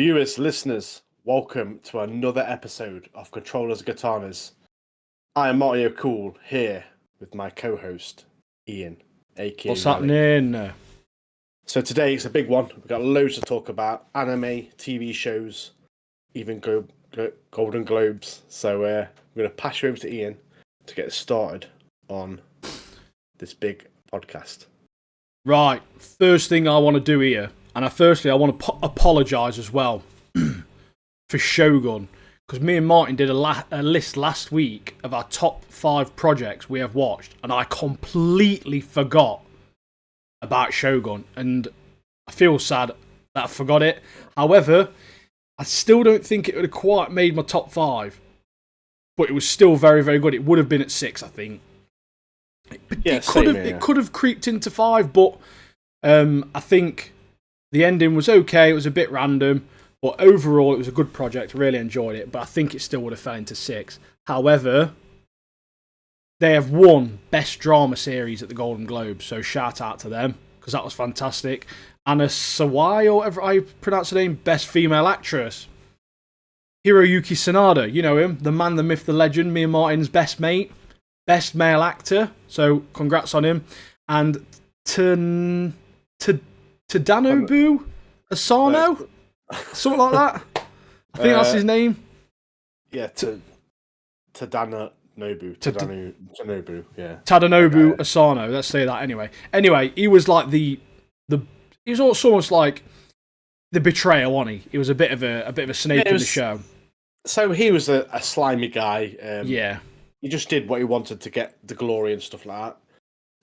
Viewers, listeners, welcome to another episode of Controllers Katanas. I am Mario Cool here with my co-host Ian, aka What's Mally. happening? So today it's a big one. We've got loads to talk about: anime, TV shows, even Golden Globes. So we're going to pass you over to Ian to get started on this big podcast. Right, first thing I want to do here, and I want to apologise as well for Shogun, because me and Martin did a list last week of our top 5 projects we have watched, and I completely forgot about Shogun, and I feel sad that I forgot it. However, I still don't think it would have quite made my top 5, but it was still very, very good. It would have been at 6, I think. It could have creeped into 5, but I think the ending was okay. It was a bit random, but overall it was a good project. Really enjoyed it, but I think it still would have fell into 6. However, they have won Best Drama Series at the Golden Globes, so shout out to them, because that was fantastic. Anna Sawai, or whatever I pronounce her name, Best Female Actress. Hiroyuki Sanada, you know him, the man, the myth, the legend, me and Martin's best mate. Best Male Actor, so congrats on him. And Tadanobu Asano? Something like that. I think that's his name. Yeah, Tadanobu, yeah. Tadanobu Asano, let's say that anyway. Anyway, he was like he was almost like the betrayer, wasn't he? He was a bit of a snake in the show. So he was a slimy guy. Yeah. He just did what he wanted to get the glory and stuff like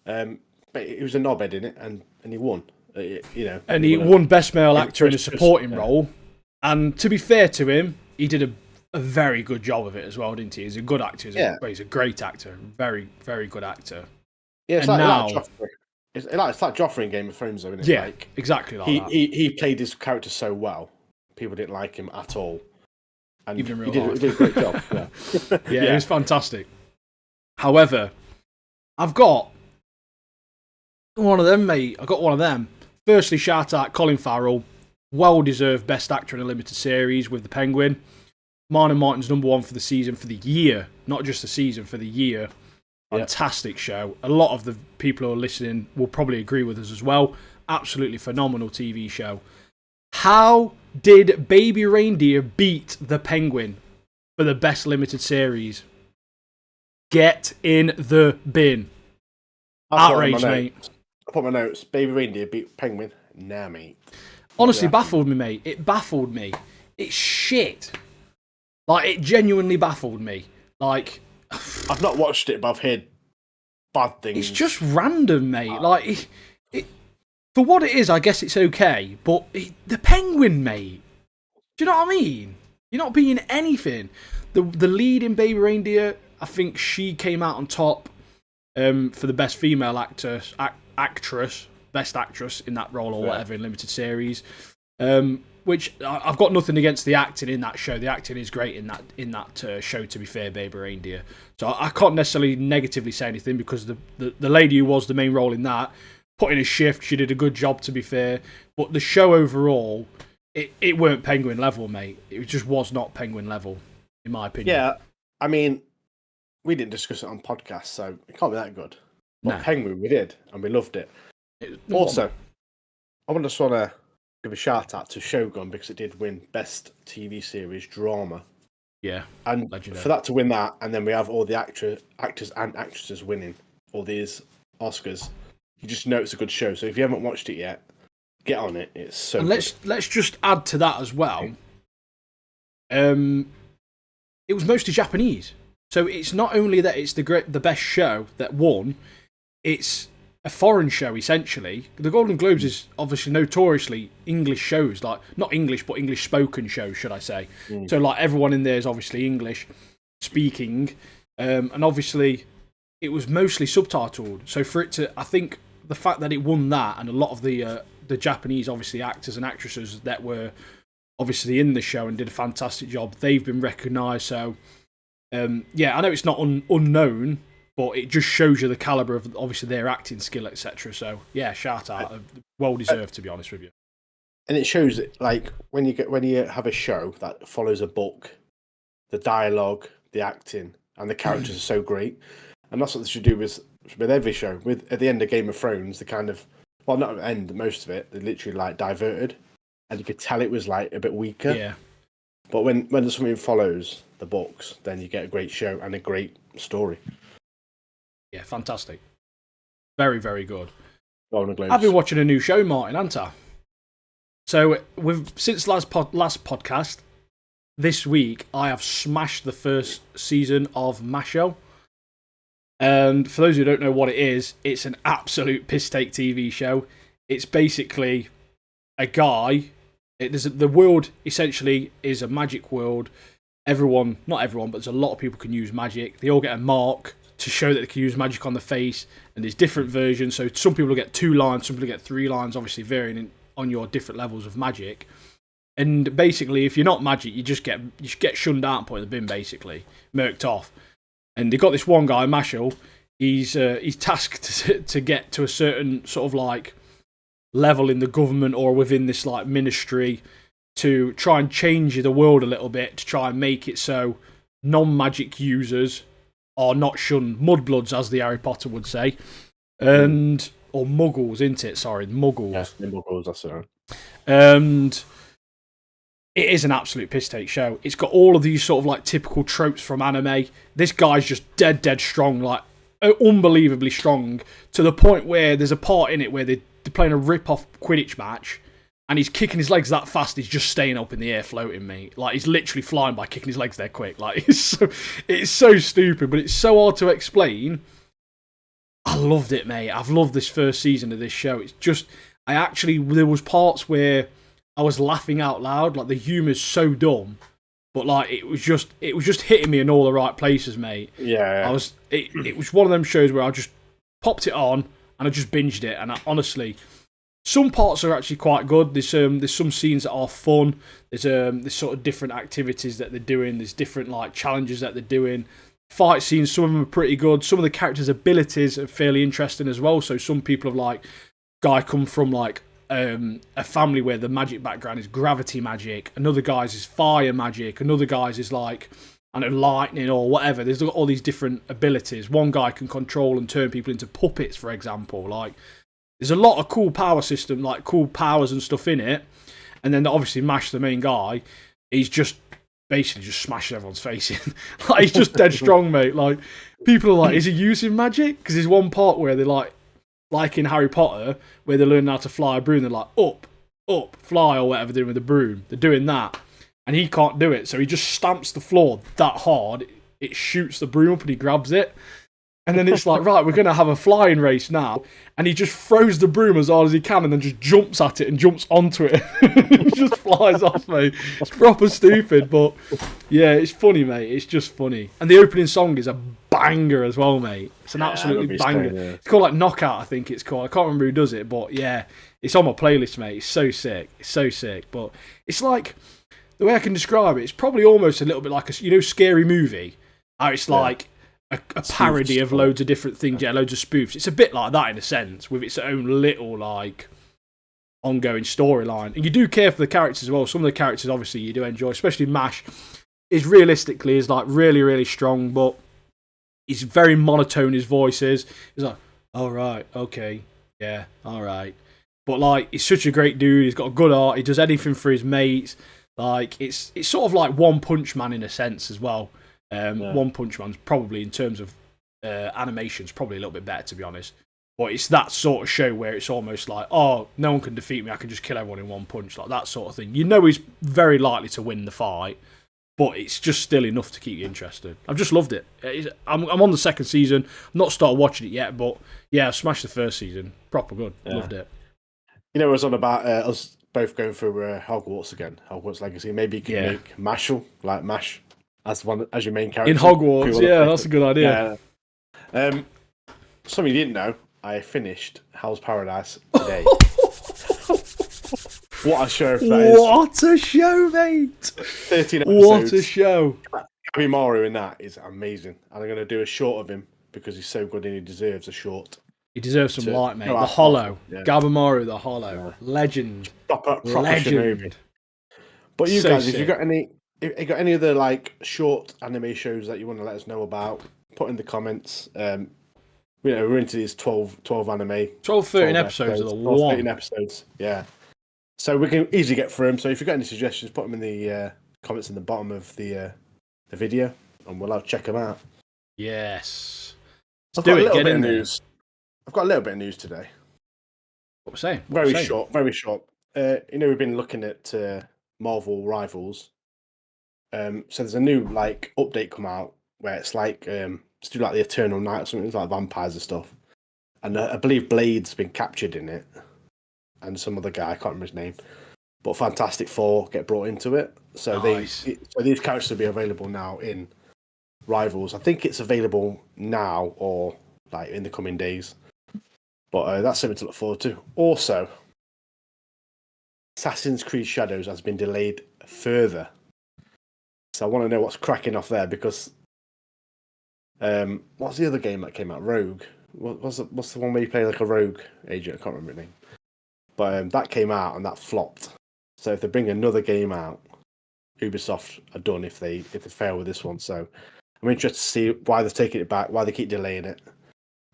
that. But he was a knobhead in it, and he won. And he won Best Male Actor in a supporting role. And to be fair to him, he did a very good job of it as well, didn't he? He's a good actor. He's a great actor. Very, very good actor. Yeah, it's like Joffrey. It's like Joffrey in Game of Thrones, though, isn't it? Yeah, exactly like that. He played his character so well, people didn't like him at all. And even in he real life. did a great job. Yeah. It was fantastic. However, I've got one of them, mate. I got one of them. Firstly, shout out Colin Farrell. Well-deserved Best Actor in a Limited Series with The Penguin. Mine and Martin's #1 for the season, for the year. Not just the season, for the year. Fantastic show. A lot of the people who are listening will probably agree with us as well. Absolutely phenomenal TV show. How did Baby Reindeer beat The Penguin for the Best Limited Series? Get in the bin. Outrage, mate. I put my notes. Baby Reindeer beat Penguin. Nah, mate. Honestly, baffled me, mate. It baffled me. It's shit. Like, it genuinely baffled me. Like, I've not watched it, but I've heard bad things. It's just random, mate. Like, for what it is, I guess it's okay. But the Penguin, mate. Do you know what I mean? You're not being anything. The lead in Baby Reindeer, I think she came out on top for the Best Female Actress, Best Actress in that role or whatever in Limited Series. Which I've got nothing against the acting in that show. The acting is great in that show, to be fair, Baby Reindeer. So I can't necessarily negatively say anything, because the lady who was the main role in that put in a shift. She did a good job, to be fair. But the show overall, it weren't Penguin level, mate. It just was not Penguin level, in my opinion. Yeah, I mean, we didn't discuss it on podcast, so it can't be that good. But Penguin, we did, and we loved it. Also, I just want to give a shout out to Shogun, because it did win Best TV Series Drama. Yeah, and legendary. For that to win that, and then we have all the actors and actresses winning all these Oscars, you just know it's a good show. So if you haven't watched it yet, get on it. It's so good. Let's just add to that as well. It was mostly Japanese, so it's not only that it's the best show that won, it's a foreign show, essentially. The Golden Globes is obviously notoriously English shows, like, not English, but English spoken shows, should I say. So, like, everyone in there is obviously English speaking, and obviously it was mostly subtitled. So for it to, I think the fact that it won that, and a lot of the Japanese, obviously, actors and actresses that were obviously in the show and did a fantastic job, they've been recognised. So, yeah, I know it's not unknown, but it just shows you the calibre of, obviously, their acting skill, etc. So, yeah, shout out. Well deserved, to be honest with you. and it shows it like when you have a show that follows a book, the dialogue, the acting, and the characters are so great, and that's what they should do with every show. With at the end of Game of Thrones, the kind of not at the end, most of it, they literally like diverted, and you could tell it was like a bit weaker. Yeah. But when something follows the books, then you get a great show and a great story. Yeah, fantastic. Very, very good. Golden Globes. I've been watching a new show, Martin, haven't I? So, since last podcast, this week, I have smashed the first season of Mashle. And for those who don't know what it is, it's an absolute piss-take TV show. It's basically a guy. The world, essentially, is a magic world. Not everyone, but there's a lot of people can use magic. They all get a mark to show that they can use magic on the face. And there's different versions. So some people get 2 lines, some people get 3 lines, obviously varying on your different levels of magic. And basically, if you're not magic, you just get shunned out and put in the bin, basically. Murked off. And they've got this one guy, Mashle. He's tasked to get to a certain sort of like level in the government or within this like ministry to try and change the world a little bit, to try and make it so non-magic users are not shunned. Mudbloods, as the Harry Potter would say. Or muggles, isn't it? Sorry, muggles. Yeah, the muggles, that's it. And it is an absolute piss-take show. It's got all of these sort of like typical tropes from anime. This guy's just dead strong, like unbelievably strong, to the point where there's a part in it where they're playing a rip-off Quidditch match, and he's kicking his legs that fast, he's just staying up in the air floating, mate. Like, he's literally flying by kicking his legs there quick. Like, it's so stupid, but it's so hard to explain. I loved it, mate. I've loved this first season of this show. It's just, there was parts where I was laughing out loud. Like, the humour's so dumb, but like it was just hitting me in all the right places, mate. Yeah. It was one of them shows where I just popped it on and I just binged it. And honestly, some parts are actually quite good. There's some scenes that are fun. There's sort of different activities that they're doing. There's different like challenges that they're doing. Fight scenes, some of them are pretty good. Some of the characters' abilities are fairly interesting as well. So some people have like, guy come from like a family where the magic background is gravity magic. Another guy's is fire magic. Another guy's is like, I don't know, lightning or whatever. There's all these different abilities. One guy can control and turn people into puppets, for example. Like, there's a lot of cool power system, like cool powers and stuff in it. And then obviously Mash, the main guy, he's just basically just smashing everyone's face in. Like, he's just dead strong, mate. Like, people are like, is he using magic? Because there's one part where they're like in Harry Potter, where they're learning how to fly a broom. They're like, up, fly, or whatever they're doing with the broom. They're doing that. And he can't do it. So he just stamps the floor that hard, it shoots the broom up and he grabs it. And then it's like, right, we're going to have a flying race now. And he just throws the broom as hard as he can and then just jumps at it and jumps onto it. It just flies off, mate. It's proper stupid, but yeah, it's funny, mate. It's just funny. And the opening song is a banger as well, mate. It's an absolutely banger. Yeah. It's called like Knockout, I think it's called. I can't remember who does it, but yeah, it's on my playlist, mate. It's so sick. It's so sick. But it's like, the way I can describe it, it's probably almost a little bit like a, Scary Movie. How it's like a parody of loads of different things, loads of spoofs. It's a bit like that in a sense, with its own little like ongoing storyline. And you do care for the characters as well. Some of the characters, obviously, you do enjoy, especially Mash. Is realistically like really, really strong, but he's very monotone. His voice is. He's like, all right, okay, yeah, all right. But like, he's such a great dude. He's got a good art. He does anything for his mates. Like, it's sort of like One Punch Man in a sense as well. One Punch Man's probably, in terms of animations, probably a little bit better, to be honest. But it's that sort of show where it's almost like, oh, no one can defeat me, I can just kill everyone in one punch, like that sort of thing. You know he's very likely to win the fight, but it's just still enough to keep you interested. I've just loved it. I'm on the second season. I've not started watching it yet, but yeah, I smashed the first season. Proper good. Loved it. You know, it was on about us both going through Hogwarts again, Hogwarts Legacy. Maybe you can make Mashle, like Mash, as your main character. In Hogwarts, yeah, that's a good idea. Yeah. Something you didn't know, I finished Hell's Paradise today. What a show that is. What a show, mate. 13 episodes. What a show. Gabby Maru in that is amazing. And I'm going to do a short of him because he's so good and he deserves a short. He deserves some light, mate. The Hollow. Yeah. Gabby Maru, the Hollow. Yeah. Legend. proper shinobi. Legend. But you So guys, if sick. you got any other like short anime shows that you want to let us know about, put in the comments. We're into these 12 anime, 12, 13 episodes of the 12, 13 one. episodes. Yeah. So we can easily get through them. So if you've got any suggestions, put them in the comments in the bottom of the video, and we'll check them out. Yes. I've Do got a it. little Get bit in of there. news. I've got a little bit of news today. What we're saying? Very short. Very short. We've been looking at Marvel Rivals. So there's a new like update come out where it's like to do like the Eternal Night or something. It's like vampires and stuff. And I believe Blade's been captured in it, and some other guy, I can't remember his name. But Fantastic Four get brought into it. So Nice. so these characters will be available now in Rivals. I think it's available now or like in the coming days. But that's something to look forward to. Also, Assassin's Creed Shadows has been delayed further. So I want to know what's cracking off there because what's the other game that came out? Rogue. What's the one where you play like a rogue agent? I can't remember the name. But that came out and that flopped. So if they bring another game out, Ubisoft are done if they fail with this one. So I'm interested to see why they're taking it back, why they keep delaying it,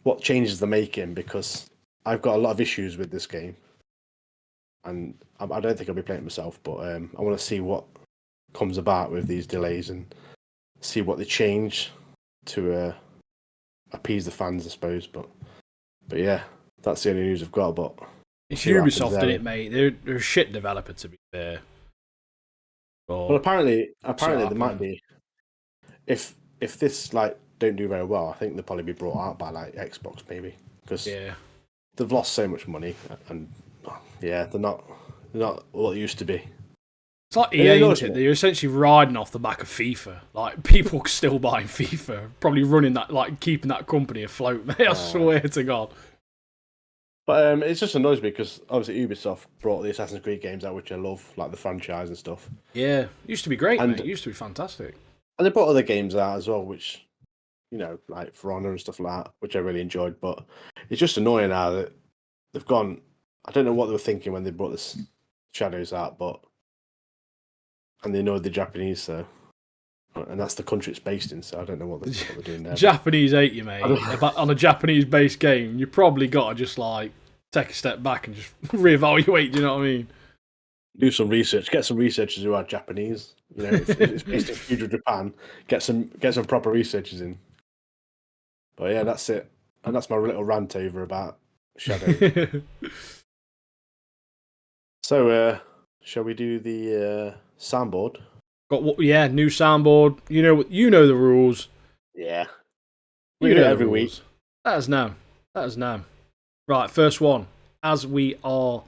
what changes they're making, because I've got a lot of issues with this game. And I don't think I'll be playing it myself, but I want to see what comes about with these delays and see what they change to appease the fans, I suppose. But yeah, that's the only news I've got. But it's Ubisoft, isn't it, mate? They're a shit developer, to be fair. But well, apparently there might be. If this like don't do very well, I think they'll probably be brought out by like Xbox maybe because they've lost so much money and they're not what they used to be. It's like EA, isn't it? They're essentially riding off the back of FIFA. Like, people still buying FIFA. Probably running that, like, keeping that company afloat, mate. I swear to God. But it just annoys me because, obviously, Ubisoft brought the Assassin's Creed games out, which I love, like the franchise and stuff. Yeah. It used to be great, mate. It used to be fantastic. And they brought other games out as well, which, like For Honor and stuff like that, which I really enjoyed. But it's just annoying now that they've gone... I don't know what they were thinking when they brought this Shadows out, and they know the Japanese, so... And that's the country it's based in, so I don't know what they're doing there. Japanese hate you, mate. On a Japanese-based game, you probably got to just, like, take a step back and just reevaluate, do you know what I mean? Do some research. Get some researchers who are Japanese. If it's based in feudal Japan, get some proper researchers in. But yeah, that's it. And that's my little rant over about Shadow. So, shall we do the soundboard? New soundboard. You know the rules. Yeah. We do it every week. Let us know. Right, first one. As we are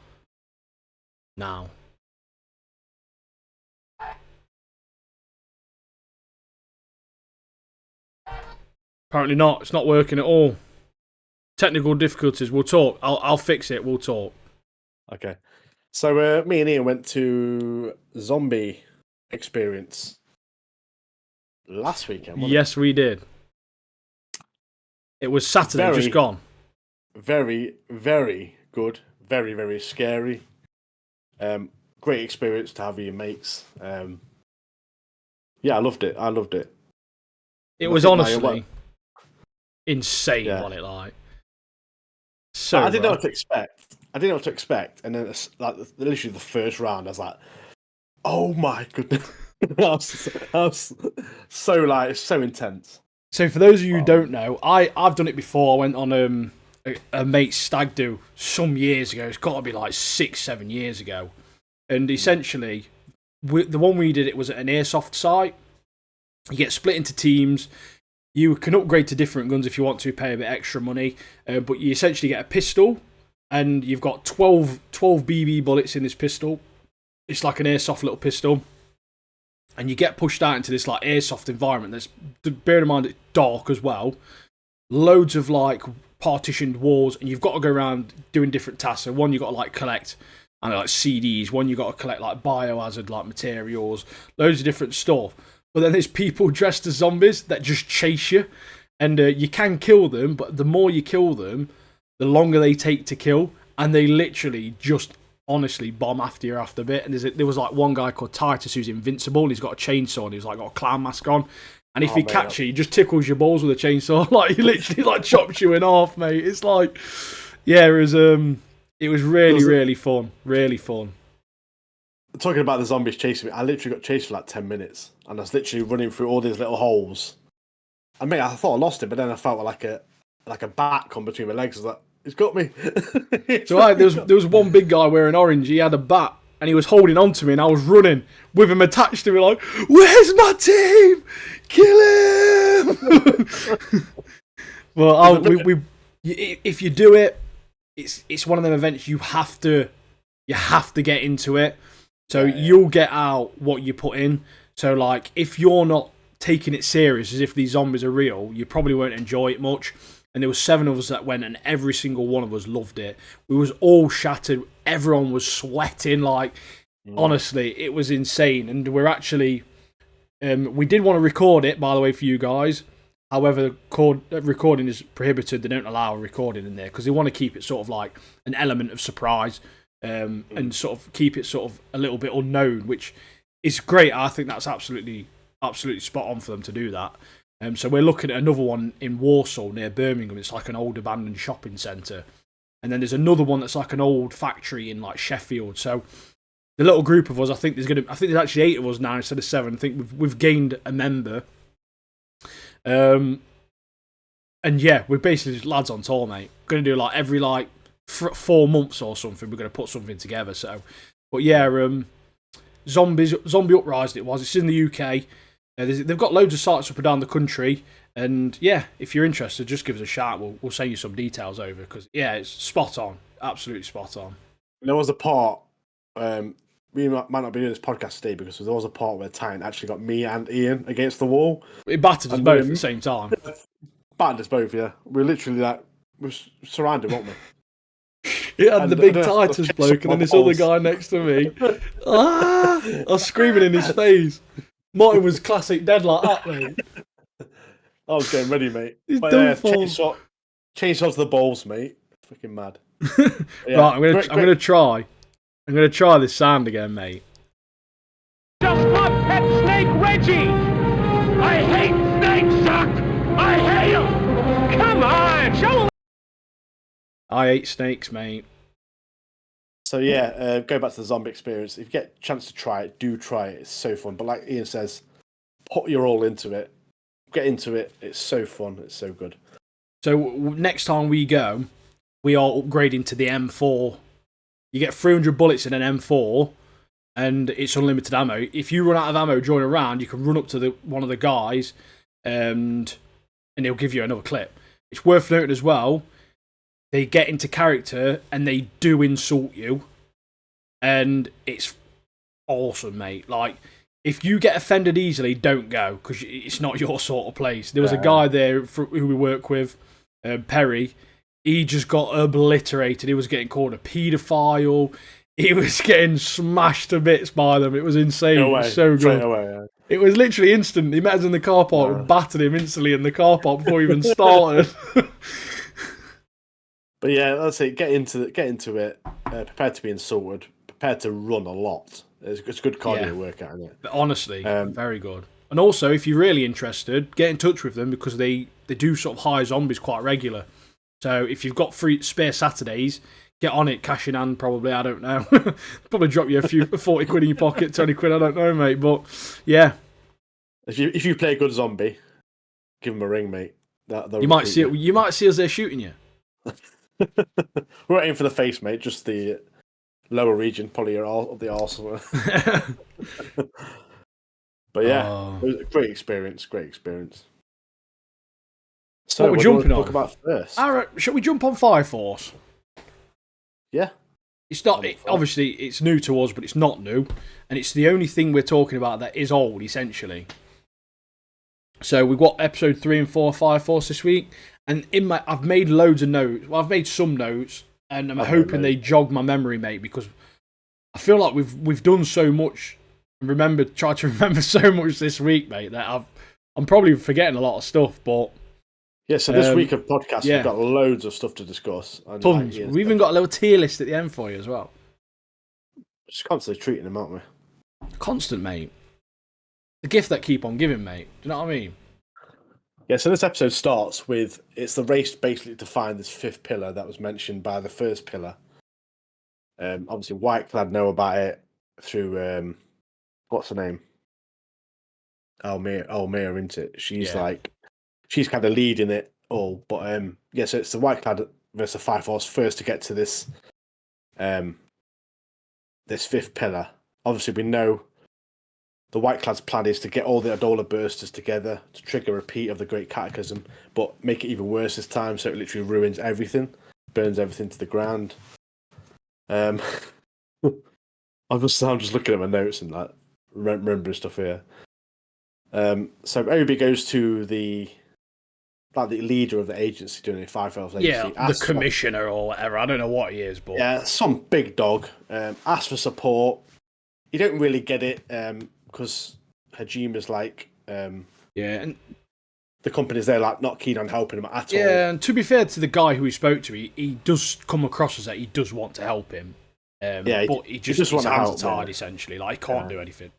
now. Apparently not. It's not working at all. Technical difficulties. We'll talk. I'll fix it. We'll talk. Okay. So me and Ian went to Zombie Experience last weekend. Yes, we did. It was Saturday, just gone. Very, very good. Very, very scary. Great experience to have with your mates. Yeah, I loved it. It was honestly insane, wasn't it? Like, so I didn't know what to expect. And then, like, literally the first round, I was like, "Oh my goodness!" I was so intense. So for those of you who don't know, I've done it before. I went on a mate's stag do some years ago. It's got to be like 6-7 years ago. And essentially, the one we did, it was at an airsoft site. You get split into teams. You can upgrade to different guns if you want to, pay a bit extra money. But you essentially get a pistol, and you've got 12 BB bullets in this pistol. It's like an airsoft little pistol. And you get pushed out into this like airsoft environment. Bear in mind it's dark as well. Loads of like partitioned walls, and you've got to go around doing different tasks. So one, you've got to like collect like CDs. One, you've got to collect like biohazard like materials. Loads of different stuff. But then there's people dressed as zombies that just chase you. And you can kill them, but the more you kill them, the longer they take to kill. And they literally just honestly bomb after bit. And there was like one guy called Titus who's invincible. He's got a chainsaw and he's like got a clown mask on. And if he catches you, he just tickles your balls with a chainsaw. Like he literally like chops you in half, mate. It's like, yeah, it was really fun, really fun. Talking about the zombies chasing me, I literally got chased for like 10 minutes, and I was literally running through all these little holes. I mean, I thought I lost it, but then I felt like a bat come between my legs. I was like, "It's got me." So there was one big guy wearing orange. He had a bat, and he was holding on to me, and I was running with him attached to me, like, "Where's my team? Kill him!" Well, if you do it, it's one of them events you have to get into it. So you'll get out what you put in. So like, if you're not taking it serious as if these zombies are real, you probably won't enjoy it much. And there was 7 of us that went, and every single one of us loved it. We was all shattered. Everyone was sweating. Like, honestly, it was insane. And we're actually, we did want to record it, by the way, for you guys. However, recording is prohibited. They don't allow recording in there because they want to keep it sort of like an element of surprise. And sort of keep it sort of a little bit unknown, which is great. I think that's absolutely spot on for them to do that. So we're looking at another one in Warsaw near Birmingham. It's like an old abandoned shopping centre. And then there's another one that's like an old factory in like Sheffield. So the little group of us, I think there's actually 8 of us now instead of 7. I think we've gained a member. And yeah, we're basically just lads on tour, mate. Going to do like every 4 months or something. We're going to put something together. So, but yeah, Zombie Uprising it was. It's in the UK. They've got loads of sites up and down the country. And yeah, if you're interested, just give us a shout. We'll send you some details over because yeah, it's spot on. Absolutely spot on. There was a part. We might not be doing this podcast today because there was a part where Titan actually got me and Ian against the wall. It battered us both at the same time. Battered us both, yeah. We're literally we're surrounded, weren't we? Yeah, and the big Titus bloke, and then this other guy next to me. I was screaming in his face. Martin was classic dead like that, mate. I was getting ready, mate. He's chainsaw to the balls, mate. Freaking mad. Yeah, right, I'm gonna try. I'm gonna try this sound again, mate. Just my pet snake, Reggie. I hate snakes, Chuck. I hate them. Come on, show 'em. I hate snakes, mate. So yeah, go back to the zombie experience. If you get a chance to try it, do try it. It's so fun. But like Ian says, put your all into it. Get into it. It's so fun. It's so good. So next time we go, we are upgrading to the M4. You get 300 bullets in an M4, and it's unlimited ammo. If you run out of ammo during a round, you can run up to one of the guys, and he'll give you another clip. It's worth noting as well, they get into character, and they do insult you, and it's awesome, mate. Like, if you get offended easily, don't go, because it's not your sort of place. There was a guy there who we work with, Perry. He just got obliterated. He was getting called a paedophile. He was getting smashed to bits by them. It was insane. It was so good. Away. It was literally instant. He met us in the car park and battered him instantly in the car park before he even started. But yeah, let's say get into it. Prepared to be insulted. Prepared to run a lot. It's good cardio workout, isn't it? But honestly, very good. And also, if you're really interested, get in touch with them because they do sort of hire zombies quite regular. So if you've got free spare Saturdays, get on it, cash in hand probably, I don't know. Probably drop you a few 40 quid in your pocket, 20 quid, I don't know, mate. But yeah. If you play a good zombie, give them a ring, mate. You might see us there shooting you. We're aiming for the face, mate, just the lower region, probably of the arse. But yeah, it was a great experience. So what we're jumping on? Talk about first. Shall we jump on Fire Force? Yeah. It's not. Obviously, it's new to us, but it's not new, and it's the only thing we're talking about that is old, essentially. So we've got episode 3 and 4 of Fire Force this week, and I've made loads of notes. Well, I've made some notes, and I'm hoping they jog my memory, mate, because I feel like we've done so much and tried to remember so much this week, mate, that I'm probably forgetting a lot of stuff, but. Yeah, so this week of podcast, we've got loads of stuff to discuss. Tons. We've even got a little tier list at the end for you as well. Just constantly treating them, aren't we? Constant, mate. The gift that keep on giving, mate. Do you know what I mean? Yeah, so this episode starts with it's the race basically to find this fifth pillar that was mentioned by the first pillar. Obviously, Whiteclad know about it through what's her name? Almira, isn't it? She's she's kind of leading it all. But yeah, so it's the Whiteclad versus the Fire Force first to get to this this fifth pillar. Obviously, we know the Whiteclad's plan is to get all the Adola bursters together to trigger a repeat of the Great Cataclysm, but make it even worse this time, so it literally ruins everything, burns everything to the ground. I'm just looking at my notes and like remembering stuff here. So Obi goes to the leader of the agency doing a Fire Force agency. Yeah, the commissioner or whatever. I don't know what he is, but yeah, some big dog. Asks for support. You don't really get it because Hajima's like, yeah, and the company's there like not keen on helping him at all. Yeah, and to be fair to the guy who he spoke to, he does come across as that he does want to help him. But he just wants his hands help, are tied, essentially. Like, he can't do anything.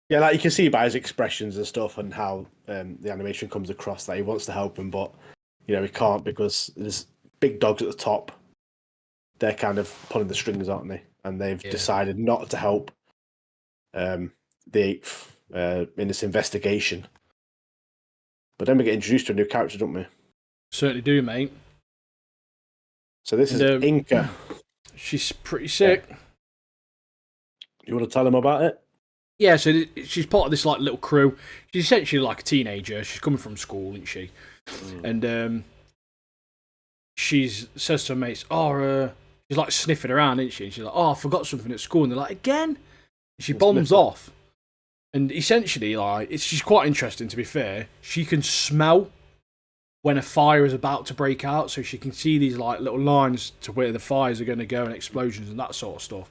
Yeah, like you can see by his expressions and stuff and how the animation comes across that he wants to help him, but you know he can't because there's big dogs at the top. They're kind of pulling the strings, aren't they? And they've decided not to help the Eighth in this investigation. But then we get introduced to a new character, don't we? Certainly do, mate. So this is Inca. She's pretty sick. Yeah. You want to tell him about it? Yeah, so she's part of this like little crew. She's essentially like a teenager. She's coming from school, isn't she? And she says to her mates, she's like sniffing around, isn't she? And she's like, I forgot something at school. And they're like, again? And she bombs off. And essentially, like, she's quite interesting, to be fair. She can smell when a fire is about to break out, so she can see these like little lines to where the fires are going to go and explosions and that sort of stuff.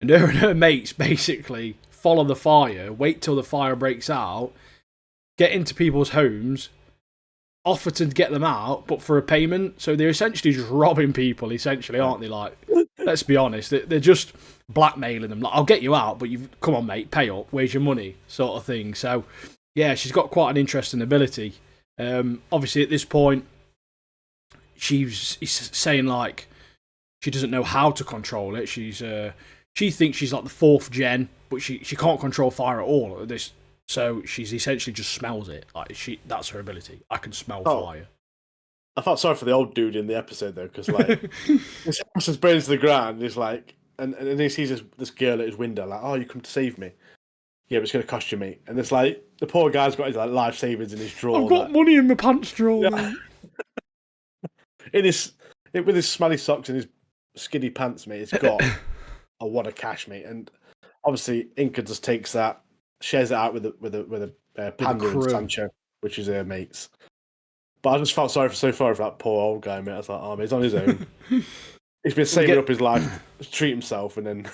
And her mates basically follow the fire, wait till the fire breaks out, get into people's homes, offer to get them out, but for a payment. So they're essentially just robbing people, essentially, aren't they? Like, let's be honest, they're just blackmailing them. Like, I'll get you out, but come on, mate, pay up. Where's your money? Sort of thing. So, yeah, she's got quite an interesting ability. Obviously, at this point, she's saying like she doesn't know how to control it. She thinks she's like the 4th gen, but she can't control fire at all. So she's essentially just smells it. Like that's her ability. I can smell fire. I felt sorry for the old dude in the episode though, because like his house is burning to the ground. And he's like, and then he sees this girl at his window, like, "Oh, you come to save me." Yeah, but it's going to cost you, mate. And it's like the poor guy's got his like life savings in his drawer. I've got money in my pants drawer. Yeah. With his smelly socks and his skinny pants, mate. It's got a wad of cash, mate. And obviously, Inca just takes that, shares it out with a Panda and Sancho, which is her mates. But I just felt sorry for that poor old guy, mate. I was like, oh, mate, he's on his own. He's been saving up his life to treat himself, and then.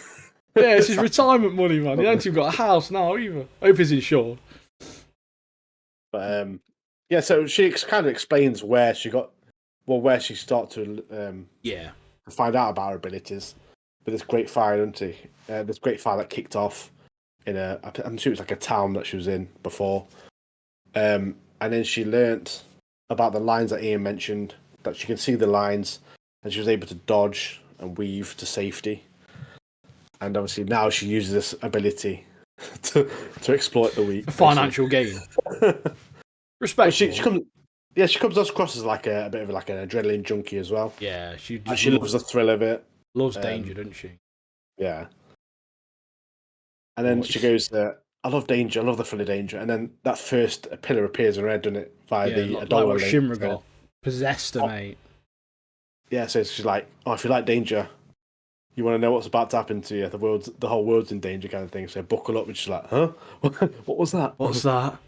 Yeah, it's his retirement money, man. He hasn't even got a house now either. Hope he's insured. But yeah, so she kind of explains where she started to find out about her abilities with this great fire, doesn't she? This great fire that kicked off in I'm sure it was like a town that she was in before. And then she learnt about the lines that Ian mentioned, that she can see the lines, and she was able to dodge and weave to safety. And obviously now she uses this ability to exploit the weak. Financial gain. Respect. She comes across as like a bit of like an adrenaline junkie as well. Yeah, she loves the thrill of it. Loves danger, doesn't she? Yeah. And then she goes, I love danger, I love the thrill of danger. And then that first pillar appears in her head, doesn't it? Via the like what Shinra got. Possessed her, mate. Yeah, so she's like, if you like danger, you want to know what's about to happen to you. The whole world's in danger, kind of thing. So buckle up, and she's like, "Huh? What was that? What's that?"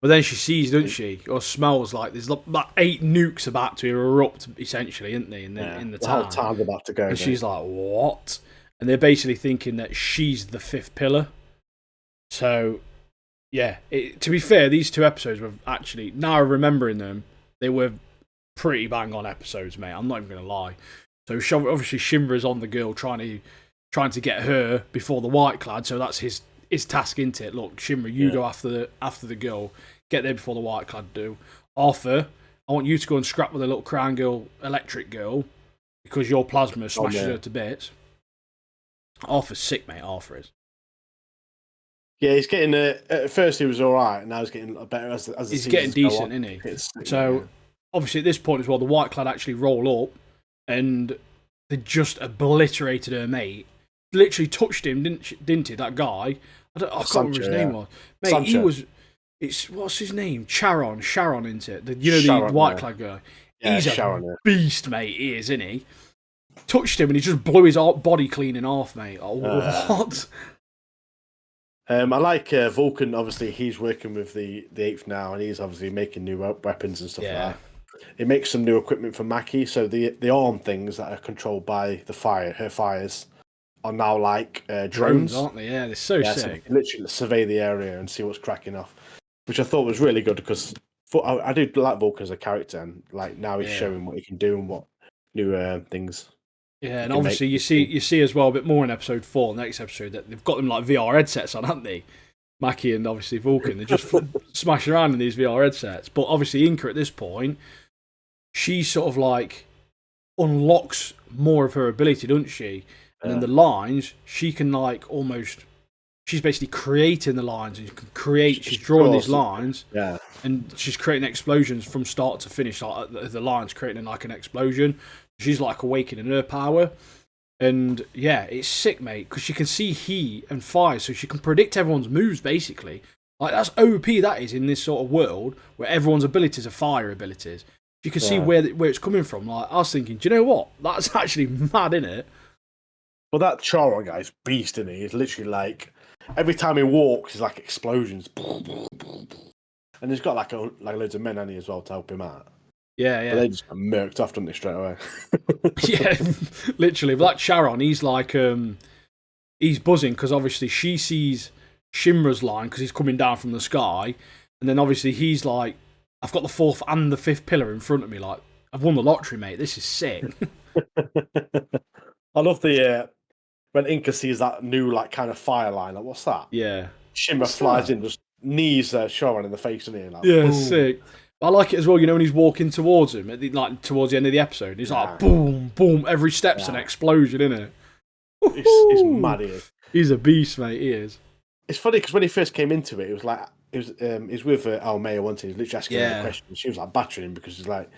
But then she sees, doesn't she, or smells like there's like 8 nukes about to erupt, essentially, isn't they? In the town. The whole town's about to go. And she's like, "What?" And they're basically thinking that she's the 5th pillar. So, yeah. To be fair, these 2 episodes were actually, now remembering them, they were pretty bang on episodes, mate. I'm not even gonna lie. So obviously Shinra's on the girl trying to trying to get her before the white clad. So that's his task, isn't it? Look, Shinra, you go after the girl, get there before the white clad do. Arthur, I want you to go and scrap with a little crown girl, electric girl, because your plasma smashes her to bits. Arthur's sick, mate. Arthur is. Yeah, he's getting. At first, he was all right. Now he's getting better as the he's getting decent, isn't he? So obviously, at this point as well, the white clad actually roll up, and they just obliterated her mate. Literally touched him, didn't he? That guy. I can't remember his name was. Mate, Sancho. He was. What's his name? Sharon, isn't it? The white clad guy. Yeah, he's a beast, mate. He is, isn't he? Touched him and he just blew his body clean in half, mate. Oh, what? I like Vulcan. Obviously, he's working with the 8th now, and he's obviously making new weapons and stuff like that. It makes some new equipment for Maki. So the arm things that are controlled by her fires, are now like drones, aren't they? Yeah, they're so sick. So literally survey the area and see what's cracking off, which I thought was really good because I do like Vulcan as a character, and like now he's showing what he can do and what new things. Yeah, and obviously you see as well a bit more in episode 4, next episode, that they've got them like VR headsets on, haven't they? Maki and obviously Vulcan, they just smash around in these VR headsets. But obviously Inca at this point, she sort of like unlocks more of her ability, doesn't she? And then the lines, she can like almost, she's basically creating the lines, and you can create. She's drawing these lines, and she's creating explosions from start to finish. Like the lines creating like an explosion. She's like awakening her power, and yeah, it's sick, mate. Because she can see heat and fire, so she can predict everyone's moves. Basically, like that's OP. That is in this sort of world where everyone's abilities are fire abilities. You can see where it's coming from. Like I was thinking, do you know what? That's actually mad, isn't it? Well, that Charon guy's beast, isn't he? He's literally like every time he walks, he's like explosions, and he's got like loads of men on he as well to help him out. Yeah. But they just got murked off, don't they, straight away? Yeah, literally. But that Charon, he's like, he's buzzing because obviously she sees Shinra's line because he's coming down from the sky, and then obviously he's like, I've got the 4th and the 5th pillar in front of me. Like, I've won the lottery, mate. This is sick. I love the when Inca sees that new like kind of fire line. Like, what's that? Yeah. Shinra flies in, just knees Charon in the face, and he like, yeah, boom. Sick. I like it as well, you know, when he's walking towards him, towards the end of the episode, he's like, boom, boom, every step's an explosion, isn't it? It's mad, he is. He's a beast, mate, he is. It's funny, because when he first came into it, it was like, he was with Almea one time, he was literally asking her questions. She was like battering him, because he's like,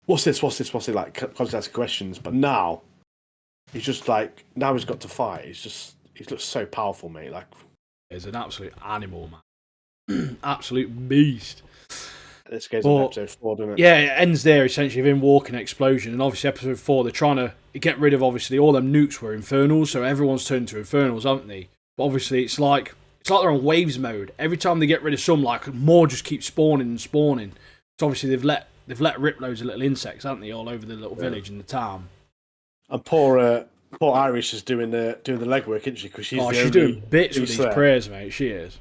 what's this, like, constantly asking questions, but now, he's just like, now he's got to fight, he looks so powerful, mate, like. He's an absolute animal, man. Absolute beast. This goes on episode 4, doesn't it? Yeah, it ends there essentially with him walking explosion, and obviously episode 4 they're trying to get rid of obviously all them nukes were infernals, so everyone's turned to infernals, haven't they? But obviously it's like they're on waves mode. Every time they get rid of some, like more just keep spawning and spawning. So obviously they've let rip loads of little insects, haven't they, all over the little village and the town. And poor Irish is doing the legwork, isn't she? Because she's doing bits with these prayers, mate. She is.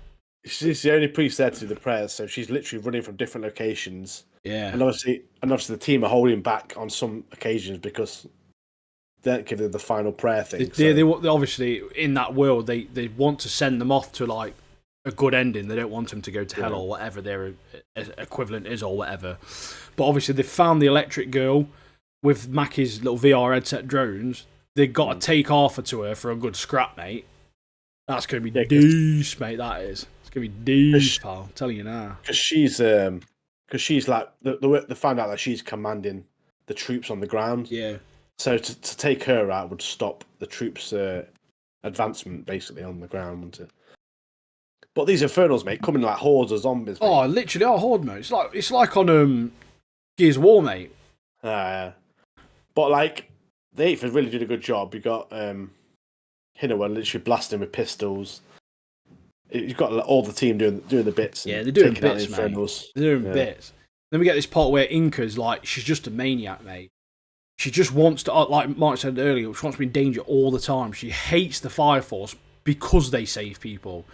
She's the only priest there to do the prayers, so she's literally running from different locations. Yeah. And obviously the team are holding back on some occasions because they don't give them the final prayer thing. They obviously, in that world, they want to send them off to like a good ending. They don't want them to go to hell or whatever their equivalent is or whatever. But obviously, they found the electric girl with Maki's little VR headset drones. They got to take Arthur to her for a good scrap, mate. That's going to be deuce, mate, that is. Gonna be deuce, pal. I'm telling you now. Because she's like they found out that she's commanding the troops on the ground. Yeah. So to take her out would stop the troops' advancement basically on the ground, wouldn't it? But these infernals, mate, coming like hordes of zombies. Mate. Oh, literally, horde mode. It's like on Gears of War, mate. But like the 8th has really did a good job. You got Hinawa literally blasting with pistols. You've got all the team doing the bits. Yeah, they're doing bits, mate. They're doing bits. Then we get this part where Inca's like, she's just a maniac, mate. She just wants to, like Mark said earlier, she wants to be in danger all the time. She hates the Fire Force because they save people.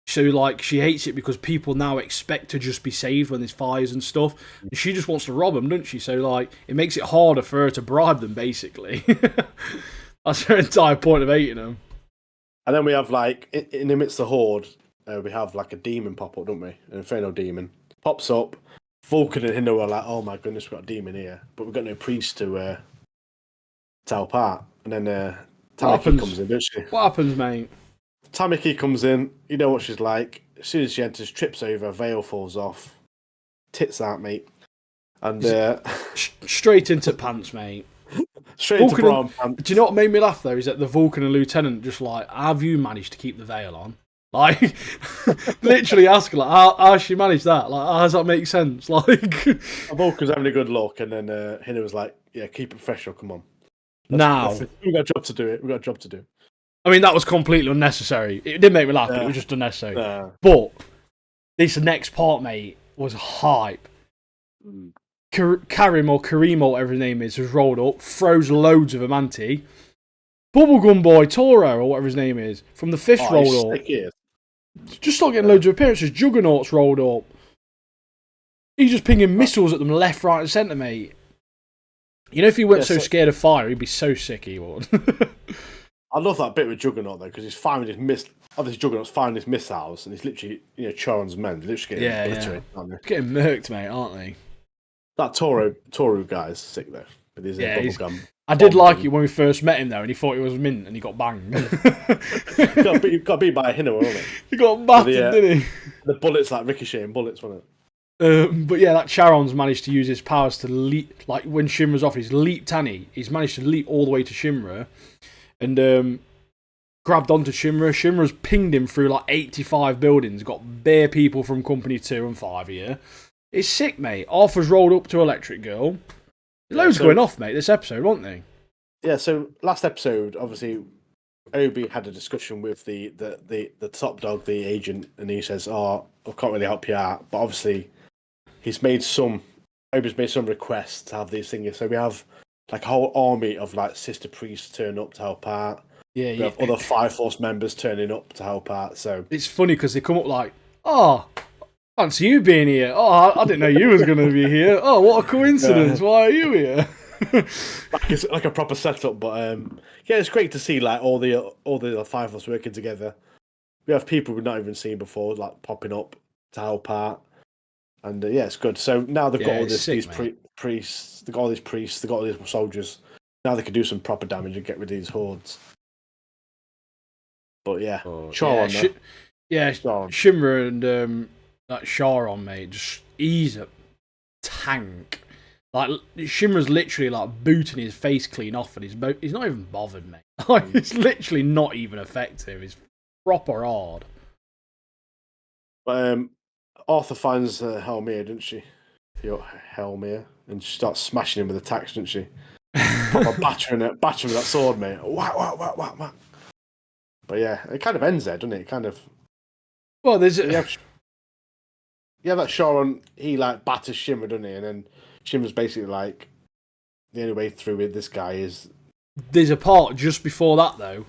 So, like, she hates it because people now expect to just be saved when there's fires and stuff. And she just wants to rob them, doesn't she? So, like, it makes it harder for her to bribe them, basically. That's the entire point of hating them. And then we have like in the midst of the horde, we have like a demon pop up, don't we? An infernal demon pops up. Vulcan and Hindu are like, "Oh my goodness, we've got a demon here," but we've got no priest to help out. And then Tamaki comes in, doesn't she? What happens, mate? Tamaki comes in. You know what she's like. As soon as she enters, trips over, veil falls off, tits out, mate, and straight into pants, mate. Straight into bra pants. Do you know what made me laugh though? Is that the Vulcan and Lieutenant just like, have you managed to keep the veil on? Like, literally asking, like, how she managed that? Like, how does that make sense? Like, Vulcan's having a good look, and then Hindu was like, "Yeah, keep it professional. Come on." We got a job to do. We got a job to do. I mean, that was completely unnecessary. It did make me laugh, but it was just unnecessary. But this next part, mate, was hype. Karim or whatever his name is, has rolled up, throws loads of them anti. Bubblegum Boy, Toro, or whatever his name is, from the fifth rolled up. Just start getting loads of appearances. Juggernaut's rolled up. He's just pinging missiles at them left, right, and centre, mate. You know, if he weren't so scared of fire, he'd be so sick, he would. I love that bit with Juggernaut, though, because he's firing his obviously, Juggernaut's firing his missiles, and he's literally, Charon's men. They're literally getting obliterated, aren't they? Getting murked, mate, aren't they? That Toru guy's sick, though. With his bubblegum. I did like it when we first met him, though, and he thought he was mint, and he got banged. He got beat by a Hindu, wasn't he? He got battered, didn't he? The bullets, like, ricocheting bullets, wasn't it? But yeah, that Charon's managed to use his powers to leap, like when Shinra's off, he's leaped, he's managed to leap all the way to Shinra, and grabbed onto Shinra. Shinra's pinged him through like 85 buildings, got bare people from Company 2 and 5 here. It's sick, mate. Arthur's rolled up to Electric Girl. Loads going off, mate, this episode, weren't they? Yeah, so last episode, obviously, Obi had a discussion with the top dog, the agent, and he says, "Oh, I can't really help you out," but obviously Obi's made some requests to have these things. So we have like a whole army of like sister priests turn up to help out. Yeah, we have other Fire Force members turning up to help out. So it's funny because they come up like, "Oh, fancy you being here. Oh, I didn't know you was going to be here. Oh, what a coincidence. Why are you here?" like a proper setup, but yeah, it's great to see like all the Fire Force working together. We have people we've not even seen before, like popping up to help out, and yeah, it's good. So now they've got all these priests, they've got all these priests, they've got all these soldiers. Now they can do some proper damage and get rid of these hordes. But yeah, Charon, Shimmer and that Charon, mate, he's a tank. Like, Shimmer's literally like booting his face clean off, and he's not even bothered, mate. Like, it's literally not even effective. It's proper hard. But Arthur finds Helmir, didn't she? Helmir, and she starts smashing him with attacks, didn't she? Proper battering with that sword, mate. Whack, whack, whack, whack, whack. But yeah, it kind of ends there, doesn't it? It kind of. Well, there's that Charon, he like batters Shimmer, doesn't he? And then Shimmer's basically like, the only way through with this guy is. There's a part just before that though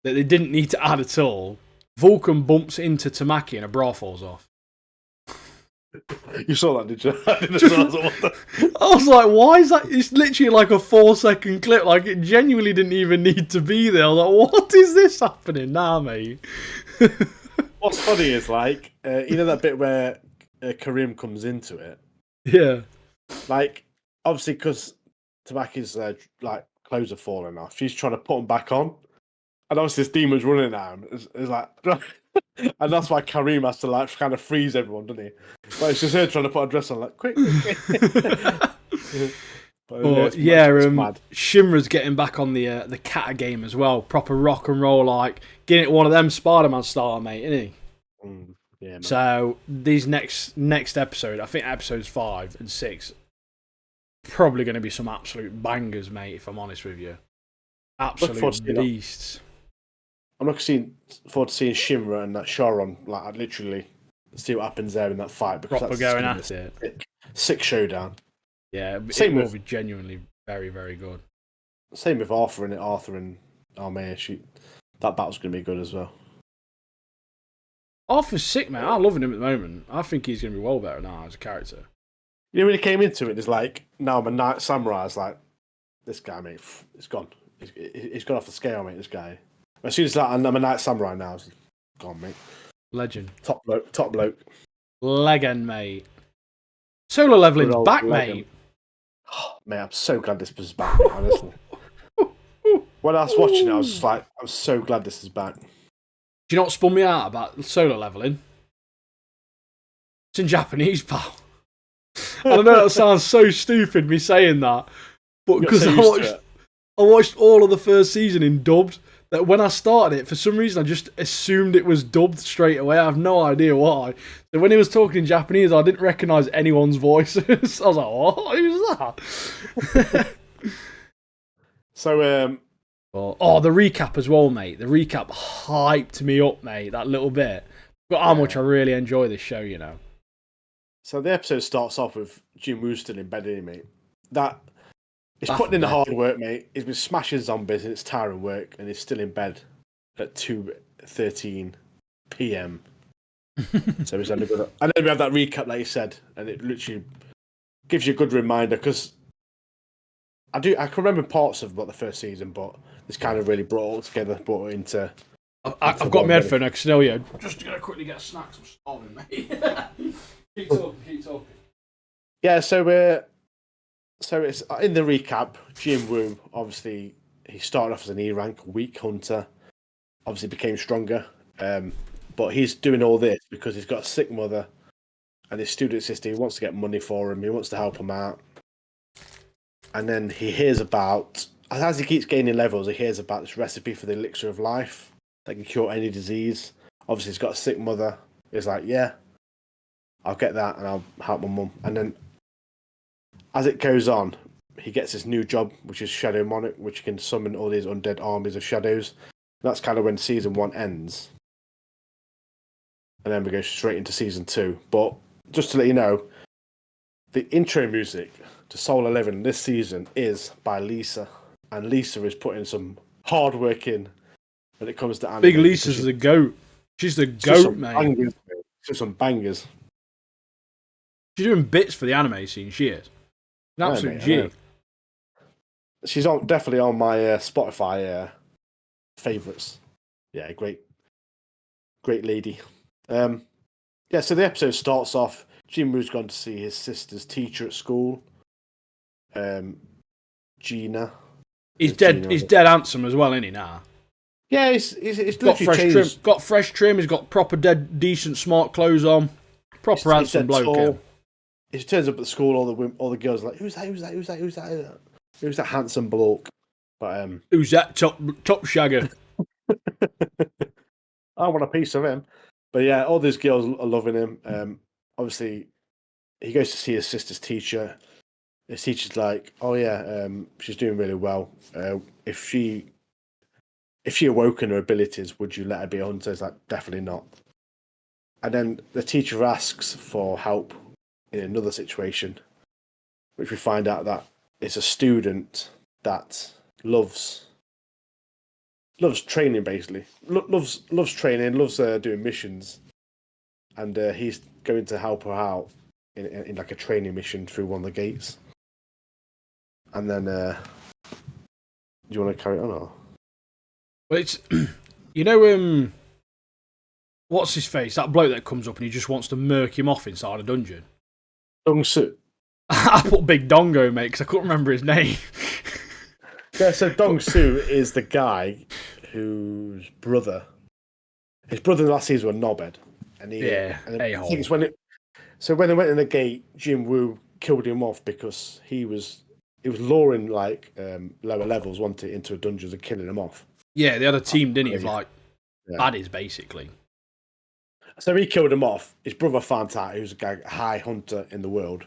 that they didn't need to add at all. Vulcan bumps into Tamaki and a bra falls off. You saw that, did you? I was like, why is that? It's literally like a 4-second clip. Like, it genuinely didn't even need to be there. I was like, what is this happening now, mate? What's funny is, like, you know that bit where Karim comes into it? Yeah. Like, obviously, because Tamaki's, like, clothes are falling off, she's trying to put them back on. And obviously, this demon's running at him. It's like... And that's why Karim has to like kind of freeze everyone, doesn't he? But it's just her trying to put a dress on, like quick. Shimra's getting back on the Kata game as well. Proper rock and roll, like getting it one of them Spider-Man style, mate, isn't he? Yeah. Man. So these next episode, I think episodes 5 and 6, probably going to be some absolute bangers, mate. If I'm honest with you, absolute beasts. I'm looking forward to seeing Shimra and that Charon, like, literally see what happens there in that fight. Because proper going at it. Sick showdown. Yeah, it will be genuinely very, very good. Same with Arthur and Almir. That battle's going to be good as well. Arthur's sick, man. I'm loving him at the moment. I think he's going to be well better now as a character. You know, when he came into it, it's like, now I'm a knight samurai. It's like, this guy, mate, it's gone. He's gone off the scale, mate. This guy. As soon as that, I'm a Night Samurai now. He's gone, mate. Legend. Top bloke. Legend, mate. Solo leveling's back, Legend. mate. Oh, mate, I'm so glad this was back, mate, honestly. When I was watching it, I was just like, I'm so glad this is back. Do you know what spun me out about solo leveling? It's in Japanese, pal. I don't know, that sounds so stupid, me saying that. But because I watched all of the first season in dubbed, that when I started it, for some reason I just assumed it was dubbed straight away. I have no idea why. So when he was talking in Japanese, I didn't recognise anyone's voices. I was like, what? Who's that? So, the recap as well, mate. The recap hyped me up, mate, that little bit. But how much I really enjoy this show, you know. So the episode starts off with Jin Woo still in bed, isn't he, mate? He's putting in the hard work, mate. He's been smashing zombies and it's tiring work, and he's still in bed at 2:13 p.m. So he's only good. And then we have that recap, like you said, and it literally gives you a good reminder, because I can remember parts of the first season, but this kind of really brought it all together, brought it into. I've got my headphone. I can still hear. Just gonna quickly get snacks. I'm starving, mate. keep talking. Yeah, so it's in the recap. Jin Woo, obviously, he started off as an E rank weak hunter. Obviously, became stronger. But he's doing all this because he's got a sick mother, and his student sister. He wants to get money for him. He wants to help him out. And then he hears about, as he keeps gaining levels, he hears about this recipe for the elixir of life that can cure any disease. Obviously, he's got a sick mother. He's like, yeah, I'll get that and I'll help my mum. And then as it goes on, he gets this new job, which is Shadow Monarch, which can summon all these undead armies of shadows. And that's kind of when season 1 ends. And then we go straight into season 2. But just to let you know, the intro music to Solo Leveling this season is by Lisa. And Lisa is putting some hard work in when it comes to anime. Big Lisa's the goat. She's the goat, mate. Just some bangers. She's doing bits for the anime scene, she is. An absolute G. She's definitely on my Spotify favourites. Yeah, great lady. So the episode starts off. Jin Woo's gone to see his sister's teacher at school. Gina. He's dead. He's dead handsome as well, isn't he? Now. Yeah, he's got fresh trim. Got fresh trim. He's got proper decent, smart clothes on. Proper handsome bloke. He turns up at school. All the girls are like, who's that handsome bloke? But who's that top shagger? I want a piece of him. But yeah, all these girls are loving him. Obviously, he goes to see his sister's teacher. His teacher's like, "Oh yeah, she's doing really well. If she awoken her abilities, would you let her be a hunter?" He's like, "Definitely not." And then the teacher asks for help in another situation, which we find out that it's a student that loves training, basically. Loves training, loves doing missions, and he's going to help her out in like a training mission through one of the gates. And then, do you want to carry on? Or? Well, it's you know, what's his face? That bloke that comes up and he just wants to murk him off inside a dungeon. Dong-su. I put Big Dongo, mate, because I couldn't remember his name. Yeah, so Dong-su is the guy whose brother. His brother last season was knobhead. And I think it's when they went in the gate, Jin Woo killed him off because he was luring like lower levels, wasn't it, into a dungeon and killing him off. Yeah, they had a team, didn't he, of like baddies, basically. So he killed him off. His brother found out. He was a high hunter in the world.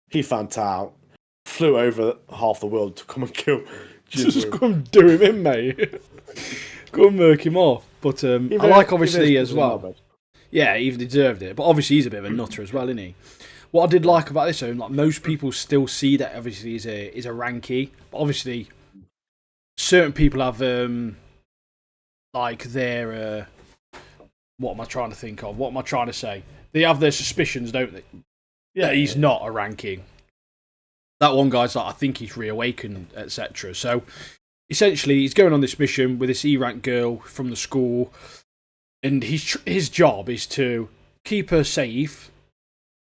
He found out, flew over half the world to come and kill Jin Woo. Just come do him in, mate. Go and murk him off. But I like, obviously, as well. Yeah, he even deserved it. But obviously, he's a bit of a nutter as well, isn't he? What I did like about this, like most people still see that obviously he's a ranky. But obviously, certain people have like their what am I trying to think of? What am I trying to say? They have their suspicions, don't they? Yeah, that he's not a ranking. That one guy's like, I think he's reawakened, etc. So essentially he's going on this mission with this E-rank girl from the school, and his job is to keep her safe,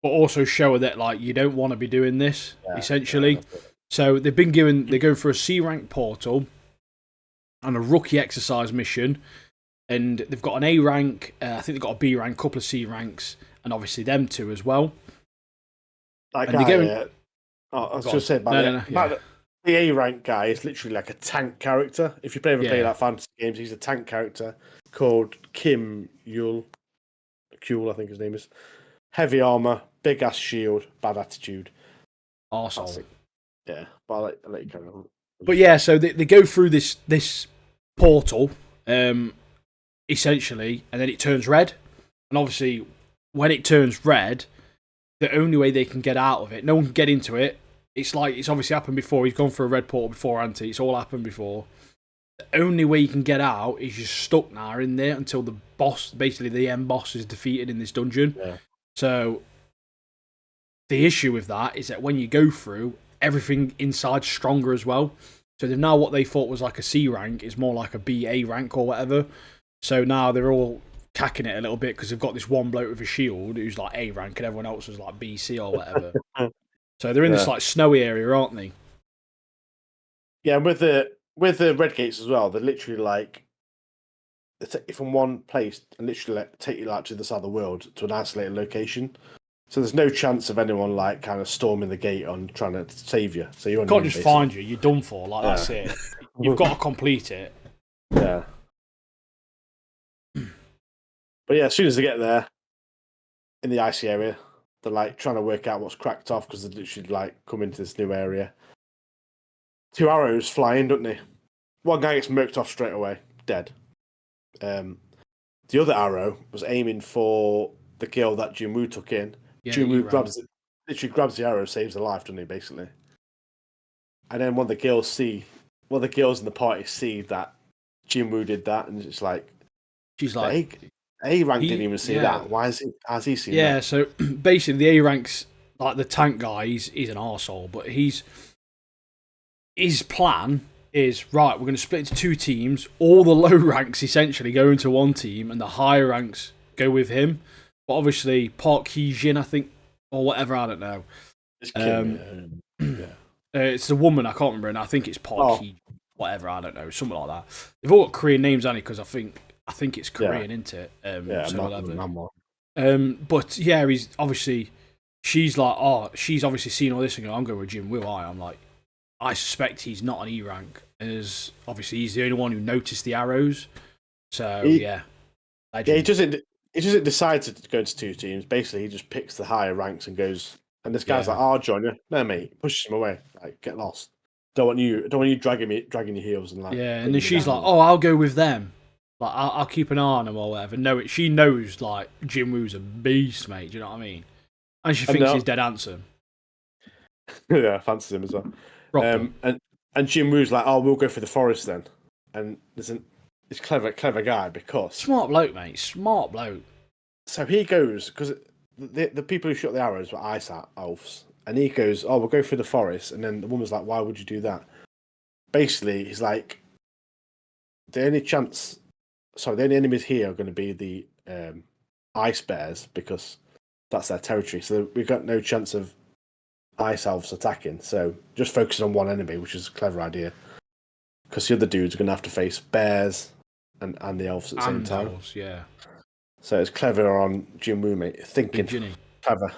but also show her that like you don't want to be doing this. Essentially, so they're going for a C-rank portal and a rookie exercise mission, and they've got an A rank. I think they've got a B rank, couple of C ranks, and obviously them two as well. That and guy, going, I was just saying about the A rank guy is literally like a tank character. If you play like fantasy games, he's a tank character called Kim Yule. Kuhl, I think his name is. Heavy armor, big ass shield, bad attitude. Arsehole. Yeah, but I'll let you carry on. But yeah, so they go through this portal, essentially, and then it turns red. And obviously, when it turns red, the only way they can get out of it, no one can get into it. It's like it's obviously happened before. He's gone for a red portal before, Auntie. It's all happened before. The only way you can get out is you're stuck now in there until the boss, basically the end boss, is defeated in this dungeon. Yeah. So the issue with that is that when you go through, everything inside's stronger as well. So now what they thought was like a C rank is more like a BA rank or whatever. So now they're all cacking it a little bit because they've got this one bloke with a shield who's like A rank and everyone else is like BC or whatever. So they're in this like snowy area, aren't they? Yeah, with the red gates as well, they're literally like they take you from one place and literally take you like to the side of the world to an isolated location. So there's no chance of anyone like kind of storming the gate on trying to save you. So you can't just find you. You're done for. Like that's it. You've got to complete it. Yeah. But yeah, as soon as they get there in the icy area, they're like trying to work out what's cracked off because they literally like come into this new area. 2 arrows fly in, don't they? One guy gets murked off straight away, dead. The other arrow was aiming for the girl that Jinwoo took in. Yeah, Jinwoo grabs the arrow, saves her life, doesn't he? Basically, and then one of the girls in the party see that Jinwoo did that, and it's like she's like, A rank didn't even see that. Why has he seen that? Yeah, so basically the A rank's like the tank guy. He's an arsehole, but his plan is right. We're going to split into 2 teams. All the low ranks essentially go into one team, and the higher ranks go with him. But obviously, Park Hee-jin, I think, or whatever, I don't know. It's Kim, it's the woman, I can't remember, and I think it's Park Hee, whatever, I don't know, something like that. They've all got Korean names, only because I think it's Korean, isn't it? But yeah, he's obviously, she's obviously seen all this and I'm going with Jinwoo. I'm like, I suspect he's not an E rank, as obviously he's the only one who noticed the arrows. So he doesn't decide to go into 2 teams. Basically, he just picks the higher ranks and goes. And this guy's like, "I'll join you." No, mate, pushes him away. Like, get lost. Don't want you dragging your heels and like. Yeah, and then she's like, "Oh, I'll go with them. Like, I'll keep an eye on them or whatever." No, she knows like Jinwoo's a beast, mate. Do you know what I mean? And she thinks he's dead handsome. Yeah, fancies him as well. And Jinwoo's like, "Oh, we'll go for the forest then." And this clever guy because smart bloke, mate. Smart bloke. So he goes because the people who shot the arrows were ice elves, and he goes, "Oh, we'll go through the forest." And then the woman's like, "Why would you do that?" Basically, he's like, the only enemies here are going to be the ice bears because that's their territory. So we've got no chance of ice elves attacking. So just focusing on one enemy, which is a clever idea, because the other dudes are going to have to face bears and the elves at the same time. Elves, yeah. So it's clever on Jinwoo, mate. Thinking clever.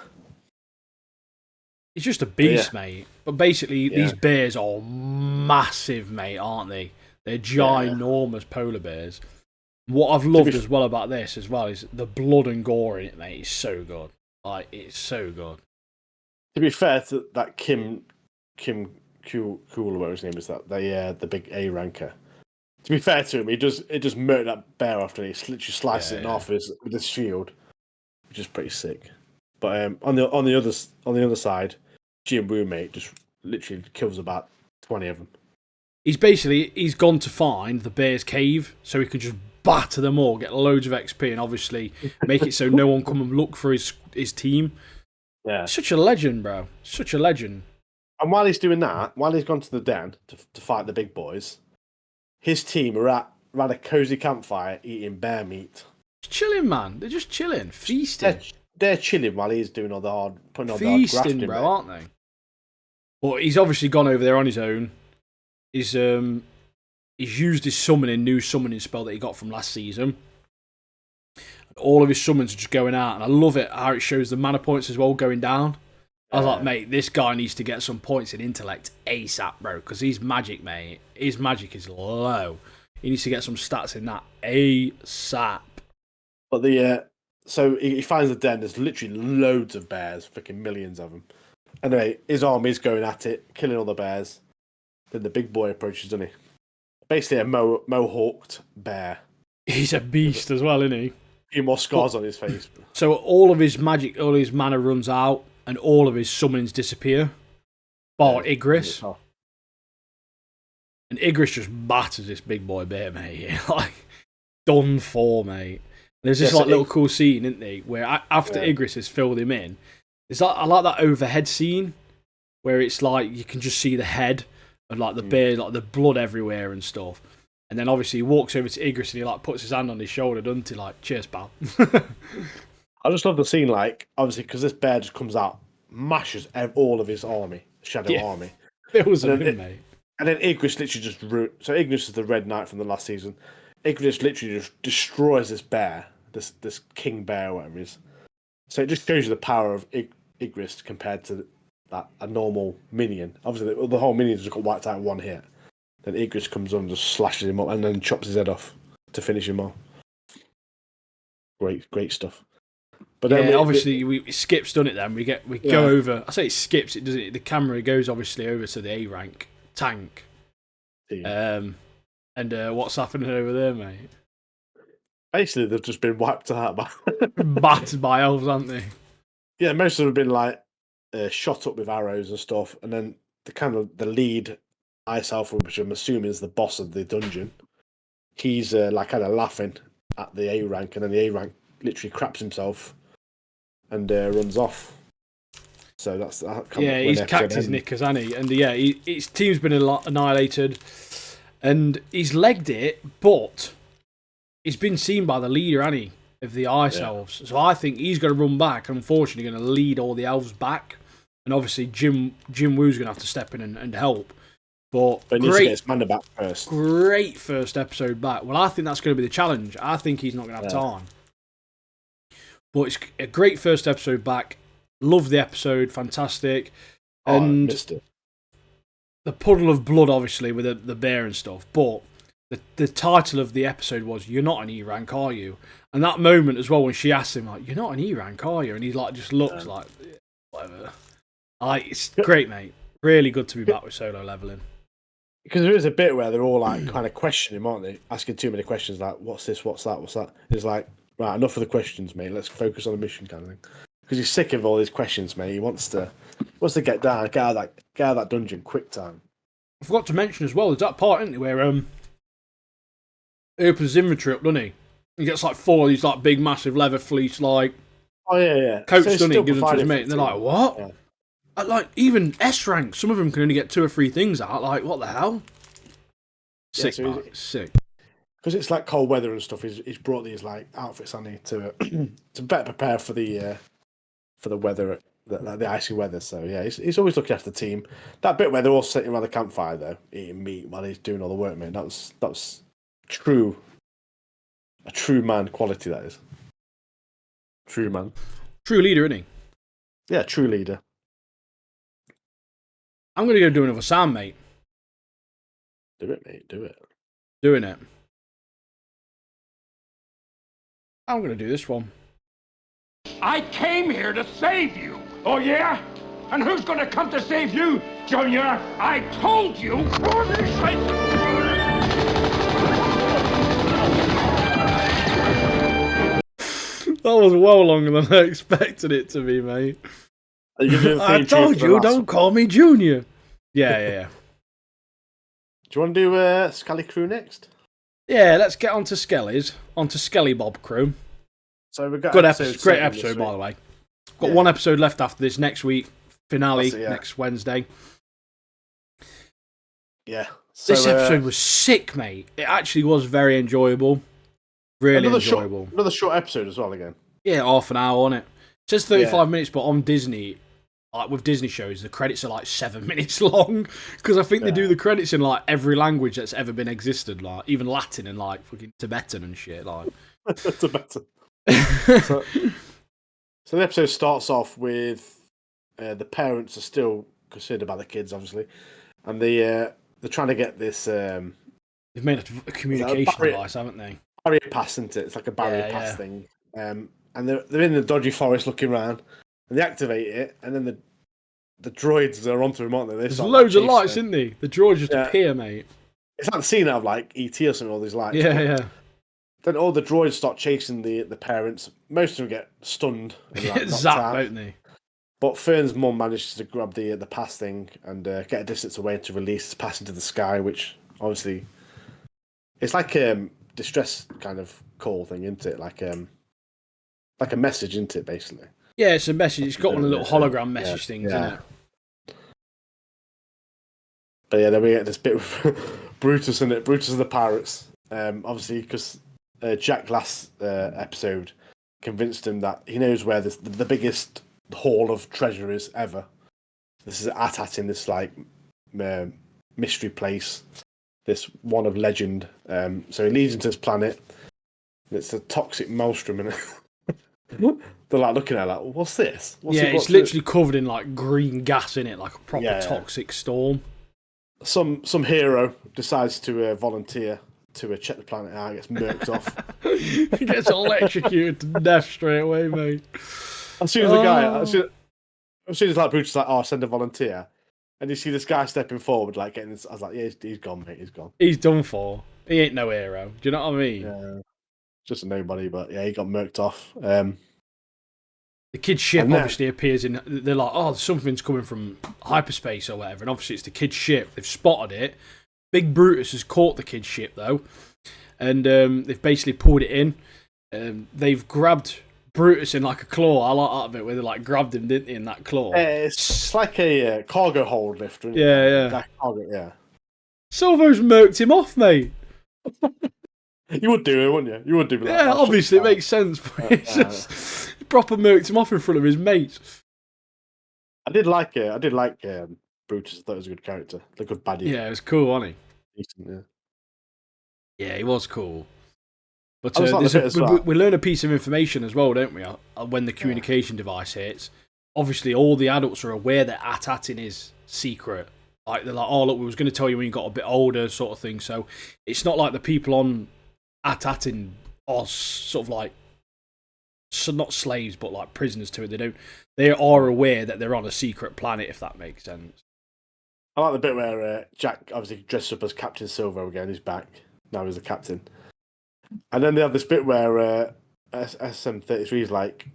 He's just a beast, mate. But basically, these bears are massive, mate, aren't they? They're ginormous polar bears. What I've loved as well about this as well is the blood and gore in it, mate. Is so good. Like, it's so good. To be fair to that Kim Cool or whatever his name is, that the big A ranker. To be fair to him, he does murder that bear after he literally slices it off with his shield, which is pretty sick. But on the other side, Jinwoo, mate, just literally kills about 20 of them. He's gone to find the bear's cave, so he can just batter them all, get loads of XP, and obviously make it so no one come and look for his team. Yeah, such a legend, bro. Such a legend. And while he's doing that, while he's gone to the den to fight the big boys, his team are around a cozy campfire eating bear meat. Chilling, man. They're just chilling, feasting. They're chilling while he's doing all the putting all the hard Feasting, grafting, bro, mate. aren't they? But he's obviously gone over there on his own. He's used his new summoning spell that he got from last season. All of his summons are just going out, and I love it how it shows the mana points as well going down. I was like, mate, this guy needs to get some points in intellect ASAP, bro, because he's magic, mate. His magic is low. He needs to get some stats in that ASAP. But so he finds the den. There's literally loads of bears, freaking millions of them. Anyway, his army's going at it, killing all the bears. Then the big boy approaches, doesn't he? Basically a mohawked bear. He's a beast as well, isn't he? A few more scars on his face. So all of his magic, all his mana runs out, and all of his summons disappear. Bar Igris. And Igris just batters this big boy bear, mate. Like, done for, mate. There's this little cool scene, isn't there, where after Igris has filled him in, I like that overhead scene where it's like you can just see the head and like the bear, like the blood everywhere and stuff. And then obviously he walks over to Igris and he like puts his hand on his shoulder, doesn't he? Like, cheers, pal. I just love the scene, like, obviously, because this bear just comes out, mashes all of his army, shadow army. It was a win, mate. And then Igris literally just so Igris is the Red Knight from the last season. Igris literally just destroys this bear, this king bear, whatever it is. So it just shows you the power of Igris compared to a normal minion. Obviously, the whole minion just got wiped out in one hit. Then Igris comes on and just slashes him up and then chops his head off to finish him off. Great stuff. But then obviously we skips done it. Then we go over. I say it skips. It doesn't. The camera goes obviously over to the A rank tank. And what's happening over there, mate? Basically, they've just been wiped out by battered by elves, aren't they? Yeah, most of them have been like shot up with arrows and stuff. And then the lead Ice Alpha, which I'm assuming is the boss of the dungeon, he's like kind of laughing at the A rank, and then the A rank literally craps himself and runs off. So that's he's cacked his knickers, hasn't he? And his team's been annihilated, and he's legged it, but he's been seen by the leader, hasn't he, of the Ice Elves. So I think he's going to run back, and unfortunately going to lead all the elves back. And obviously Jim Woo's going to have to step in and help. But he needs to get his mana back first. Great first episode back. Well, I think that's going to be the challenge. I think he's not going to have time. But it's a great first episode back. Love the episode. Fantastic. And I missed it. The puddle of blood, obviously, with the bear and stuff. But the title of the episode was, "You're not an E rank, are you?" And that moment as well, when she asks him, like, "You're not an E rank, are you?" And he like just looks like, whatever. It's great, mate. Really good to be back with Solo Leveling. Because there is a bit where they're all like kind of questioning him, aren't they? Asking too many questions, like, what's this, what's that, what's that? It's like, right, enough of the questions, mate. Let's focus on the mission kind of thing. Because he's sick of all these questions, mate. He wants to get down, get out of that dungeon quick time. I forgot to mention as well, there's that part, isn't it, where he opens his inventory up, doesn't he? He gets like 4 of these like big massive leather fleece like coats, doesn't he? And gives them to his mate, and they're like, what? Yeah. Like, even S rank, some of them can only get 2 or 3 things out. Like, what the hell? Sick, yeah, so sick. Because it's like cold weather and stuff. He's brought these like outfits, on to better prepare for the weather, the icy weather. So yeah, he's always looking after the team. That bit where they're all sitting around the campfire though, eating meat while he's doing all the work, man. That was true. A true man quality, that is. True man. True leader, isn't he? Yeah, true leader. I'm going to go do another sound, mate. Do it, mate. Do it. Doing it. I'm going to do this one. I came here to save you. Oh, yeah? And who's going to come to save you, Junior? I told you. That was well longer than I expected it to be, mate. I told you, don't call me Junior. Yeah. Do you want to do Skelly Crew next? Yeah, let's get on to Skelly's. On to Skelly Bob Crew. So we've got great episode, by the way. Got one episode left after this next week. Finale next Wednesday. Yeah, So, this episode was sick, mate. It actually was very enjoyable. Really enjoyable. Another short episode as well, again. Yeah, half an hour on it. It says 35 minutes, but on Disney, like with Disney shows, the credits are like 7 minutes long. Because I think they do the credits in like every language that's ever been existed, like even Latin and like fucking Tibetan and shit. Like Tibetan. So the episode starts off with the parents are still concerned about the kids, obviously, and they're trying to get this. They've made a communication device, haven't they? Barrier pass, isn't it? It's like a barrier pass thing. And they're in the dodgy forest looking around, and they activate it, and then the droids are onto them, aren't they? There's loads of lights, isn't there? The droids just appear, mate. It's like the scene out of like ET or something. All these lights. Yeah. Then all the droids start chasing the parents. Most of them get stunned. And, like, zapped, don't they? But Fern's mum manages to grab the pass thing and get a distance away to release his pass into the sky, which obviously it's like distress kind of call thing, isn't it? Like a message, isn't it? Basically. Yeah, it's a message. It's got one of the little hologram message things, isn't it? But yeah, then we get this bit with Brutus in it. Brutus and the pirates. Obviously, because Jack last episode convinced him that he knows where the biggest haul of treasure is ever. This is in this like mystery place. This one of legend. So he leads into this planet. It's a toxic maelstrom in it. They're like looking at it like, what's this? It's literally covered in like green gas in it, like a proper toxic storm. Some hero decides to volunteer to check the planet out. Gets murked off. He gets electrocuted to death straight away, mate. As soon as as soon as like Brutus is like, oh, send a volunteer, and you see this guy stepping forward, like getting this, I was like, yeah, he's gone, mate. He's gone. He's done for. He ain't no hero. Do you know what I mean? Yeah. Just a nobody, but yeah, he got murked off. The kid's ship obviously appears in. They're like, oh, something's coming from hyperspace or whatever, and obviously it's the kid's ship. They've spotted it. Big Brutus has caught the kid's ship though, and they've basically pulled it in. They've grabbed Brutus in like a claw. I like that bit where they like grabbed him, didn't they, in that claw? It's like a cargo hold lift, isn't it? Yeah. Yeah. Silvo's murked him off, mate. You would do it, wouldn't you? You would do it. Yeah, obviously it makes sense, but it's just proper murked him off in front of his mates. I did like it. I did like Brutus. I thought he was a good character. Like a good baddie. Yeah, it was cool, wasn't he? Decent, yeah, he was cool. But we learn a piece of information as well, don't we? When the communication device hits, obviously all the adults are aware that Atatin is secret. Like they're like, oh look, we was going to tell you when you got a bit older, sort of thing. So it's not like the people on Atatin are sort of like, so not slaves, but like prisoners to it. They are aware that they're on a secret planet, if that makes sense. I like the bit where Jack obviously dressed up as Captain Silver again. He's back now. He's the captain. And then they have this bit where SM33 is like,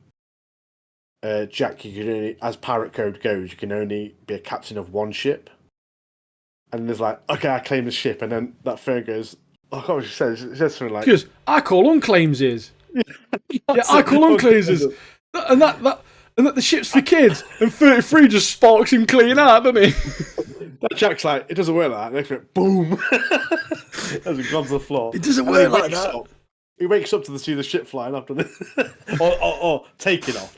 Jack, you can only, as pirate code goes, you can only be a captain of one ship. And there's like, okay, I claim the ship. And then that Fern goes, oh, what she says? It says something like, because I call unclaims is. Yeah, I call unclaims is. And that the ship's for kids. And 33 just sparks him clean out, doesn't he? That Jack's like, it doesn't work like that. Next minute, boom. As he grabs the floor. It doesn't work like that. He wakes up to see the ship flying after this. or taking off.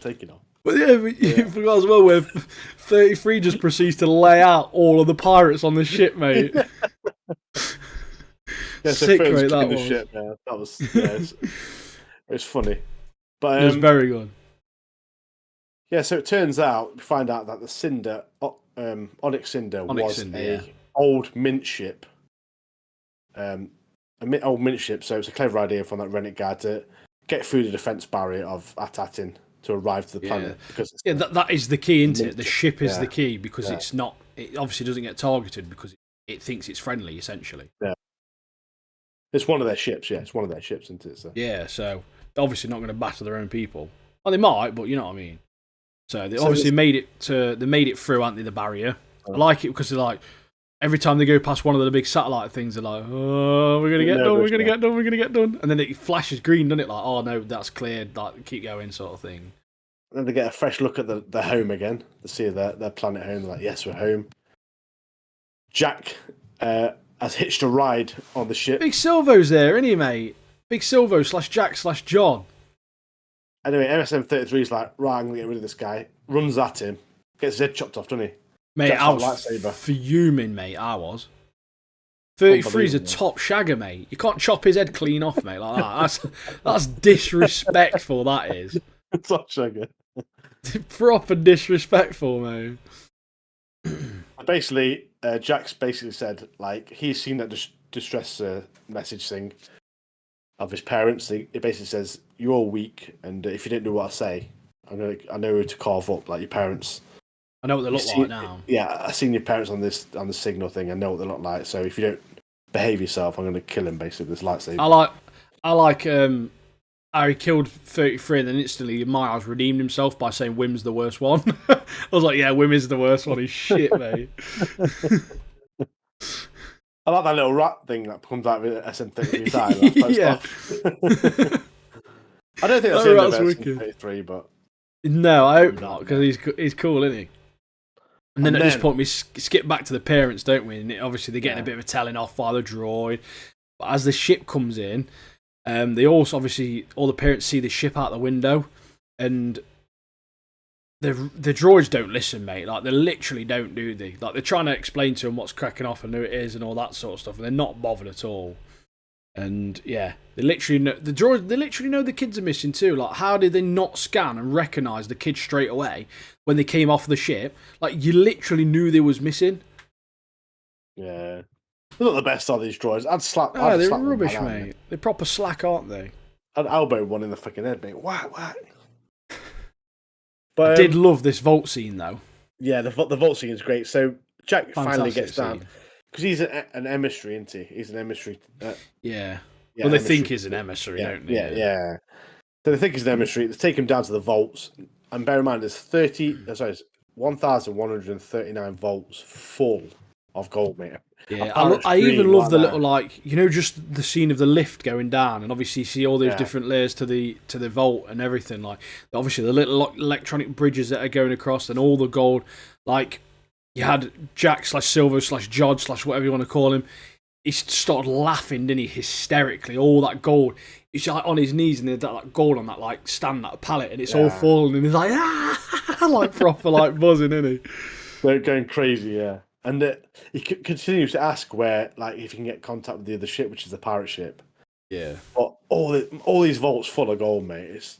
But you forgot as well where 33 just proceeds to lay out all of the pirates on the ship, mate. Yeah, so sick, mate, that was. Ship, yeah. That was, it's funny. But it was very good. Yeah, so it turns out, we find out that the Cinder, Onyx Cinder, was an old mint ship. Old mint ship, so it's a clever idea from that renegade guy to get through the defense barrier of Atatin to arrive to the planet. Because that is the key, isn't it? The ship is the key because it's not. It obviously doesn't get targeted because it thinks it's friendly, essentially. Yeah, it's one of their ships. Yeah, it's one of their ships, isn't it? So. Yeah, so they're obviously not going to batter their own people. Well, they might, but you know what I mean. So they obviously made it through, haven't they, the barrier. I like it because they're like, every time they go past one of the big satellite things, they're like, oh, we're going to get done, we're going to get done. And then it flashes green, doesn't it? Like, oh, no, that's cleared, like, keep going sort of thing. And then they get a fresh look at their home again. They see their planet home. They're like, yes, we're home. Jack has hitched a ride on the ship. Big Silvo's there, isn't he, mate? Big Silvo / Jack / John. Anyway, MSM33 is like, right, I'm going to get rid of this guy. Runs at him. Gets his head chopped off, doesn't he? Mate, Jack's I was lightsaber. fuming, mate. I was. 33 is a top shagger, mate. You can't chop his head clean off, mate, like that. That's disrespectful, that is. Top shagger. Proper disrespectful, mate. Basically, Jack's basically said, like, he's seen that distress message thing of his parents. It basically says, you're all weak, and if you don't do what I say, I know who to carve up, like your parents. I know what they look like now. Yeah, I've seen your parents on the signal thing. I know what they look like. So if you don't behave yourself, I'm going to kill him. Basically, this lightsaber. I like how he killed 33 and then instantly Miles redeemed himself by saying Wim's the worst one. I was like, yeah, Wim is the worst one. He's shit, mate. I like that little rat thing that comes out of SM33's eye. Yeah. I don't think that's in the SM33, but no, I hope not, because he's cool, isn't he? And then at this point, we skip back to the parents, don't we? And obviously, they're getting a bit of a telling off by the droid. But as the ship comes in, they also, obviously, all the parents see the ship out the window. And the droids don't listen, mate. Like, they literally don't, do they? Like, they're trying to explain to them what's cracking off and who it is and all that sort of stuff. And they're not bothered at all. And yeah, they literally know the droids. They literally know the kids are missing too. Like, how did they not scan and recognise the kids straight away when they came off the ship? Like, you literally knew they was missing. Yeah, they're not the best, are these droids? They're rubbish, mate. They're proper slack, aren't they? I'd elbow one in the fucking head, mate. Whack. But I did love this vault scene though. Yeah, the vault scene is great. So Jack finally gets down. Scene. Because he's an emissary, isn't he? He's an emissary. Yeah. Well, they think he's an emissary, don't they? Yeah. So they think he's an emissary. They take him down to the vaults. And bear in mind, there's 1,139 vaults full of gold, mate. Yeah, I even love the little, like, you know, just the scene of the lift going down, and obviously you see all those different layers to the vault and everything. Like, obviously the little electronic bridges that are going across, and all the gold. Like, you had Jack / Silver / Jod / whatever you want to call him. He started laughing, didn't he? Hysterically. All that gold. He's like on his knees, and there's that like, gold on that like stand, that pallet, and it's all falling, and he's like, like proper like buzzing, isn't he? They're going crazy, yeah. And he continues to ask where, like, if he can get contact with the other ship, which is the pirate ship. Yeah. But all these vaults full of gold, mate. It's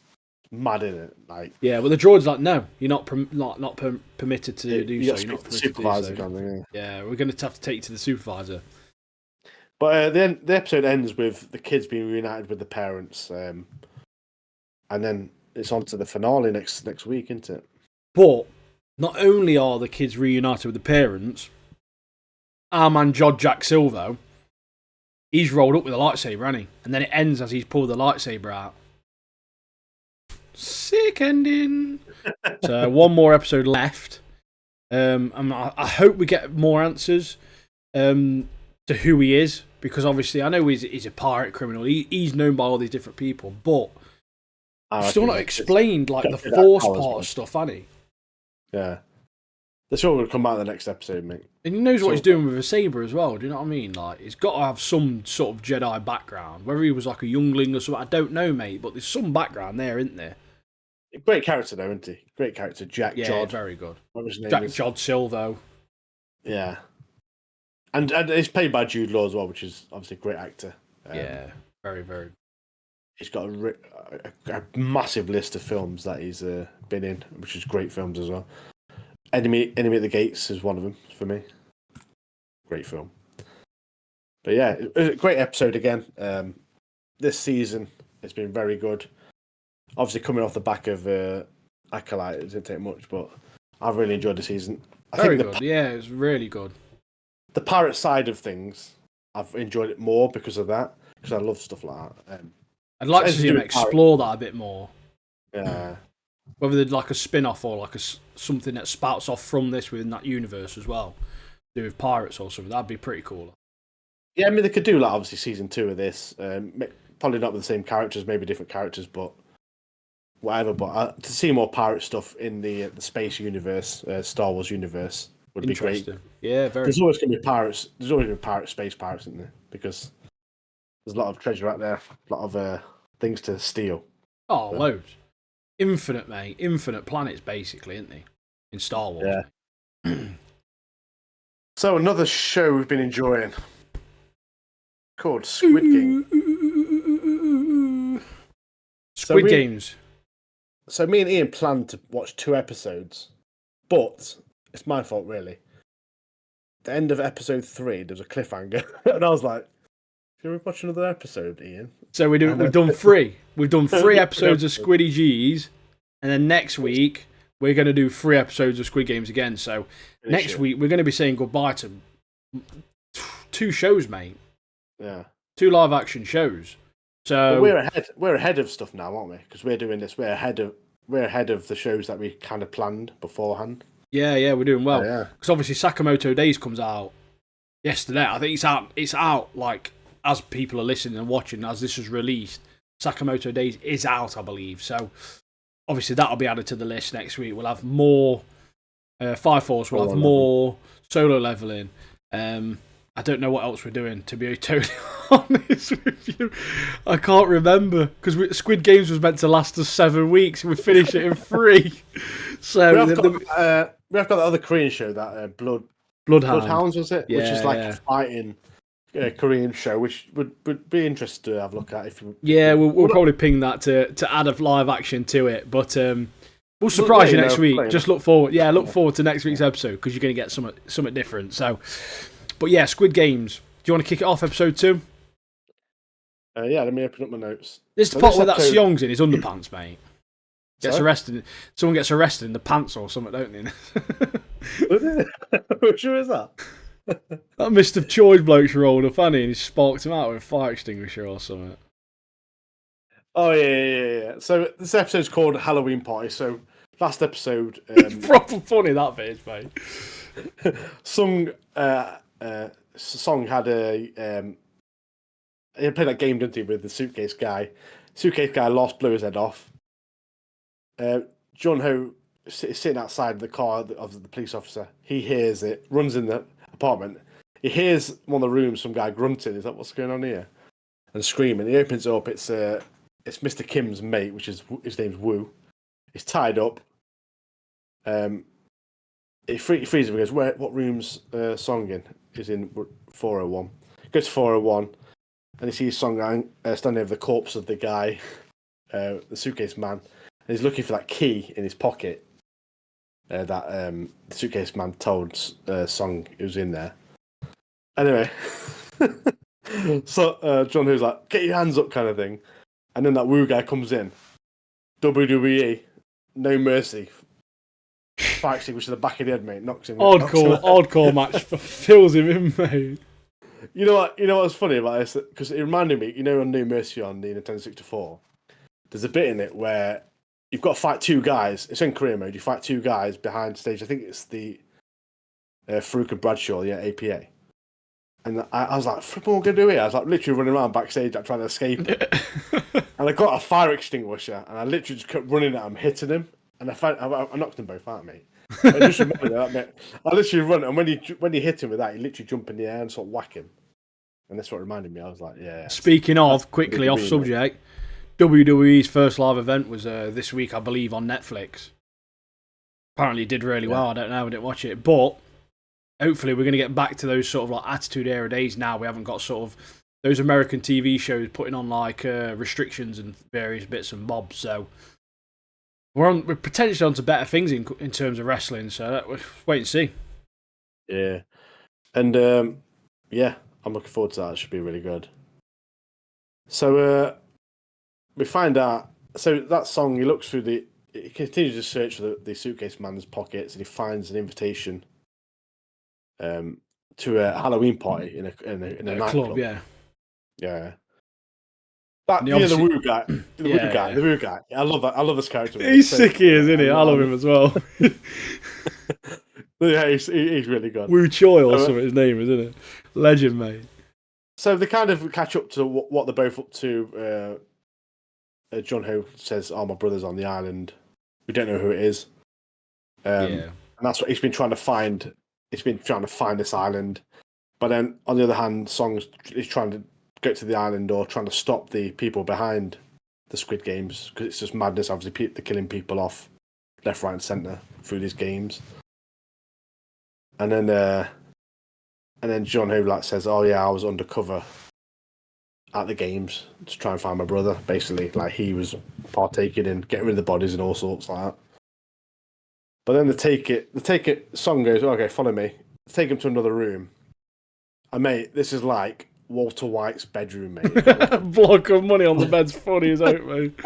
mad, isn't it? Like, yeah, but the droid's like, no, you're not permitted to do so. You're not permitted supervisor to do so. Kind of, yeah, we're going to have to take you to the supervisor. But then the episode ends with the kids being reunited with the parents, and then it's on to the finale next week, isn't it? But not only are the kids reunited with the parents, our man Jod Jack Silvo, he's rolled up with a lightsaber, hasn't he? And then it ends as he's pulled the lightsaber out. Sick ending. So one more episode left. I hope we get more answers to who he is, because obviously I know he's a pirate criminal. He's known by all these different people, but still not explained like the force part of stuff, has he? Yeah. That's all going to come out in the next episode, mate. And he knows what he's doing with a saber as well. Do you know what I mean? Like, he's got to have some sort of Jedi background. Whether he was like a youngling or something, I don't know, mate. But there's some background there, isn't there? Great character, though, isn't he? Great character, Jack Jod. Very good. What was his name? Jack Jod Silvo. Yeah. And it's played by Jude Law as well, which is obviously a great actor. Yeah, very, very. He's got a massive list of films that he's been in, which is great films as well. Enemy at the Gates is one of them for me. Great film. But yeah, it was a great episode again. This season, it's been very good. Obviously, coming off the back of Acolyte, it didn't take much, but I've really enjoyed the season. Very good. Yeah, it was really good. The pirate side of things, I've enjoyed it more because of that, because I love stuff like that. I'd like to see him explore that a bit more. Yeah. Whether they'd like a spin-off or like something that spouts off from this within that universe as well. Do with pirates or something. That'd be pretty cool. Yeah, I mean, they could do like obviously season 2 of this. Probably not with the same characters, maybe different characters, but whatever. But to see more pirate stuff in the space universe, Star Wars universe, would be great. Yeah, very. There's always going to be pirates. There's always going to be pirates, space pirates, isn't there? Because there's a lot of treasure out there, a lot of things to steal. Oh, loads. Infinite, mate. Infinite planets, basically, isn't they? In Star Wars. Yeah. So another show we've been enjoying called Squid Games. Squid Games. So me and Ian planned to watch 2 episodes, but it's my fault, really. The end of episode 3, there's a cliffhanger, and I was like, "Should we watch another episode, Ian?" So we've done 3. We've done 3 episodes of Squiddy G's, and then next week we're going to do 3 episodes of Squid Games again. So next week we're going to be saying goodbye to 2 shows, mate. Yeah, 2 live action shows. So we're ahead of stuff now, aren't we? Because we're doing this. We're ahead of the shows that we kind of planned beforehand. Yeah, we're doing well. Yeah. Because obviously Sakamoto Days comes out yesterday. I think it's out like as people are listening and watching as this was released. Sakamoto Days is out, I believe. So obviously that'll be added to the list next week. We'll have more Fire Force. We'll have more Solo Leveling. I don't know what else we're doing, to be totally honest with you. I can't remember, because Squid Games was meant to last us 7 weeks, and we finished it in 3. So we have got the other Korean show, that Bloodhounds, was it? Yeah, which is like a fighting Korean show, which would be interesting to have a look at. If you, we'll probably ping that to add a live action to it, but we'll surprise you next week. Just look forward to next week's episode, because you're going to get something different. So. But yeah, Squid Games. Do you want to kick it off, episode 2? Yeah, let me open up my notes. This is the part where that Seong's in his underpants, mate. Arrested. Someone gets arrested in the pants or something, don't they? Which one is that? That Mr. Choi's bloke's rolled up, hasn't he? And he sparked him out with a fire extinguisher or something. Oh, yeah. So this episode's called Halloween Party. So last episode... It's proper funny, that bit, mate. Song had he played that game, didn't he, with the suitcase guy. Suitcase guy blew his head off. Jun Ho is sitting outside the car of the police officer. He hears it, runs in the apartment. He hears one of the rooms, some guy grunting. Is that what's going on here? And screaming. He opens it up. It's Mr. Kim's mate, which is his name's Woo. He's tied up. He frees him and goes, what room's Song in? He's in 401. He goes to 401 and he sees Song standing over the corpse of the guy, the suitcase man. And he's looking for that key in his pocket that the suitcase man told Song it was in there. Anyway, so John Who's like, get your hands up kind of thing. And then that Woo guy comes in. WWE, no mercy. Fire extinguisher to the back of the head, mate. Knocks him. Hardcore match fills him in, mate. You know what's funny about this? Because it reminded me, on No Mercy on the Nintendo 64, there's a bit in it where you've got to fight 2 guys. It's in career mode. You fight 2 guys behind stage. I think it's the Farouk and Bradshaw, APA. And I was like, "Flip, what am I going to do here?" I was like literally running around backstage, like, trying to escape it. And I got a fire extinguisher, and I literally just kept running at him, hitting him. And I knocked them both out, mate. I just remember that, mate. I literally run, and when you hit him with that, you literally jump in the air and sort of whack him. And that's what reminded me. I was like, yeah. Speaking of, quickly off subject, WWE's first live event was this week, I believe, on Netflix. Apparently it did really well. I don't know, I didn't watch it. But hopefully we're going to get back to those sort of like Attitude Era days now. We haven't got sort of those American TV shows putting on like restrictions and various bits and bobs. So we're potentially on to better things in terms of wrestling. So we'll wait and see. Yeah. And I'm looking forward to that. It should be really good. So we find out. So that Song, he looks through he continues to search for the suitcase man's pockets, and he finds an invitation to a Halloween party in a nightclub. Yeah. That the Woo guy, the Woo guy. I love that. I love this character. He's sick, he is, isn't he? I love him as well. Yeah, he's really good. Woo Choi or something his name is, isn't it? Legend, mate. So they kind of catch up to what they're both up to. John Ho says, "Oh, my brother's on the island. We don't know who it is." And that's what he's been trying to find. It's been trying to find this island, but then on the other hand, Song is trying to get to the island or trying to stop the people behind the Squid Games because it's just madness. Obviously, they're killing people off left, right, and centre through these games. And then John Ho like says, "Oh yeah, I was undercover at the games to try and find my brother." Basically, like he was partaking in getting rid of the bodies and all sorts like that. But then the take it song goes, "Okay, follow me." Take him to another room. And mate, this is like Walter White's bedroom, mate. Block of money on the bed's funny as out, mate.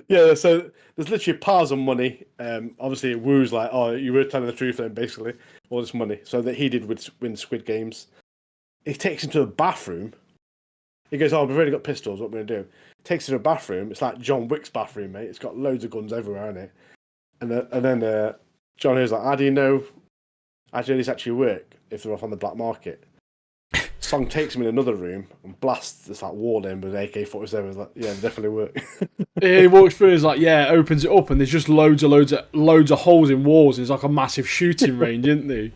Yeah, so there's literally piles of money. Obviously, Wu's like, "Oh, you were telling the truth then, basically, all this money." So that he did win Squid Games. He takes him to a bathroom. He goes, "Oh, we've already got pistols. What are we gonna do?" Takes him to a bathroom. It's like John Wick's bathroom, mate. It's got loads of guns everywhere in it. And then John Ho's like, "How do you know these actually work if they're off on the black market?" Song takes him in another room and blasts this like wall in with an AK-47. He's like, "Yeah, they definitely work." He walks through. He's like, "Yeah," opens it up, and there's just loads of holes in walls. There's like a massive shooting range, isn't there?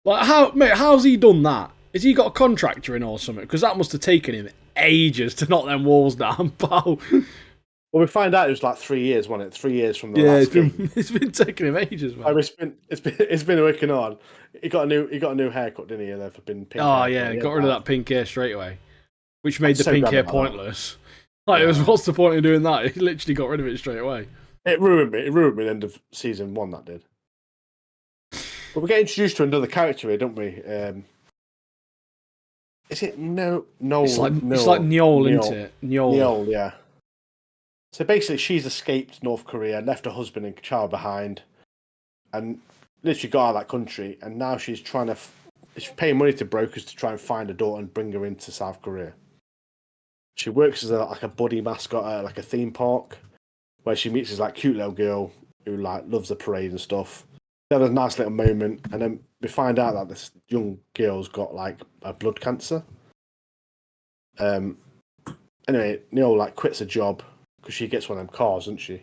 Like, how's he done that? Has he got a contractor in or something? Because that must have taken him ages to knock them walls down, pal. Well, we find out it was like 3 years, wasn't it? 3 years from the last game. It's been taking him ages, man. It's been working on. He got a new haircut, didn't he? And they've been pink. Oh yeah, got rid of that pink hair straight away, which made the pink hair pointless. Like, Yeah. it was, what's the point of doing that? He literally got rid of it straight away. It ruined me. It ruined me at the end of season 1. That did. But we get introduced to another character here, don't we? Is it Noel? It's like Njol, isn't it? Njol, yeah. So basically, she's escaped North Korea, left her husband and child behind, and literally got out of that country. And now she's trying to, she's paying money to brokers to try and find her daughter and bring her into South Korea. She works as like a buddy mascot at like a theme park, where she meets this like cute little girl who like loves the parade and stuff. They have a nice little moment, and then we find out that this young girl's got like a blood cancer. Anyway, Neil like quits her job because she gets one of them cars, doesn't she?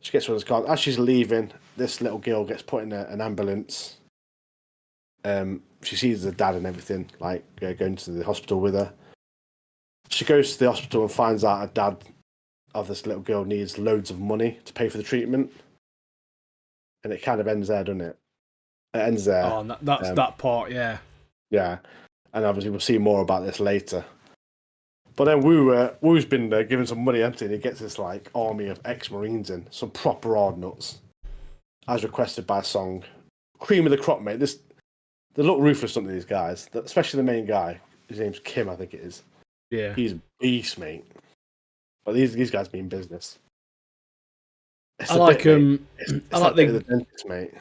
She gets one of those cars. As she's leaving, this little girl gets put in an ambulance. She sees the dad and everything, like going to the hospital with her. She goes to the hospital and finds out her dad of this little girl needs loads of money to pay for the treatment. And it kind of ends there, doesn't it? It ends there. Oh, that's that part, yeah. Yeah. And obviously we'll see more about this later. But then Wu's been there giving some money, hasn't he? And he gets this like army of ex-Marines in, some proper hard nuts, as requested by Song. Cream of the crop, mate. They look ruthless, some of these guys, especially the main guy. His name's Kim, I think it is. Yeah. He's a beast, mate. But these guys mean business. I like the dentist, mate.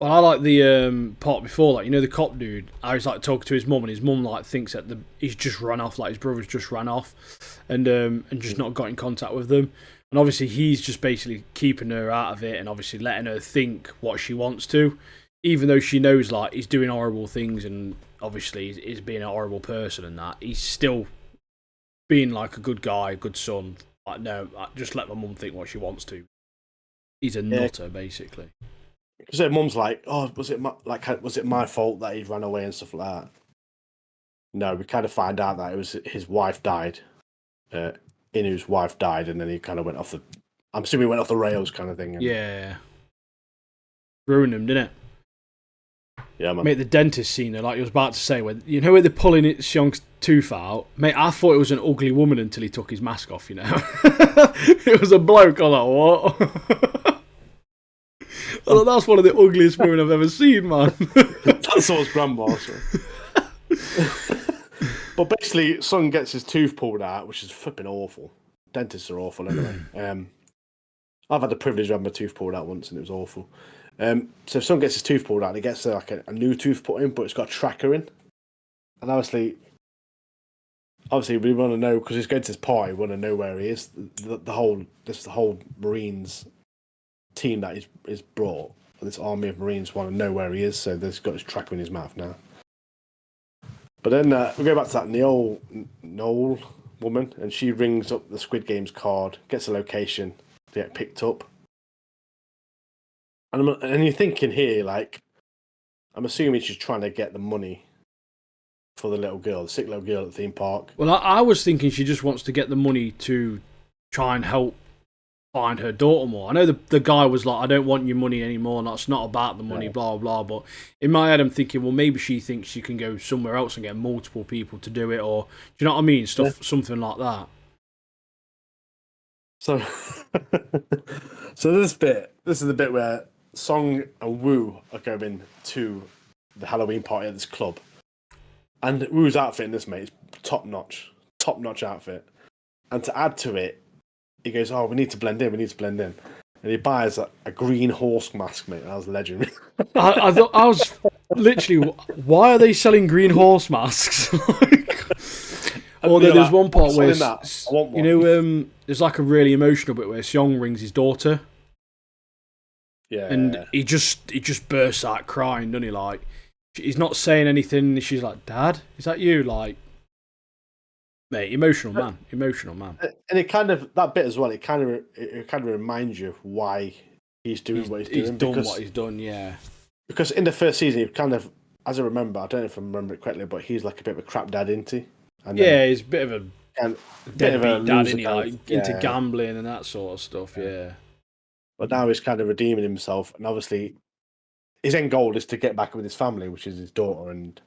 Well, I like the part before, like, you know, the cop dude. I was like talking to his mum, and his mum like thinks that he's just run off, like his brother's just ran off, and just not got in contact with them. And obviously, he's just basically keeping her out of it, and obviously letting her think what she wants to, even though she knows like he's doing horrible things, and obviously he's being a horrible person, and that he's still being like a good guy, a good son. Like, no, just let my mum think what she wants to. He's a nutter, basically. Because their mum's like, "Oh, was it my fault that he ran away and stuff like that?" No, we kind of find out that it was his wife died. Inu's wife died, and then he kind of went off the. I'm assuming he went off the rails, kind of thing. Yeah, ruined him, didn't it? Yeah, man. Mate, the dentist scene, like you was about to say, where you know where they're pulling Xiong's tooth out. Mate, I thought it was an ugly woman until he took his mask off. You know, it was a bloke. I was like, what? I thought that's one of the ugliest women I've ever seen, man. That's all his grandma. So. But basically, Son gets his tooth pulled out, which is flipping awful. Dentists are awful anyway. I've had the privilege of having my tooth pulled out once, and it was awful. So Son gets his tooth pulled out, and he gets like a new tooth put in, but it's got a tracker in. And obviously we want to know, because he's going to this party, we want to know where he is. The whole Marines team that is brought, this army of Marines want to know where he is, so they've got his tracker in his mouth now. But then we go back to that Noel woman, and she rings up the Squid Games card, gets a location to get picked up. And you're thinking here, like, I'm assuming she's trying to get the money for the little girl, the sick little girl at the theme park. Well, I was thinking she just wants to get the money to try and help find her daughter more. I know the guy was like, I don't want your money anymore, and that's not about the money, blah, blah, blah. But in my head, I'm thinking, well, maybe she thinks she can go somewhere else and get multiple people to do it, or, do you know what I mean? Something like that. So, this is the bit where Song and Woo are going to the Halloween party at this club. And Woo's outfit in this, mate, is top notch outfit. And to add to it, he goes, "Oh, we need to blend in. And he buys a green horse mask, mate. That was legendary. I thought, I was literally, why are they selling green horse masks? Although there's one part where, there's like a really emotional bit where Seong rings his daughter. Yeah. And he just bursts out crying, doesn't he? Like, he's not saying anything. She's like, "Dad, is that you?" Like, mate, emotional man. And it kind of, that bit as well, it kind of reminds you why he's doing what he's doing. He's done what he's done, yeah. Because in the first season, he kind of, as I remember, I don't know if I remember it correctly, but he's like a bit of a crap dad, isn't he? And yeah, he's a bit of a deadbeat dad, isn't he? Like, into gambling and that sort of stuff, yeah. But now he's kind of redeeming himself, and obviously his end goal is to get back with his family, which is his daughter, and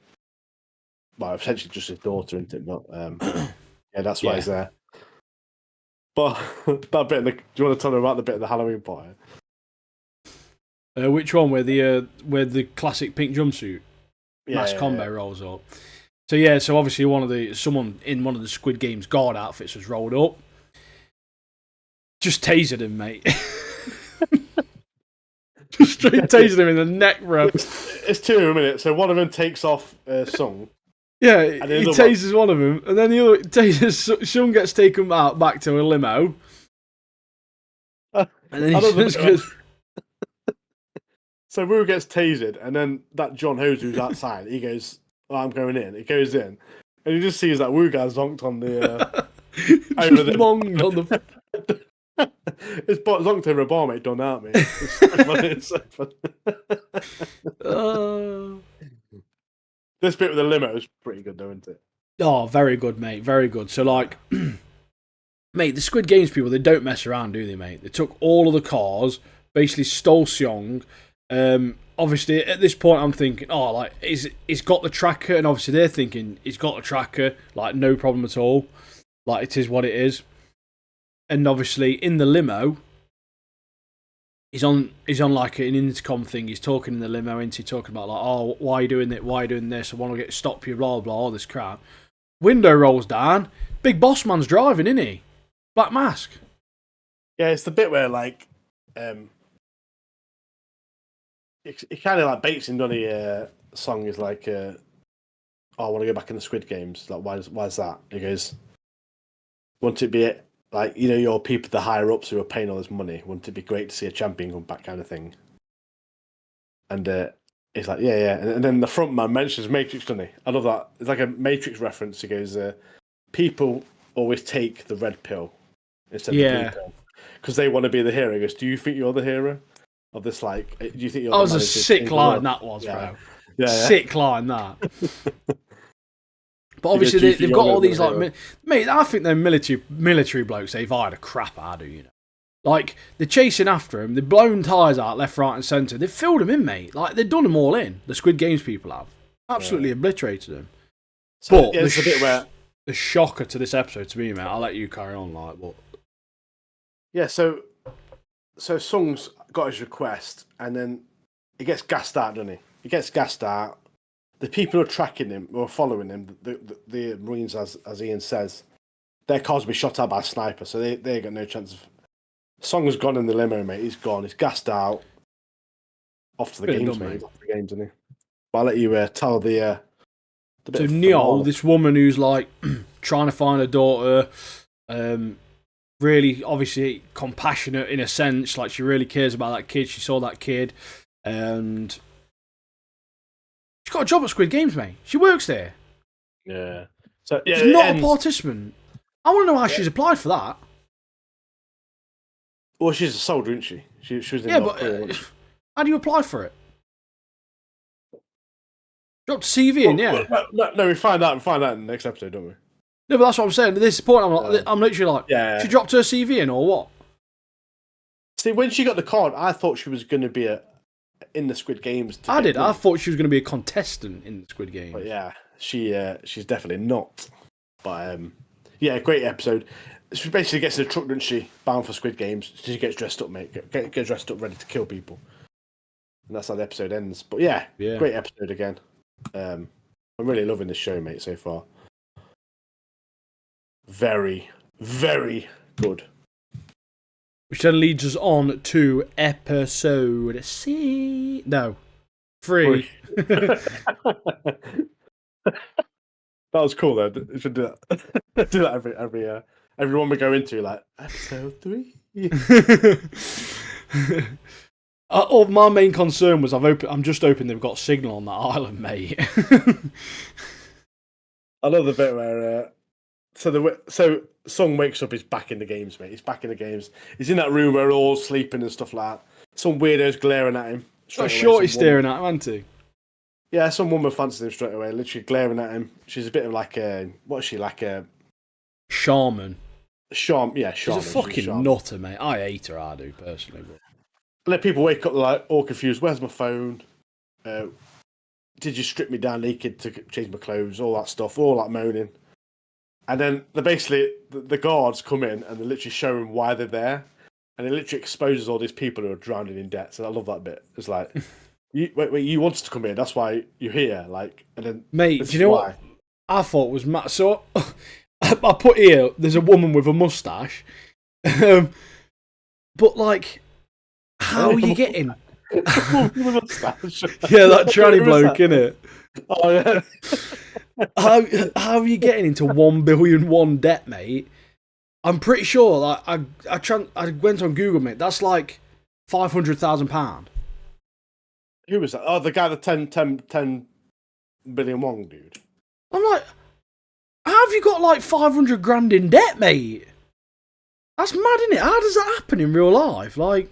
well, essentially just his daughter, isn't it? But yeah, that's why he's there. But that bit, do you want to tell me about the bit of the Halloween party? Which one? Where the classic pink jumpsuit mass combo rolls up. So obviously someone in one of the Squid Games guard outfits was rolled up. Just tasered him, mate. Just straight tasered him in the neck, bro. It's two in a minute. So one of them takes off Song. Yeah, he tases one of them, and then the other tases. Sean gets taken back to a limo, and then he just goes. So Wu gets tasered, and then that John Hose who's outside, he goes, "Oh, I'm going in." He goes in, and he just sees that Wu guy zonked on the monged on the. It's zonked over a bar, mate. Done out, mate. It's so funny. It's so funny. This bit with the limo is pretty good, though, isn't it? Oh, very good, mate. Very good. So, like, mate, the Squid Games people, they don't mess around, do they, mate? They took all of the cars, basically stole Seong. Obviously, at this point, I'm thinking, oh, like, he's got the tracker, and obviously they're thinking he's got the tracker, like, no problem at all. Like, it is what it is. And obviously, in the limo, he's on like an intercom thing. He's talking in the limo, and he's talking about like, "Oh, why are you doing it? Why are you doing this? I want to stop you." Blah blah, all this crap. Window rolls down. Big boss man's driving, isn't he? Black mask. Yeah, it's the bit where like, it kind of like baits him, doesn't he? Song is like, "Oh, I want to go back in the Squid Games." Like, why's that? He goes, "Wouldn't it be like, you know, your people, the higher ups who are paying all this money, wouldn't it be great to see a champion come back," kind of thing? And he's like, yeah. And then the front man mentions Matrix, doesn't he? I love that. It's like a Matrix reference. He goes, people always take the red pill instead of the blue pill because they want to be the hero. He goes, "Do you think you're the hero of this? Like, do you think you're?" That was a sick line. That was, bro. Yeah. Sick line that. But obviously they've got all these like, mate. I think they're military blokes. They've hired a crap out of, you know. Like, they're chasing after him. They've blown tyres out left, right, and centre. They've filled him in, mate. Like, they've done them all in. The Squid Games people have absolutely obliterated them. So, but it's a bit where the shocker to this episode to me, mate. I'll let you carry on, like, but yeah. So Sung's got his request, and then he gets gassed out, doesn't he? He gets gassed out. The people who are tracking him or following him, the Marines, as Ian says, their cars will be shot at by a sniper, so they got no chance of. Song's gone in the limo, mate. He's gone. He's gassed out. Off to the games, mate. Off to the games, isn't he? But I'll let you tell the bit. So Neil, this woman who's like trying to find her daughter, really obviously compassionate in a sense, like she really cares about that kid. She saw that kid, and she's got a job at Squid Games, mate. She works there. Yeah. So she's not a participant. I want to know how she's applied for that. Well, she's a soldier, isn't she? She was in but how do you apply for it? Dropped a CV in, yeah. No, we find out in the next episode, don't we? No, but that's what I'm saying. At this point, I'm literally like, Yeah. she dropped her CV in or what? See, when she got the card, I thought she was going to be in the Squid Games. I did. I thought she was going to be a contestant in the Squid Game. But yeah, she's definitely not. But yeah, great episode. She basically gets in a truck, doesn't she? Bound for Squid Games. She gets dressed up, mate. Get dressed up, ready to kill people. And that's how the episode ends. But yeah, great episode again. I'm really loving this show, mate, so far. Very, very good. Which then leads us on to episode 3. That was cool, though. We should do that. Do that every one we go into, like, episode 3. My main concern was I'm just hoping they've got signal on that island, mate. I love the bit where so Sung wakes up. He's back in the games, mate. He's back in the games. He's in that room where we're all sleeping and stuff like that. Some weirdo's glaring at him. Got Shorty staring at him, hasn't he? Yeah, some woman fancies him straight away, literally glaring at him. She's a bit of like what is she, like a shaman? Shaman. She's a fucking nutter, mate. I hate her, I do, personally. But... Let people wake up like all confused. Where's my phone? Did you strip me down naked to change my clothes? All that stuff, all that moaning. And then the guards come in and they literally show him why they're there. And it literally exposes all these people who are drowning in debt. So I love that bit. It's like, you wanted to come here. That's why you're here. Like, and then, mate, do you know what I thought was mad? So I put here, there's a woman with a mustache. But like, how are you getting? Yeah, that tranny bloke, innit? Oh yeah. How are you getting into 1 billion debt, mate? I'm pretty sure. Like I went on Google, mate. That's like £500,000. Who was that? Oh, the guy, the 10 billion won dude. I'm like, how have you got like 500 grand in debt, mate? That's mad, isn't it? How does that happen in real life? Like,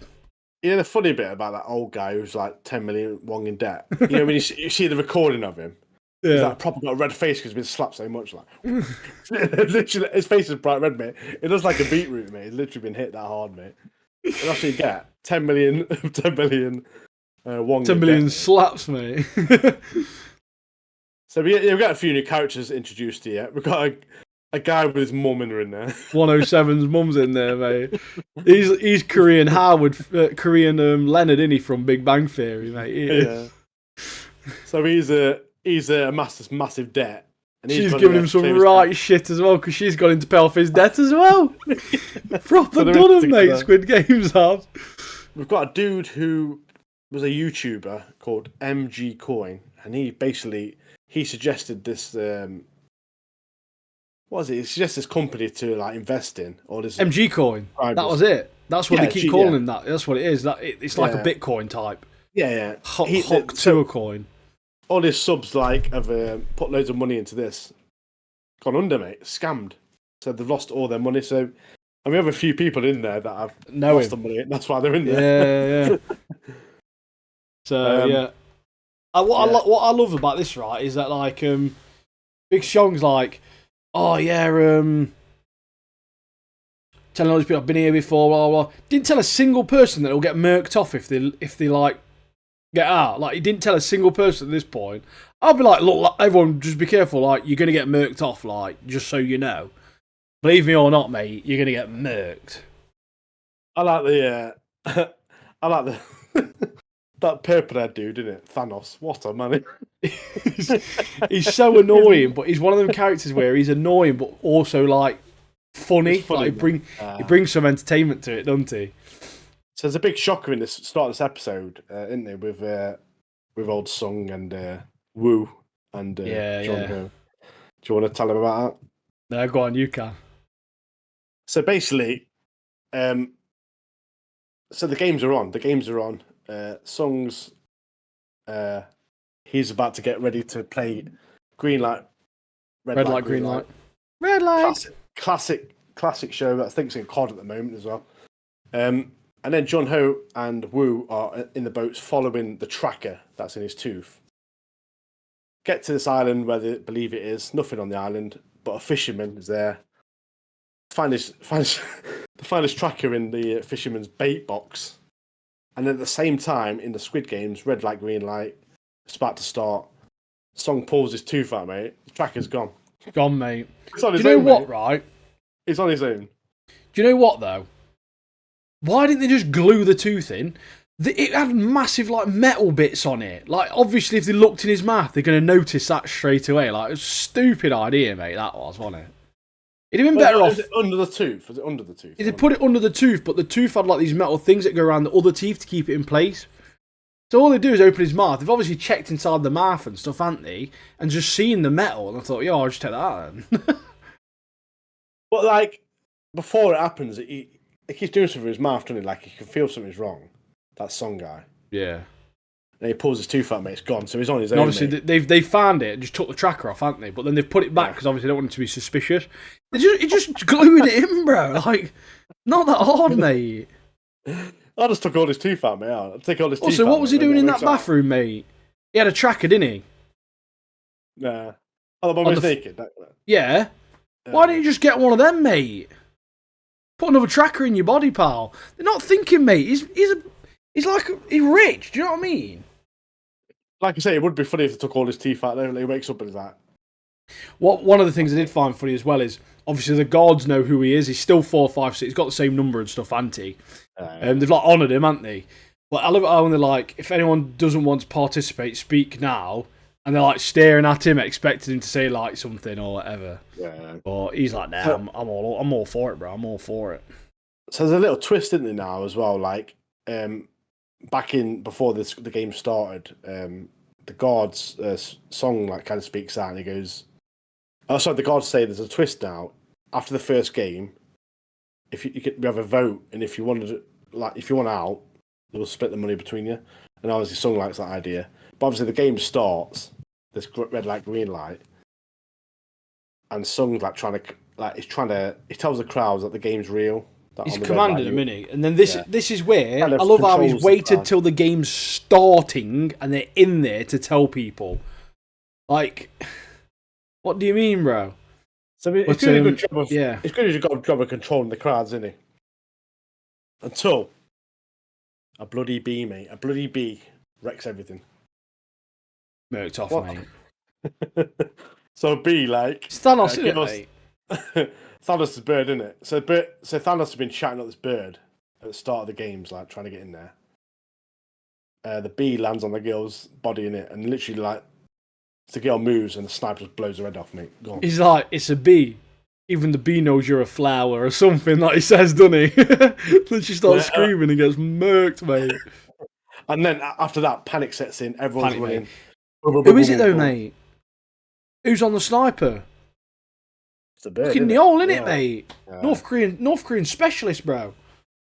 you know the funny bit about that old guy who's like 10 million won in debt? You know when you see the recording of him? Yeah. He's like proper got a red face because he's been slapped so much. Like, literally, his face is bright red, mate. It looks like a beetroot, mate. He's literally been hit that hard, mate. And that's what you get. 10 billion won. 10 billion slaps, mate. So we've got a few new characters introduced here. We've got a guy with his mum in there. 107's mum's in there, mate. He's Korean Korean Leonard, isn't he, from Big Bang Theory, mate? Yeah. So he's a massive debt. And she's giving him some right shit as well, because she's got him to pay off his debt as well. Proper done him, mate, Squid Games have. We've got a dude who was a YouTuber called MG Coin, and he suggested this what was it? He suggested this company to like invest in, or this MG Coin. That was it. That's what they keep calling him. That's what it is. It's like a Bitcoin type. Yeah. Hock to a coin. All his subs have put loads of money into this. Gone under, mate. Scammed. So they've lost all their money. So, and we have a few people in there that have lost the money. That's why they're in there. Yeah. So what I love about this, right, is that like Big Sean's like, oh yeah, telling all these people I've been here before, blah blah. Didn't tell a single person that it'll get murked off if they like get out. Like, he didn't tell a single person at this point. I'll be like, look, everyone, just be careful. Like, you're gonna get murked off. Like, just so you know. Believe me or not, mate, you're gonna get murked. I like the that purple-haired dude, isn't it? Thanos. What a man. He's so annoying, but he's one of them characters where he's annoying, but also like funny. Like, he brings some entertainment to it, doesn't he? So there's a big shocker in this start of this episode, isn't there, with old Sung and Woo and John Ho. Do you want to tell him about that? No, go on, you can. So basically, so the games are on. Sung's he's about to get ready to play green light, red light, green light. Red light. Classic show that I think it's in COD at the moment as well. And then John Ho and Woo are in the boats following the tracker that's in his tooth. get to this island where they believe it is. Nothing on the island, but a fisherman is there. Find this tracker in the fisherman's bait box, and at the same time, in the Squid Games, red light, green light, it's about to start. Song pulls his tooth out, mate. The tracker's gone. Gone, mate. Do you know what, right? He's on his own. Do you know what, though? Why didn't they just glue the tooth in? It had massive, like, metal bits on it. Like, obviously, if they looked in his mouth, they're going to notice that straight away. Like, it was a stupid idea, mate, that was, wasn't it? It'd have been better off. Was it under the tooth? Was it under the tooth? They put it under the tooth, but the tooth had, like, these metal things that go around the other teeth to keep it in place. So all they do is open his mouth. They've obviously checked inside the mouth and stuff, haven't they? And just seen the metal. And I thought, I'll just take that out then. But, like, before it happens, he keeps doing something with his mouth, doesn't he? Like, he can feel something's wrong. That Song guy. Yeah. And he pulls his tooth out, mate. It's gone. So he's on his own. And obviously, mate. they found it and just took the tracker off, haven't they? But then they've put it back because obviously they don't want it to be suspicious. They're just gluing it in, bro. Like, not that hard, mate. I just took all his teeth out, mate. I'll take all his teeth out. Also, what was he doing in that bathroom, mate? He had a tracker, didn't he? Nah. Oh, the one was naked. Yeah. Why didn't you just get one of them, mate? Put another tracker in your body, pal. They're not thinking, mate. He's rich. Do you know what I mean? Like I say, it would be funny if they took all his teeth out. Then he wakes up and is like. One of the things I did find funny as well is obviously the guards know who he is. He's still 456. He's got the same number and stuff, hasn't he? They've like honoured him, haven't they? But I love it when they're like, if anyone doesn't want to participate, speak now. And they're like staring at him, expecting him to say like something or whatever. Yeah. But he's like, nah, I'm all for it, bro. I'm all for it. So there's a little twist, isn't there, now as well? Like, back in before the game started, the guards Song like kind of speaks out and he goes, "Oh, sorry." The guards say there's a twist now. After the first game, if we have a vote, and if you want out, we'll split the money between you. And obviously, Song likes that idea. But obviously, the game starts. This red light, green light, and Sung's like he tells the crowds that the game's real. He's commanding them, innit? And then this is where I love how he's waited till the game's starting and they're in there to tell people. Like, what do you mean, bro? So it's doing a good job of it's good as you've got a job of controlling the crowds, isn't it? Until a bloody bee, mate. A bloody bee wrecks everything. Murked off, mate. So bee, like... It's Thanos, isn't it, mate? Thanos' bird, isn't it? So Thanos has been chatting up this bird at the start of the games, like, trying to get in there. The bee lands on the girl's body, in it, and literally, like, the girl moves and the sniper just blows her head off, mate. Go on. He's like, it's a bee. Even the bee knows you're a flower or something, like he says, doesn't he? Then she starts screaming and gets murked, mate. And then after that, panic sets in. Everyone's running. Mate. Who is it though, mate? Who's on the sniper? It's a bird. Fucking Neol, innit, mate? Yeah. North Korean specialist, bro.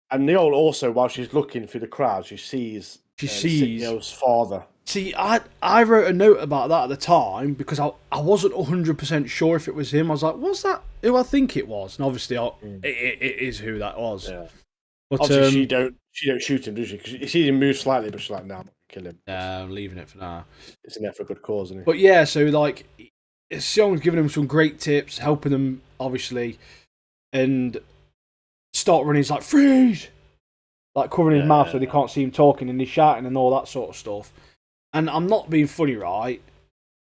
And Neol also, while she's looking through the crowd, she sees Neol's father. See, I wrote a note about that at the time because I wasn't 100% sure if it was him. I was like, was that who I think it was? And obviously, it is who that was. Yeah. But obviously, she don't shoot him, does she? Because she sees him move slightly, but she's like, "No, I'm not kill him." Yeah, I'm leaving it for now. It's in there for a good cause, isn't it? But yeah, so like, Seong's giving him some great tips, helping them obviously, and start running. He's like, "Freeze!" Like covering his mouth so they can't see him talking, and he's shouting and all that sort of stuff. And I'm not being funny, right?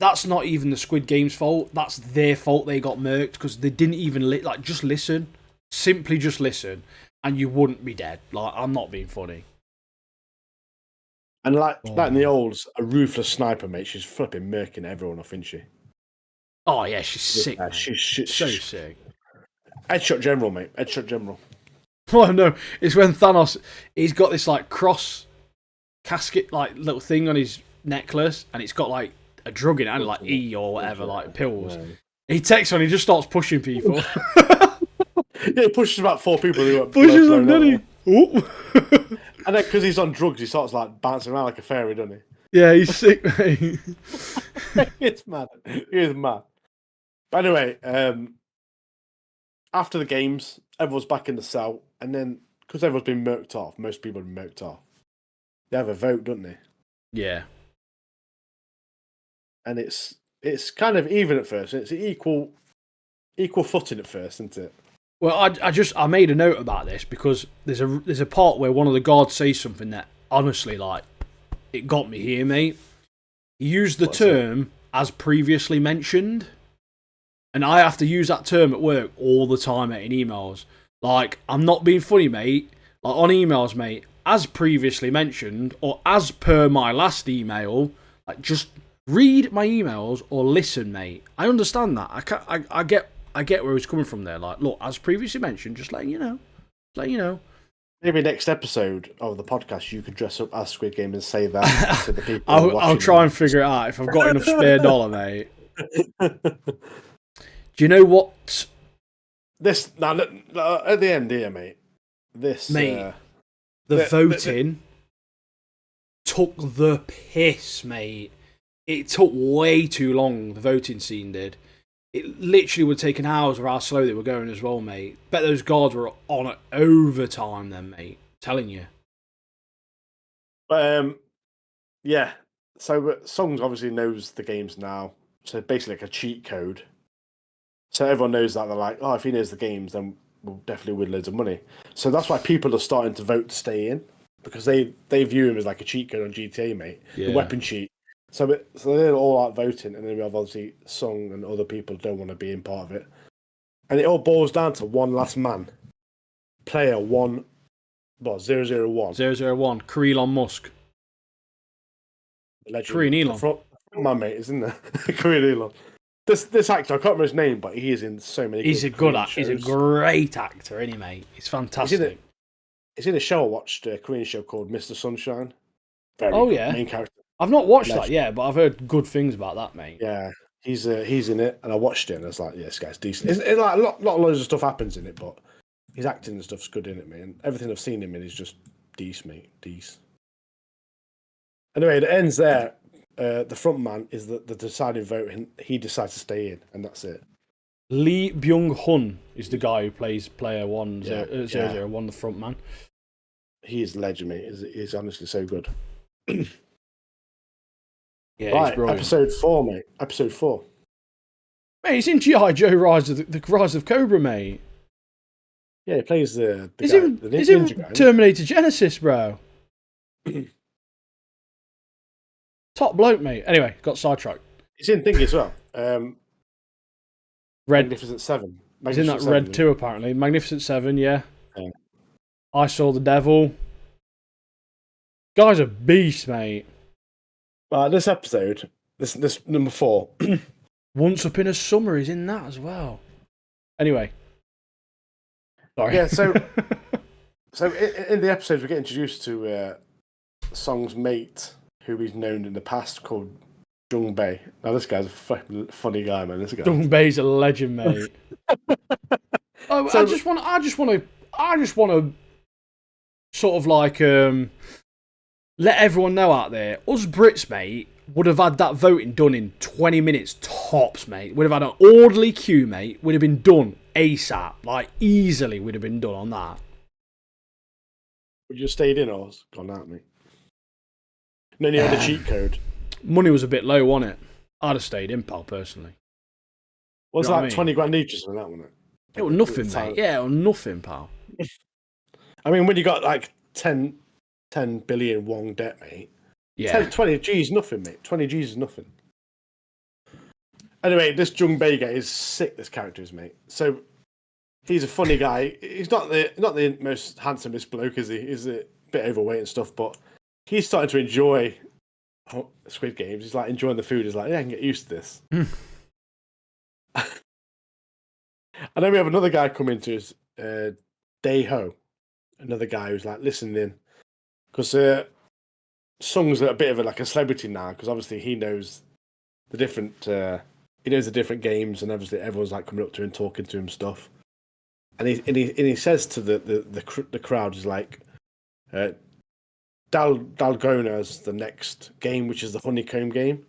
That's not even the Squid Game's fault. That's their fault. They got murked because they didn't even just listen. Simply just listen. And you wouldn't be dead. Like, I'm not being funny. And like in the olds, a ruthless sniper, mate. She's flipping murking everyone off, isn't she? Oh yeah, she's sick. Yeah, she's so sick. Headshot general, mate. Headshot general. Oh no, it's when Thanos, he's got this like cross casket like little thing on his necklace, and it's got like a drug in it, and like E or whatever, like pills. Yeah. He takes one, he just starts pushing people. Yeah, he pushes about 4 people. Who pushes them, doesn't he? And then because he's on drugs, he starts like bouncing around like a fairy, doesn't he? Yeah, he's sick, mate. It's mad. He is mad. But anyway, after the games, everyone's back in the cell, and then because everyone's been murked off, most people have been murked off. They have a vote, don't they? Yeah. and it's kind of even at first. It's equal footing at first, isn't it? Well, I made a note about this because there's a part where one of the guards says something that honestly, like, it got me here, mate. He used the term as previously mentioned, and I have to use that term at work all the time, mate, in emails. Like, I'm not being funny, mate. Like, on emails, mate, as previously mentioned, or as per my last email, like, just read my emails or listen, mate. I understand that. I get where he's coming from there. Like, look, as previously mentioned, just letting you know. Maybe next episode of the podcast, you could dress up as Squid Game and say that to the people. I'll try and figure it out if I've got enough spare dollar, mate. Do you know what? This now at the end here, mate. This mate, the voting took the piss, mate. It took way too long. The voting scene did. It literally would have taken hours of how slow they were going as well, mate. Bet those guards were on it overtime then, mate. I'm telling you. But yeah. So Songs obviously knows the games now. So basically like a cheat code. So everyone knows that. They're like, oh, if he knows the games, then we'll definitely win loads of money. So that's why people are starting to vote to stay in, because they view him as like a cheat code on GTA, mate. Yeah. The weapon cheat. So they're all out voting, and then we have obviously Song and other people don't want to be in part of it. And it all boils down to one last man. Player 1, what, 001. 001, Elon Musk. Korean Elon. From my mate, isn't there? Korean Elon. This actor, I can't remember his name, but he is in so many. He's a good actor. He's a great actor, isn't he, mate? He's fantastic. He's in a show I watched, a Korean show called Mr. Sunshine. Very good. Yeah, main character. I've not watched that yet, but I've heard good things about that, mate. Yeah, he's in it, and I watched it, and I was like, yeah, this guy's decent. It's like loads of stuff happens in it, but his acting and stuff's good in it, man. Everything I've seen him in is just decent, mate. Decent. Anyway, it ends there. The front man is the deciding vote, and he decides to stay in, and that's it. Lee Byung-hun is the guy who plays player 001, the front man. He is legend, mate. He's honestly so good. Yeah, right, he's brilliant. episode 4, mate. Episode 4. Mate, he's in G.I. Joe Rise of Cobra, mate. Yeah, he plays the he's guy, in, the he's ninja in guy. Terminator Genesis, bro. Top bloke, mate. Anyway, got sidetracked. He's in Thing as well. Red. Magnificent 7. He's in that Red 2, apparently. Magnificent 7, yeah. Yeah. I Saw the Devil. Guy's a beast, mate. This episode, this number 4. Once Up in a Summer, he's in that as well. Anyway. Sorry. Yeah, so in the episode, we get introduced to Song's mate, who we've known in the past, called Jung Bae. Now, this guy's a funny guy, man. This guy. Jung Bae's a legend, mate. I just want to sort of like let everyone know out there, us Brits, mate, would have had that voting done in 20 minutes tops, mate. Would have had an orderly queue, mate. Would have been done ASAP. Like, easily would have been done on that. Would you have stayed in or gone out, mate? And then you had a cheat code. Money was a bit low, wasn't it? I'd have stayed in, pal, personally. Was that 20 grand each or something, that one? It was nothing, mate. Yeah, it was nothing, pal. I mean, when you got like 10 billion won debt, mate. Yeah. 20 G's nothing, mate. 20 G's is nothing. Anyway, this Jung Bae guy is sick, this character is, mate. So, he's a funny guy. He's not the most handsomest bloke, is he? He's a bit overweight and stuff, but he's starting to enjoy Squid Games. He's like enjoying the food. He's like, yeah, I can get used to this. And then we have another guy come into us, Dae-ho. Another guy who's like listening in. Because Sung's a bit of a celebrity now, because obviously he knows the different games, and obviously everyone's like coming up to him, talking to him stuff. And he says to the crowd, he's like, Dalgona's the next game, which is the honeycomb game.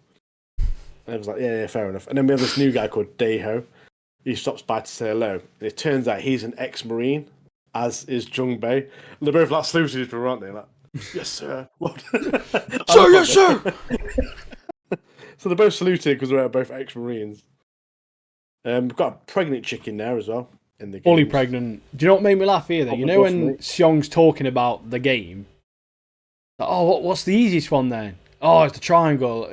And I was like, yeah, fair enough. And then we have this new guy called Dae-ho. He stops by to say hello. And it turns out he's an ex-Marine, as is Jung Bae. And they're both like saluting each other, aren't they? Like, yes, sir. Sir, yes, sir. So they're both saluted because they're both ex-Marines. We've got a pregnant chick in there as well. In the Fully games. pregnant. Do you know what made me laugh either? You know when Seong's talking about the game? Like, oh, what's the easiest one then? Oh, it's the triangle.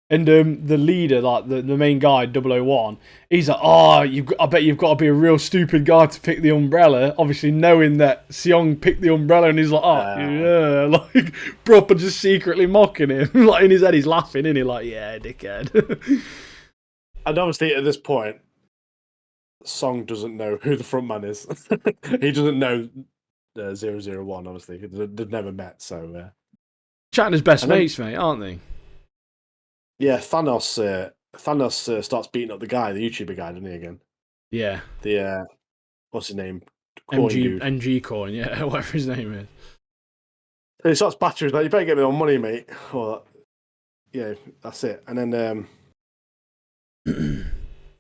And the leader, like the main guy, 001, he's like, oh, I bet you've got to be a real stupid guy to pick the umbrella. Obviously, knowing that Seong picked the umbrella, and he's like, oh, yeah, like proper just secretly mocking him. Like in his head, he's laughing, isn't he? Like, yeah, dickhead. And obviously, at this point, Song doesn't know who the front man is. He doesn't know 001, obviously. They've never met, so... Chatting as best mates, mate, aren't they? Yeah, Thanos starts beating up the guy, the YouTuber guy, doesn't he, again? Yeah. The, what's his name? NG Coin, yeah, whatever his name is. So he starts battering, he's like, you better get me on money, mate. Well, yeah, that's it. And then... And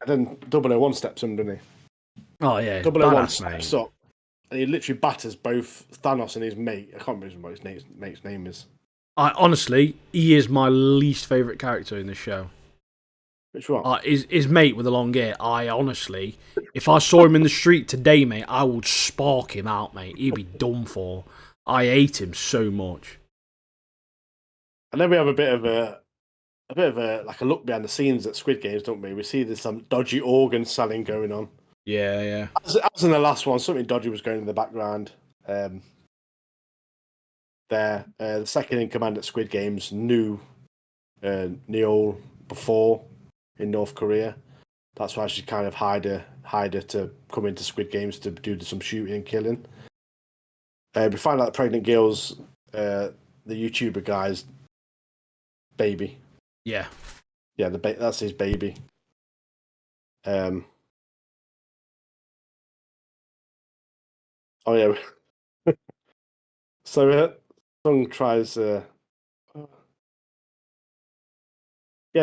then 001 steps in, doesn't he? Oh, yeah. 001 steps up, and he literally batters both Thanos and his mate. I can't remember what his mate's name is. Honestly, he is my least favourite character in this show. Which one? His mate with the long hair. Honestly, if I saw him in the street today, mate, I would spark him out, mate. He'd be done for. I hate him so much. And then we have a bit of a like a look behind the scenes at Squid Games, don't we? We see there's some dodgy organ selling going on. Yeah. As in the last one, something dodgy was going in the background. The second in command at Squid Games knew Neil before in North Korea. That's why she kind of hired her to come into Squid Games to do some shooting and killing. We find out the pregnant girl's the YouTuber guy's baby. Yeah. Yeah, that's his baby. Oh yeah. So Sung tries. Yeah,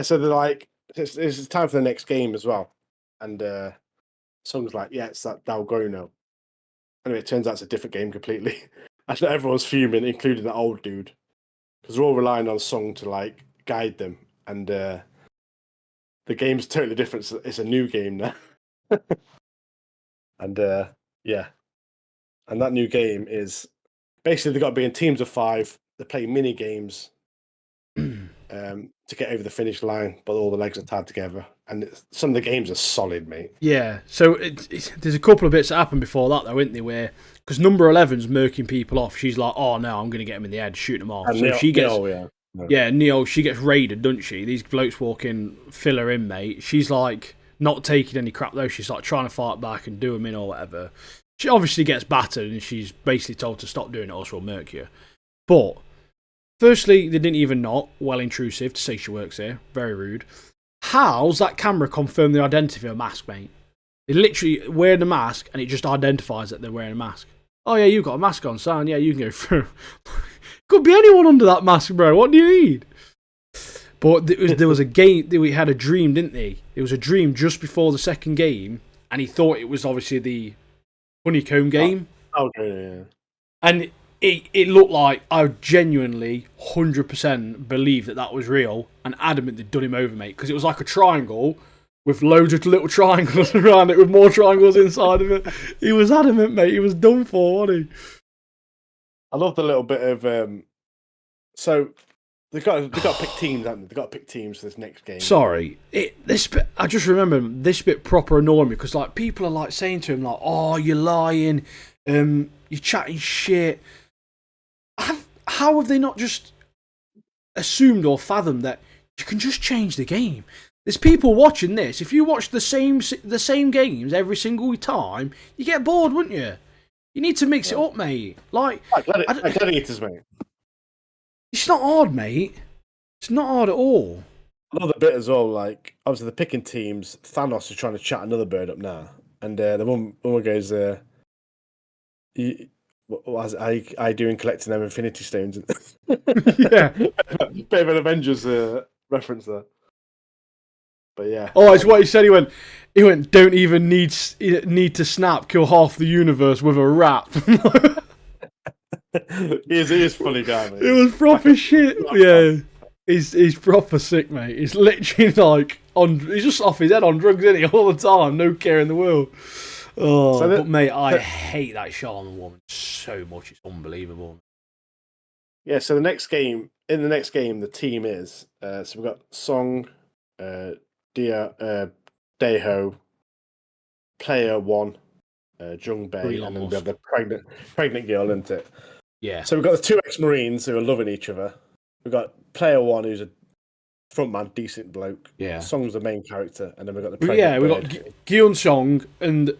so they're like, it's time for the next game as well, and Sung's like, yeah, it's that Dalgona. Anyway, it turns out it's a different game completely. And everyone's fuming, including the old dude, because they're all relying on Sung to like guide them, and the game's totally different. It's a new game now, and yeah, and that new game is basically they've got to be in teams of 5. They're playing mini games to get over the finish line, but all the legs are tied together. And some of the games are solid, mate. Yeah, so there's a couple of bits that happened before that, though, isn't there? Where because number 11's murking people off, she's like, "Oh no, I'm going to get him in the head, shoot them off." And so she gets, Neo, she gets raided, doesn't she? These blokes walk in, fill her in, mate. She's like not taking any crap though. She's like trying to fight back and do them in or whatever. She obviously gets battered, and she's basically told to stop doing it, or else we'll murk you. But firstly, they didn't even knock. Well, intrusive to say she works here. Very rude. How's that camera confirm the identity of a mask, mate? They literally wear the mask, and it just identifies that they're wearing a mask. Oh yeah, you've got a mask on, son. Yeah, you can go through. Could be anyone under that mask, bro. What do you need? But there was a game. We had a dream, didn't they? It was a dream just before the second game, and he thought it was obviously the honeycomb game. Okay, yeah. And it looked like I genuinely 100% believe that was real and adamant they'd done him over, mate. Because it was like a triangle with loads of little triangles around it with more triangles inside of it. He was adamant, mate. He was done for, wasn't he? I love the little bit of... So they've got to pick teams, haven't they? They've got to pick teams for this next game. Sorry. This bit, I just remember this bit proper annoying me because like, people are like saying to him, like, oh, you're lying. You're chatting shit. How have they not just assumed or fathomed that you can just change the game? There's people watching this. If you watch the same games every single time, you get bored, wouldn't you? You need to mix it up, mate. Like gladiators, mate. It's not hard, mate. It's not hard at all. I love the bit as well. Like obviously they're picking teams. Thanos is trying to chat another bird up now, and the woman goes, "What I doing collecting them Infinity Stones?" Yeah, bit of an Avengers reference there. But yeah. Oh, it's what he said. He went. Don't even need to snap. Kill half the universe with a rap. He is a funny guy, mate. It was proper shit. Yeah. He's proper sick, mate. He's literally like he's just off his head on drugs, isn't he, all the time? No care in the world. Oh, but mate, I hate that Charmin woman so much. It's unbelievable. Yeah. So in the next game, the team is so we've got Song, Daeho, Player One, Jungbei, and then we have the pregnant girl, isn't it? Yeah. So we've got the two ex-Marines who are loving each other. We've got Player One, who's a frontman, decent bloke. Yeah. Song's the main character, and then we've got the pregnant we've got Gyeon Song and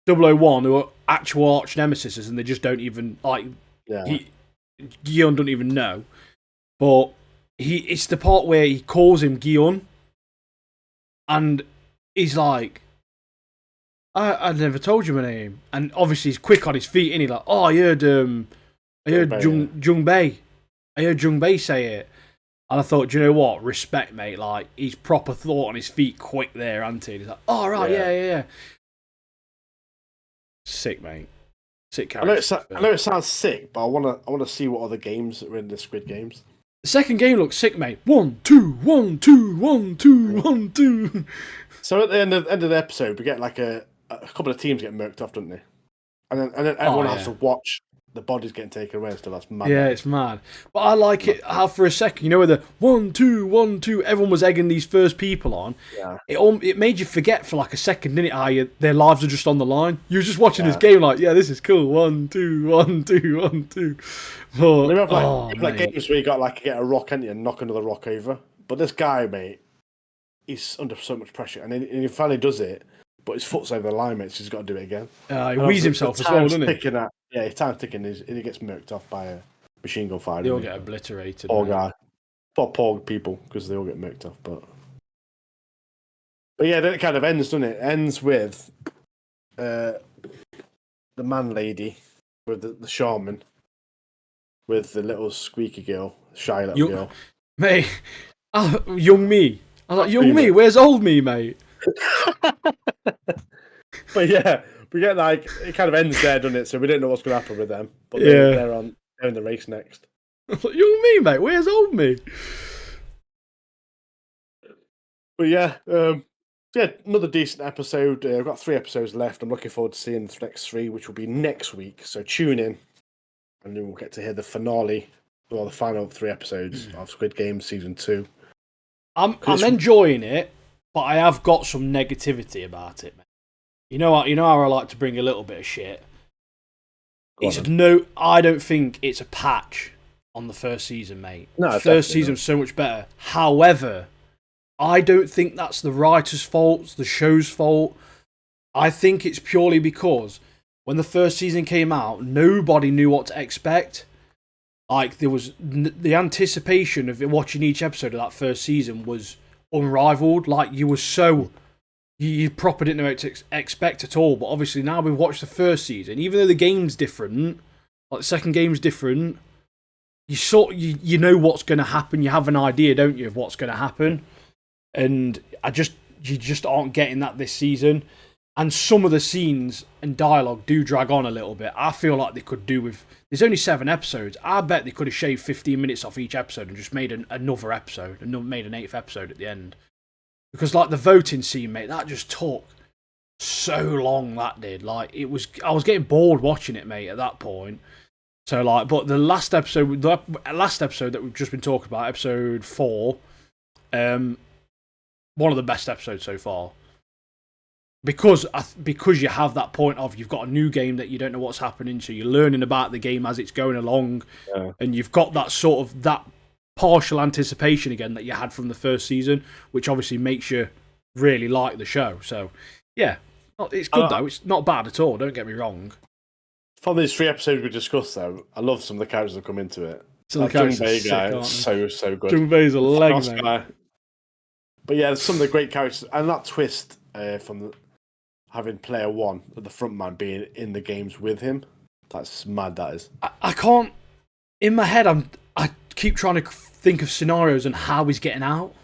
001 who are actual arch nemesis, and they just don't even like. Yeah. Gyeon don't even know, but it's the part where he calls him Gyeon, and he's like, I never told you my name, and obviously he's quick on his feet, and he's like, oh, I heard Jungbei. I heard Jungbei say it. And I thought, do you know what? Respect, mate. Like, he's proper thought on his feet quick there, hasn't he? He's like, oh, right, yeah. Sick, mate. Sick character. I know it sounds sick, but I want to see what other games are in the Squid Games. The second game looks sick, mate. 1, 2, 1, 2, 1, 2, 1, 2. So at the end of the episode, we get like a couple of teams get murked off, don't they? And then everyone has to watch the bodies getting taken away and stuff. That's mad. Yeah, it's mad. But I like it how for a second, you know, where the 1, 2, 1, 2, everyone was egging these first people on. Yeah. It made you forget for like a second, didn't it, how their lives are just on the line. You were just watching this game like, yeah, this is cool. 1, 2, 1, 2, 1, 2. But, we have like games where you got like get a rock and you knock another rock over. But this guy, mate, he's under so much pressure, and he finally does it. But his foot's over the line, mate, so he's got to do it again. He wheezes himself as well, doesn't he? Yeah, his time's ticking, and he gets murked off by a machine gun fire. They all get obliterated. Poor guy. Poor people, because they all get murked off. But yeah, then it kind of ends, doesn't it? It ends with the man lady, with the shaman, with the little squeaky girl, shy little girl. Mate, young me. I was like, young me, where's old me, mate? But yeah, we get like it kind of ends there, doesn't it? So we don't know what's going to happen with them. But they're in the race next. You me, mate. Where's old me? But yeah, another decent episode. We've got 3 episodes left. I'm looking forward to seeing the next 3, which will be next week. So tune in, and then we'll get to hear the finale, or the final 3 episodes of Squid Games Season 2. I'm enjoying it, but I have got some negativity about it, mate. You know how I like to bring a little bit of shit. I don't think it's a patch on the first season, mate. No, the first season was so much better. However, I don't think that's the writer's fault, it's the show's fault. I think it's purely because when the first season came out, nobody knew what to expect. Like, there was the anticipation of watching each episode of that first season was unrivaled. Like, you proper didn't know what to expect at all. But obviously now we've watched the first season, even though the game's different, like the second game's different, you know what's going to happen. You have an idea, don't you, of what's going to happen. And you just aren't getting that this season. And some of the scenes and dialogue do drag on a little bit. I feel like they could do with... There's only 7 episodes. I bet they could have shaved 15 minutes off each episode and just made another episode and made an 8th episode at the end. Because, like, the voting scene, mate, that just took so long, that did. Like, I was getting bored watching it, mate, at that point. So, like, but the last episode that we've just been talking about, episode 4, one of the best episodes so far. Because you have that point of you've got a new game that you don't know what's happening, so you're learning about the game as it's going along, and you've got that sort of that partial anticipation again that you had from the first season, which obviously makes you really like the show. So yeah, it's good though. It's not bad at all. Don't get me wrong. From these 3 episodes we discussed, though, I love some of the characters that come into it. So the Jungbei guy is so good. Jungbei's a leg, mate. But yeah, some of the great characters, and that twist from having player 1, the front man being in the games with him. That's mad, that is. I can't... In my head, I keep trying to think of scenarios and how he's getting out.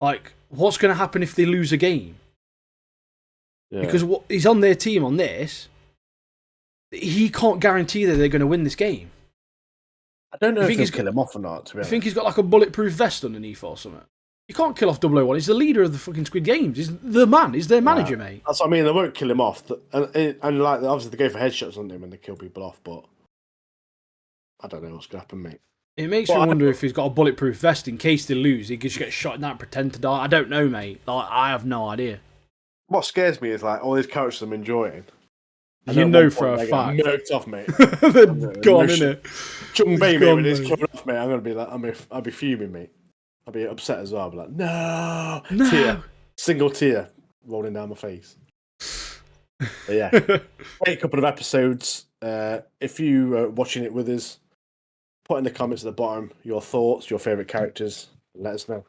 Like, what's going to happen if they lose a game? Yeah. Because he's on their team on this. He can't guarantee that they're going to win this game. I don't know You if think he'll he's kill him off or not, to be I honest. think he's got like a bulletproof vest underneath or something. You can't kill off 001. He's the leader of the fucking Squid Games. He's the man. He's their manager, mate. That's what I mean. They won't kill him off. And like, obviously, they go for headshots on him when they kill people off, but I don't know what's going to happen, mate. It makes me wonder if he's got a bulletproof vest in case they lose. He could just get shot in that and pretend to die. I don't know, mate. Like, I have no idea. What scares me is like all these characters I'm enjoying. You know for a fact. Murked off, mate. They're gone, innit? Chung Baby gone, with his mate. coming off, mate. I'm gonna be like, I'll be fuming, mate. I'll be upset as well. I'll be like, no, tear, single tear rolling down my face. But yeah, great couple of episodes. If you are watching it with us, put in the comments at the bottom your thoughts, your favourite characters. Let us know.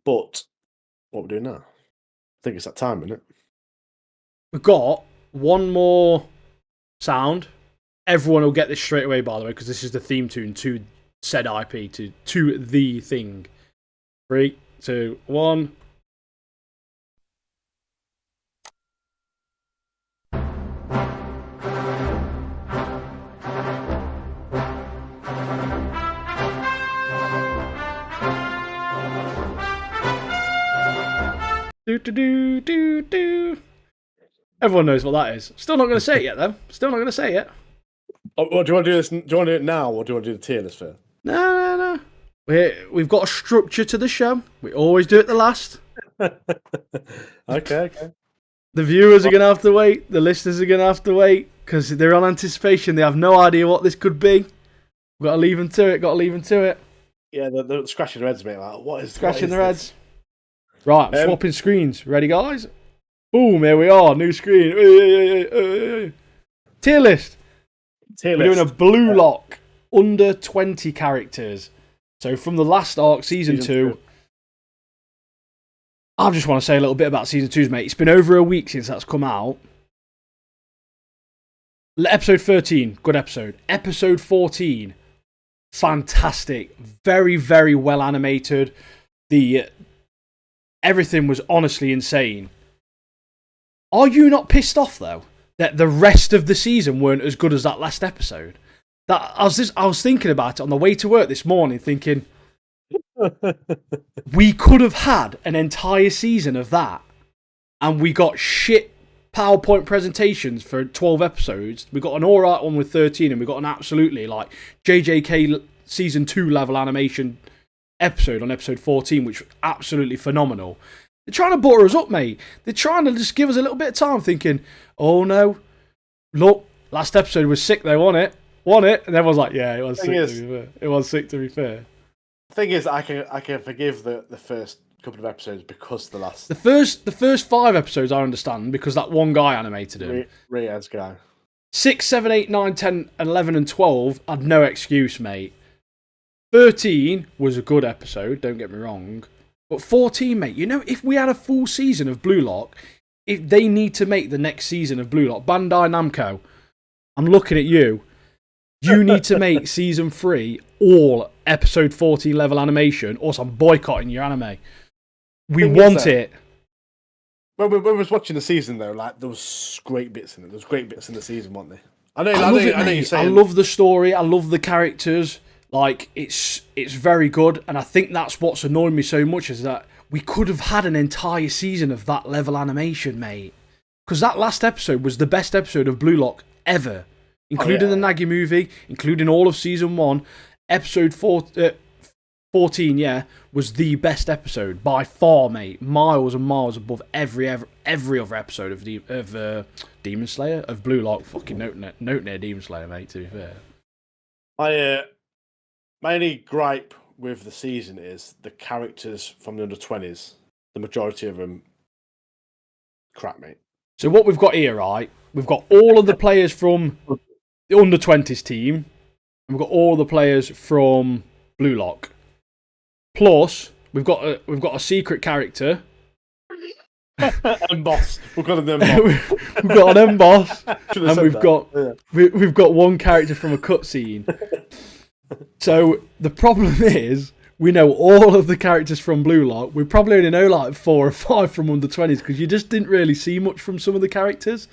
But what we're doing now? I think it's that time, isn't it? We've got one more sound. Everyone will get this straight away, by the way, because this is the theme tune to said IP, to the thing. 3, 2, 1. Do do do do do. Everyone knows what that is. Still not going to say it yet, though. Still not going to say it. Oh, well, do you want to do this? Do you want to do it now, or do you want to do the tier list first? No. We've got a structure to the show. We always do it the last. Okay. The viewers are going to have to wait. The listeners are going to have to wait because they're on anticipation. They have no idea what this could be. We've got to leave them to it. Yeah, they're scratching their heads, mate. Like, what is Scratching what their is heads. Right, I'm swapping screens. Ready, guys? Boom, here we are. New screen. Tier list. We're doing a blue lock. Under 20 characters. So from the last arc, season 2. I just want to say a little bit about season 2's, mate. It's been over a week since that's come out. Episode 13, good episode. Episode 14, fantastic. Very, very well animated. Everything was honestly insane. Are you not pissed off, though, that the rest of the season weren't as good as that last episode? I was thinking about it on the way to work this morning, thinking, we could have had an entire season of that, and we got shit PowerPoint presentations for 12 episodes. We got an alright one with 13, and we got an absolutely like JJK season 2 level animation episode on episode 14, which was absolutely phenomenal. They're trying to butter us up, mate. They're trying to just give us a little bit of time, thinking, oh no, look, last episode was sick though, wasn't it? And everyone's like, yeah, it was sick to be fair. It was sick to be fair. The thing is, I can forgive the first couple of episodes because the last... The first 5 episodes I understand, because that one guy animated him. Riaz guy. 6, 7, 8, 9, 10, 11 and 12 had no excuse, mate. 13 was a good episode, don't get me wrong. But 14, mate, you know, if we had a full season of Blue Lock, if they need to make the next season of Blue Lock, Bandai Namco, I'm looking at you. You need to make season 3 all episode 14 level animation, or I'm boycotting your anime. We want it. When we was watching the season, though, like there was great bits in it. There was great bits in the season, weren't there? I know you're saying. I love the story. I love the characters. Like it's very good, and I think that's what's annoyed me so much is that we could have had an entire season of that level animation, mate. Because that last episode was the best episode of Blue Lock ever. Including the Nagi movie, including all of season 1, episode 14, was the best episode by far, mate. Miles and miles above every other episode of Demon Slayer, of Blue Lock. Fucking note near Demon Slayer, mate. To be fair, my only gripe with the season is the characters from the under-20s. The majority of them, crap, mate. So what we've got here, right? We've got all of the players from the under-20s team, and we've got all the players from Blue Lock. Plus, we've got a secret character. M-Boss. We've got an M-Boss. We've got an M-Boss, and we've got one character from a cutscene. So the problem is, we know all of the characters from Blue Lock. We probably only know like 4 or 5 from under-20s because you just didn't really see much from some of the characters.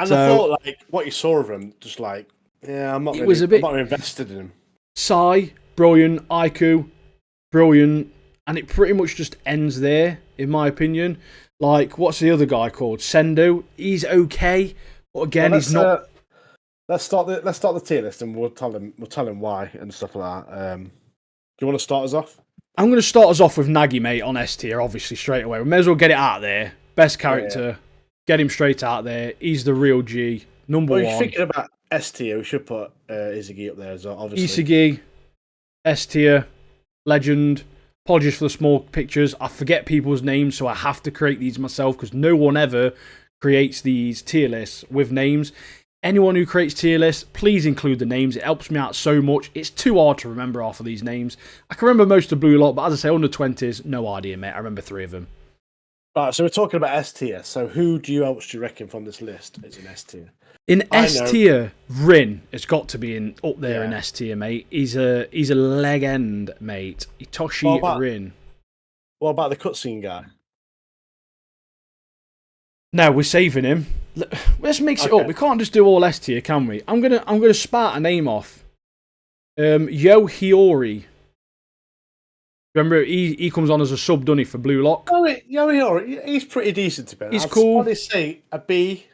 And I thought, like, what you saw of them, just like Yeah, I'm not It really, was a bit- I'm not really invested in him. Sai, brilliant. Aiku, brilliant. And it pretty much just ends there, in my opinion. Like, what's the other guy called? Sendo. He's okay, but again, Well, he's not. Let's start the tier list, and we'll tell him why and stuff like that. Do you want to start us off? I'm going to start us off with Nagi, mate, on S tier, obviously, straight away. We may as well get it out there. Best character. Yeah. Get him straight out there. He's the real G. Number Well, one. you're thinking about S tier. We should put Izagi up there as well, obviously. Isagi, S tier, legend. Apologies for the small pictures. I forget people's names, so I have to create these myself because no one ever creates these tier lists with names. Anyone who creates tier lists, please include the names. It helps me out so much. It's too hard to remember half of these names. I can remember most of Blue Lock, but as I say, under 20s, no idea, mate. I remember 3 of them. Right, so we're talking about S tier. So who else do you reckon from this list is in S tier? In S tier, Rin has got to be up there in S tier, mate. He's a legend, mate. Itoshi Rin. What about the cutscene guy? No, we're saving him. Let's mix it up. We can't just do all S tier, can we? I'm gonna spat a name off. Yo Hiyori. Remember, he comes on as a sub, doesn't he, for Blue Lock? Oh, Yo Hiyori, he's pretty decent to be honest. He's cool. I'd probably say a B.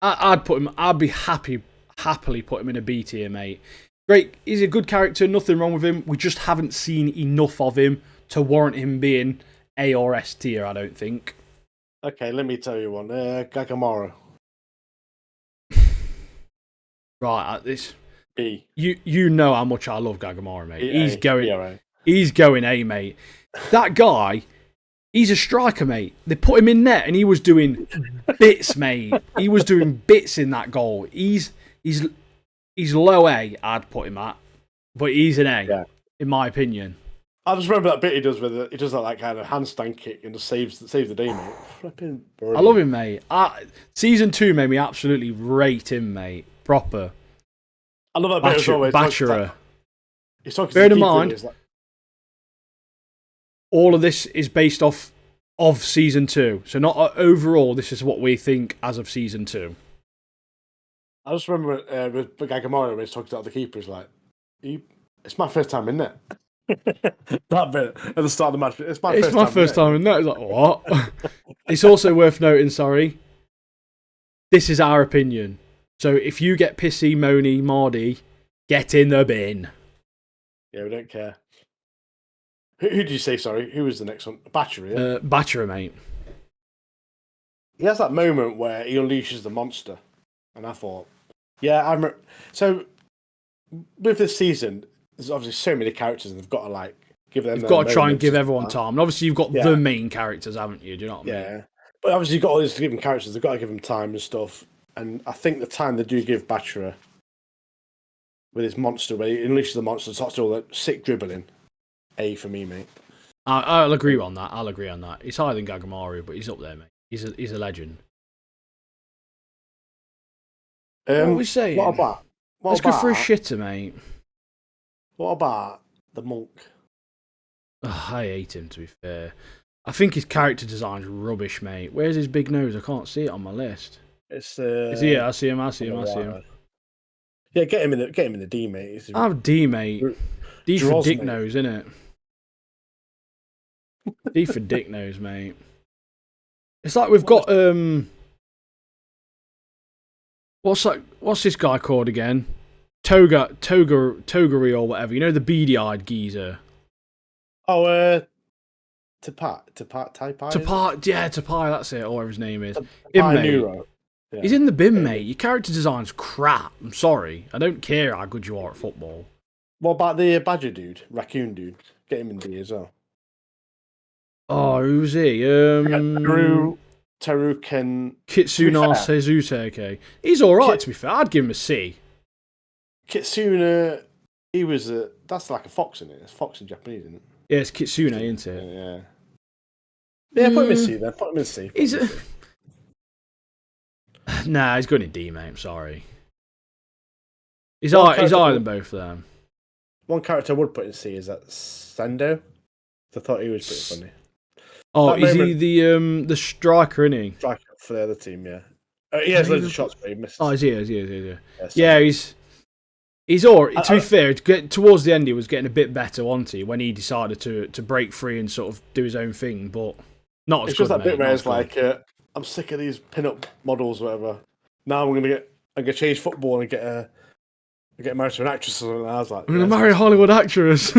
I'd put him. I'd be happily put him in a B tier, mate. Great. He's a good character. Nothing wrong with him. We just haven't seen enough of him to warrant him being A or S tier. I don't think. Okay, let me tell you one. Gagamaro. Right, this B. You know how much I love Gagamaro, mate. Right. He's going A, mate. That guy, he's a striker, mate. They put him in net and he was doing bits, mate. He was doing bits in that goal. He's low A, I'd put him at, but he's an A, in my opinion. I just remember that bit he does with it. He does that like kind of handstand kick and just saves the day, mate. Flipping brilliant. I love him, mate. Season 2 made me absolutely rate him, mate. Proper. I love that bit as always. Bachelor. He's talking Bear to in the mind, all of this is based off of Season 2. So not overall, this is what we think as of Season 2. I just remember with Gagamaro when he's talking to the other keepers, like, it's my first time in it. That bit at the start of the match. It's my first time in that. It's like, what? It's also worth noting, sorry, this is our opinion. So if you get pissy, moany, Mardy, get in the bin. Yeah, we don't care. Who did you say, sorry? Who was the next one? Battery, yeah? Battery, mate. He has that moment where he unleashes the monster. And I thought, so with this season, there's obviously so many characters and they've got to like give them. You've got to try and give everyone time. And obviously you've got the main characters, haven't you? Do you know what I mean? Yeah. But obviously you've got all these different characters, they've got to give them time and stuff. And I think the time they do give Bachira with his monster, where he unleashes the monster, starts to all that sick dribbling. A for me, mate. I'll agree on that. I'll agree on that. He's higher than Gagamaru, but he's up there, mate. He's a legend. What are we saying? Let's go for a shitter, mate. What about the monk? Oh, I hate him, to be fair. I think his character design's rubbish, mate. Where's his big nose? I can't see it on my list. It's yeah, I see him. Yeah, get him in the D, mate. I'm D, mate. D for dick nose, innit? D for dick nose, mate. It's like we've got what's this guy called again? Toguri or whatever. You know, the beady-eyed geezer. Oh, Tapai. Yeah, Tapai. That's it. Or whatever his name is. Neuro. Yeah. He's in the bin, mate. Your character design's crap. I'm sorry. I don't care how good you are at football. What about the badger dude, raccoon dude? Get him in D as well. Oh, who's he? Teruken Kitsuna Sezutake. He's alright, to be fair. I'd give him a C. Kitsuna, he was that's like a fox in it. It's fox in Japanese, isn't it? Yeah, it's Kitsune, isn't it? Yeah. Yeah, put him in C then. Put him in C. Nah, he's going in D, mate. I'm sorry. He's higher than both of them. One character I would put in C is that Sendo. I thought he was pretty funny. Oh, is he the striker, isn't he? Striker for the other team, yeah. He has loads of shots, but he misses. Oh, is he? Yeah, he's He's alright. To be fair, towards the end, he was getting a bit better, wasn't he? When he decided to break free and sort of do his own thing, but not as It's good. just that mate, bit where not it's as good. like, I'm sick of these pin-up models, or whatever. Now I'm gonna change football and get married to an actress. And I was like, I'm gonna marry a Hollywood actress.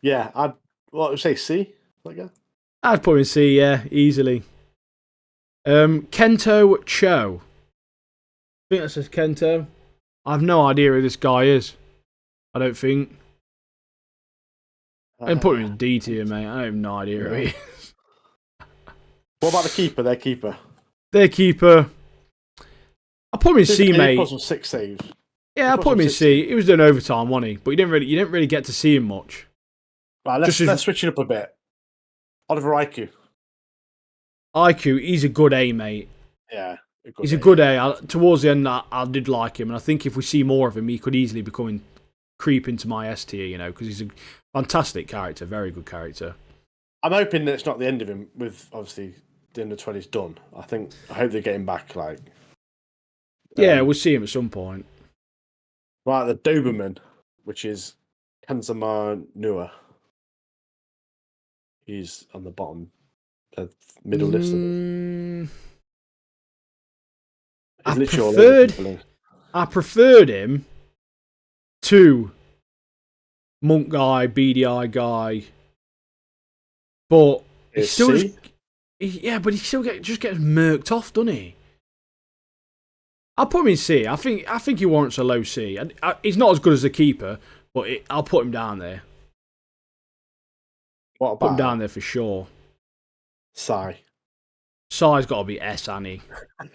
Yeah, what would you say? C? Like that? I'd put him in C, yeah, easily. Kento Cho. I think that says Kento. I have no idea who this guy is. I don't think. I'm putting him in D tier, mate. I have no idea who he is. What about the keeper? Their keeper. Their keeper. I put him in C, mate. He put some 6 saves. Yeah, I put him in C. He was doing overtime, wasn't he? But you didn't really get to see him much. Right, let's switch it up a bit. Oliver IQ. IQ, he's a good A, mate. Yeah. He's a good A. Towards the end, I did like him, and I think if we see more of him, he could easily creep into my S tier, you know, because he's a fantastic character, very good character. I'm hoping that it's not the end of him. With obviously the end of 20's done. I hope they get him back. Like, yeah, we'll see him at some point. Right, the Doberman, which is Kanzama Nua. He's on the bottom, middle list. I preferred him to Monk guy, BDI guy, but he still just, but he still just gets murked off, doesn't he? I'll put him in C. I think he warrants a low C. He's not as good as the keeper, but I'll put him down there. What about? Put him down there for sure. Sai. Sai's got to be S, Annie.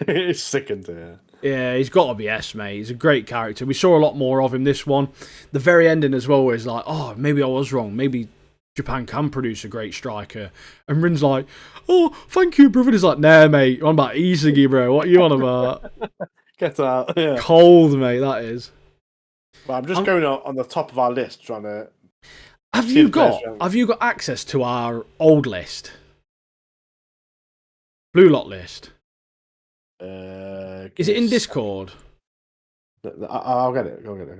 It's sickened, yeah. Yeah, he's got to be S, mate. He's a great character. We saw a lot more of him this one. The very ending as well, where he's like, oh, maybe I was wrong. Maybe Japan can produce a great striker. And Rin's like, oh, thank you, brother. And he's like, nah, mate. You're on about Isagi, bro. What are you on about? Get out. Yeah. Cold, mate, that is. Well, I'm just going on the top of our list, trying to... Have you got access to our old list? Blue Lot list? Is it in Discord? I'll get it. I'll get it.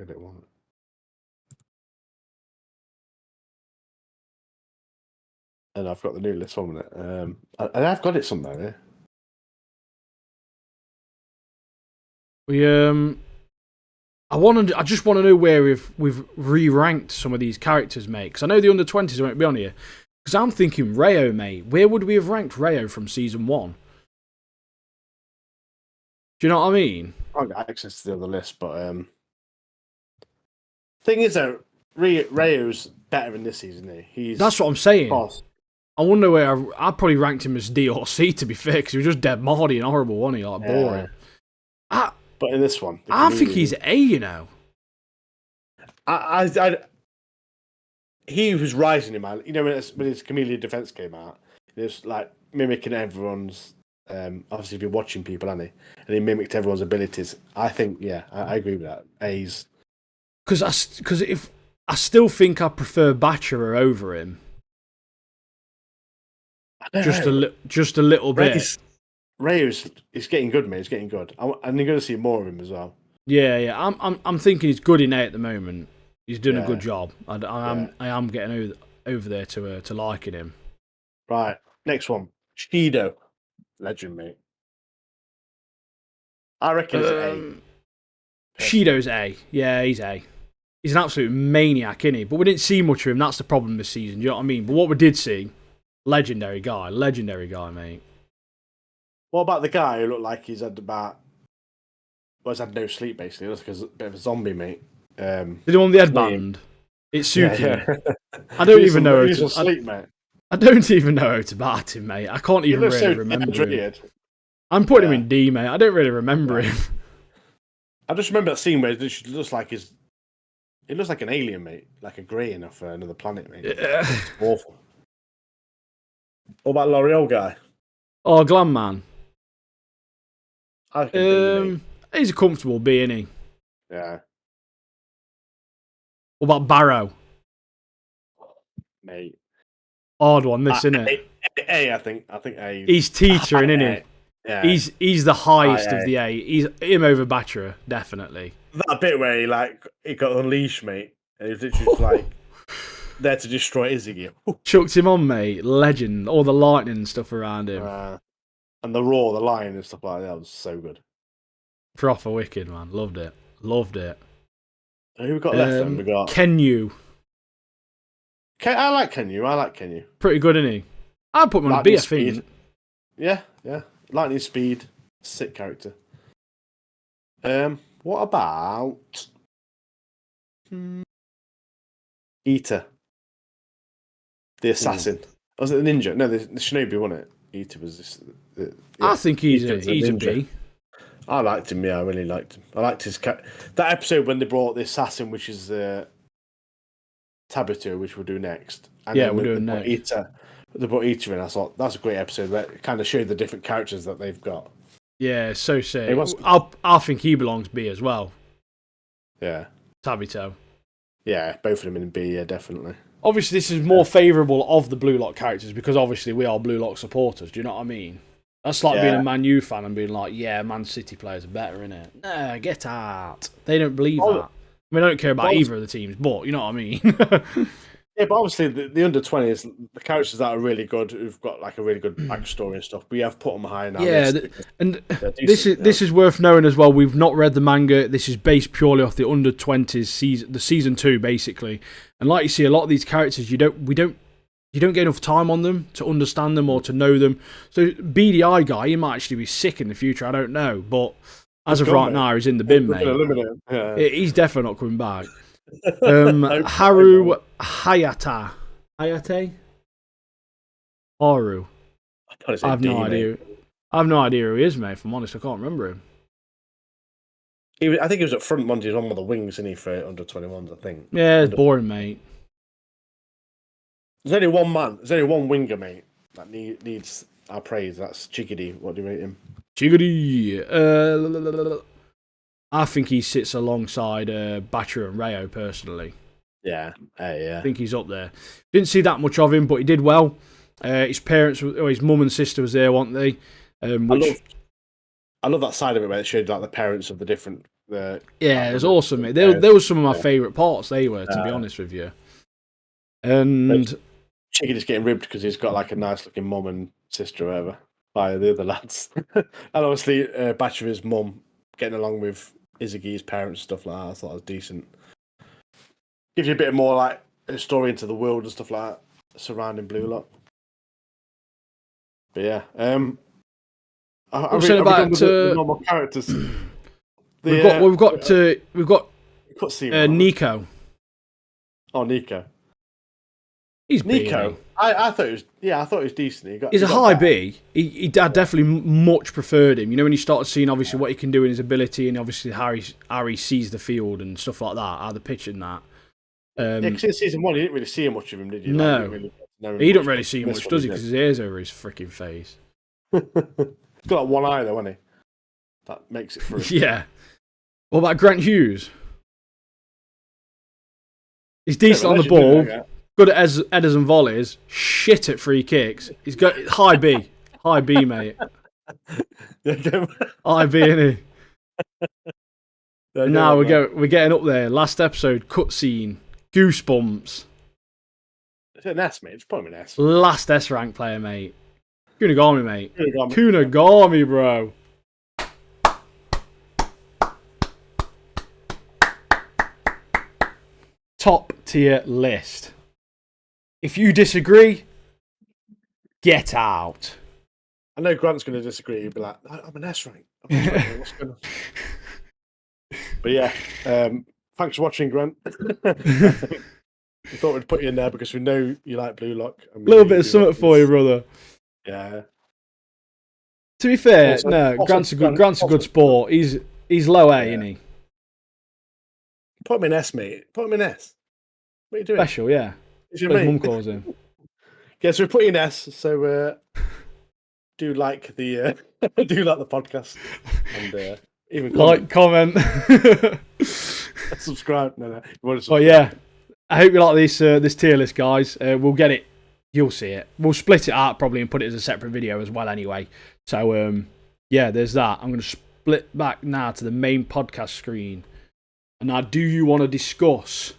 And I've got the new list, 1 minute. And I've got it somewhere. Yeah. I just want to know where we've re-ranked some of these characters, mate. Because I know the under 20s won't be on here. Because I'm thinking Rayo, mate. Where would we have ranked Rayo from season 1? Do you know what I mean? I've got access to the other list, but thing is, though, Rayo's better in this season. That's what I'm saying. I wonder where I probably ranked him as D or C, to be fair, because he was just dead mardy and horrible, wasn't he? Like, boring. But in this one, I think he's A, you know. He was rising in man. You know, when his Chameleon Defense came out, he was like mimicking everyone's. Obviously, if you're watching people, hasn't he? And he mimicked everyone's abilities. I think, yeah, I agree with that. A's. Because if I still think I prefer Bachelor over him. Just a little bit. Ray's is getting good, mate. He's getting good. And you're going to see more of him as well. Yeah. I'm thinking he's good in A at the moment. He's doing a good job. I am getting over there to liking him. Right, next one, Shido, legend, mate. I reckon it's A. Shido's A. Yeah, he's A. He's an absolute maniac, isn't he? But we didn't see much of him. That's the problem this season. You know what I mean? But what we did see, legendary guy, mate. What about the guy who looked like he's had no sleep, basically? He looks like a bit of a zombie, mate. The one with the headband? It's Suki. Yeah. I don't even know. Mate. I don't even know how to bat him, mate. I can't even really remember him. I'm putting him in D, mate. I don't really remember him. I just remember that scene where it looks like it looks like an alien, mate. Like a grey off another planet, mate. Yeah. It's awful. What about L'Oreal guy? Oh, Glam Man. He's a comfortable B, isn't he? Yeah. What about Barrow? Mate. Hard one, this, isn't it? A, I think A. He's teetering, isn't he? Yeah. He's the highest of the 8. He's him over Batra, definitely. That bit where he got unleashed, mate, and he was literally like there to destroy Izzy. Chucked him on, mate. Legend. All the lightning and stuff around him. And the roar, the lion and stuff like that was so good. Proper wicked, man. Loved it. Loved it. Who we got left then? We got Kenyu. I like Kenyu. Pretty good, isn't he? I'd put him on B, I think. Yeah. Lightning speed. Sick character. What about Ita? The assassin. Was it the ninja? No, the shinobi, wasn't it? Ita was this. I think he's a B. I liked him, I really liked him. I liked his that episode when they brought the assassin, which is Tabito, which we'll do next. And we're doing next. They brought Ita in. I thought that's a great episode. That kind of showed the different characters that they've got. Yeah, so sick. I think he belongs B as well. Yeah. Tabito. Yeah, both of them in B, definitely. Obviously, this is more favourable of the Blue Lock characters because obviously we are Blue Lock supporters. Do you know what I mean? That's like being a Man U fan and being like, yeah, Man City players are better, innit? Nah, get out. They don't believe that. I mean, I don't care about either of the teams, but you know what I mean? Yeah, but obviously the under-20s, the characters that are really good, who've got like a really good backstory and stuff, we have put them high now. Yeah, and this is worth knowing as well. We've not read the manga. This is based purely off the under-20s season, the season 2, basically. And like you see, a lot of these characters, you don't get enough time on them to understand them or to know them. So BDI guy, he might actually be sick in the future. I don't know, but as of right now, he's in the bin, mate. Yeah. He's definitely not coming back. Haru Hayate. Haru. I have no idea. I have no idea who he is, mate. If I'm honest, I can't remember him. I think he was at front one. He's on with the wings, isn't he, for under 21s? I think. Yeah, it's boring, mate. There's only one man. There's only one winger, mate, that needs our praise. That's Chickadee. What do you rate him? Chickadee. I think he sits alongside Batra and Rayo, personally. Yeah. I think he's up there. Didn't see that much of him, but he did well. His parents, his mum and sister was there, weren't they? I love that side of it where it showed like the parents of the different. Yeah, it was awesome, mate. They were some of my favourite parts. They were, to be honest with you. And Chickadee's getting ribbed because he's got like a nice looking mum and sister, or whatever, by the other lads. And obviously, Batra's mum getting along with Izugi's parents, stuff like that. I thought it was decent. Gives you a bit more like a story into the world and stuff like that surrounding Blue Lock. But yeah, the normal characters. We've got Nico. Oh, Nico. He's Nico. B, I thought it was decent. He's a high B. I definitely much preferred him. You know, when you started seeing obviously what he can do in his ability, and obviously Harry sees the field and stuff like that, how the pitch and that. Because in season 1, you didn't really see much of him, did you? No, he don't really see much, does he? Because his hair's over his freaking face. He's got like one eye though, hasn't he? That makes it through. Yeah. What about Grant Hughes? He's decent on the ball. Good at headers and volleys. Shit at free kicks. He's got high B. High B, mate. High B, innit? Now we're getting up there. Last episode, cutscene. Goosebumps. It's an S, mate. It's probably an S. Last S rank player, mate. Kunigami, mate. Kunigami, bro. Top tier list. If you disagree, get out. I know Grant's going to disagree. He'll be like, I'm an S rank. What's going on? But yeah, thanks for watching, Grant. We thought we'd put you in there because we know you like Blue Lock. A little bit of something for you, brother. Yeah. To be fair, Grant's a good sport. He's low A, isn't he? Put him in S, mate. Put him in S. What are you doing? Special, yeah. His mum calls him. Yeah, so we put you in S. So do like the podcast and even comment. Subscribe. No. But yeah, I hope you like this tier list, guys. We'll get it. You'll see it. We'll split it out probably and put it as a separate video as well anyway. So yeah, there's that. I'm going to split back now to the main podcast screen. And now, do you want to discuss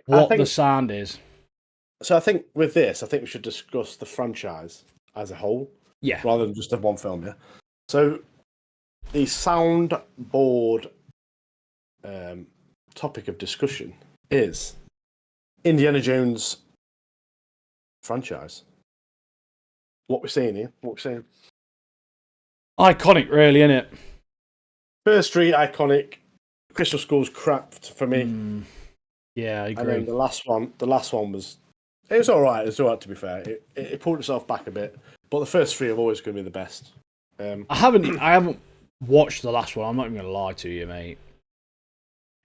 what the sound is? So I think with this, I think we should discuss the franchise as a whole, rather than just the one film. Yeah. So the soundboard topic of discussion is Indiana Jones franchise. What we're saying here? What we're saying? Iconic, really, isn't it? First three iconic. Crystal Skull's crap for me. Yeah, I agree. And then the last one was. It was all right. It was all right, to be fair. It pulled itself back a bit, but the first three are always going to be the best. I haven't watched the last one. I'm not even going to lie to you, mate.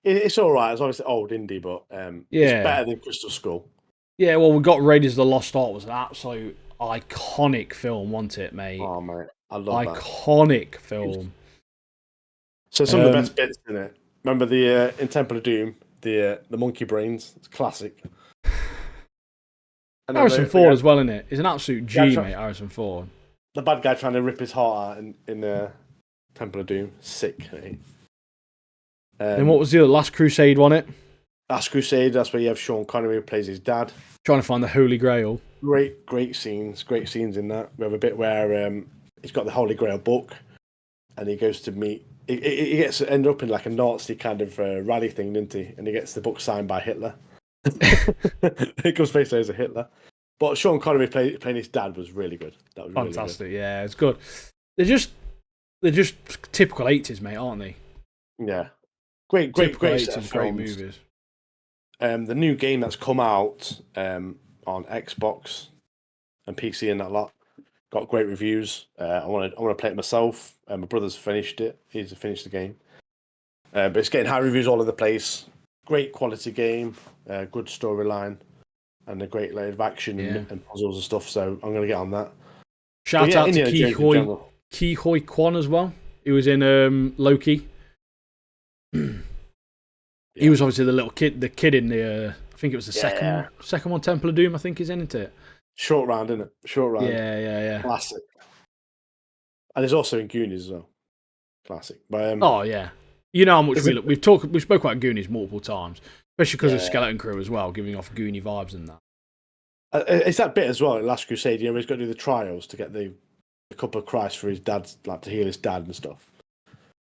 It's all right. It's obviously old indie, but it's better than Crystal Skull. Yeah, well, we got Raiders of the Lost Ark. Was an absolute iconic film, wasn't it, mate? Oh, mate, I love that. Iconic film. So some of the best bits in it. Remember the in Temple of Doom, the monkey brains. It's classic. And Harrison Ford as well, isn't it? He's an absolute G, mate. Harrison Ford. The bad guy trying to rip his heart out in Temple of Doom. Sick, mate. Then what was the other? Last Crusade, wasn't it? Last Crusade. That's where you have Sean Connery who plays his dad. Trying to find the Holy Grail. Great scenes. Great scenes in that. We have a bit where he's got the Holy Grail book, and he goes to meet. He gets to end up in like a Nazi kind of rally thing, doesn't he? And he gets the book signed by Hitler. It goes face to face with Hitler. But Sean Connery playing his dad was really good. That was fantastic. Really good. Yeah, it's good. They're just typical 80s, mate, aren't they? Yeah, great set of great films. movies. The new game that's come out on Xbox and PC and that lot got great reviews. I want to play it myself. My brother's finished it. He's finished the game, but it's getting high reviews all over the place. Great quality game, good storyline, and a great load of action and puzzles and stuff. So I'm going to get on that. Shout out to Ki Hoi Kwan as well. He was in Loki. He was obviously the kid in the. I think it was the second one, Temple of Doom. I think he's in it. Short round, isn't it? Short round. Yeah. Classic. And he's also in Goonies as well. Classic. But, oh yeah, you know how much we spoke about Goonies multiple times, especially because of Skeleton Crew as well, giving off Goonie vibes and that. It's that bit as well in Last Crusade. You know, he's got to do the trials to get the cup of Christ for his dad's, like to heal his dad and stuff.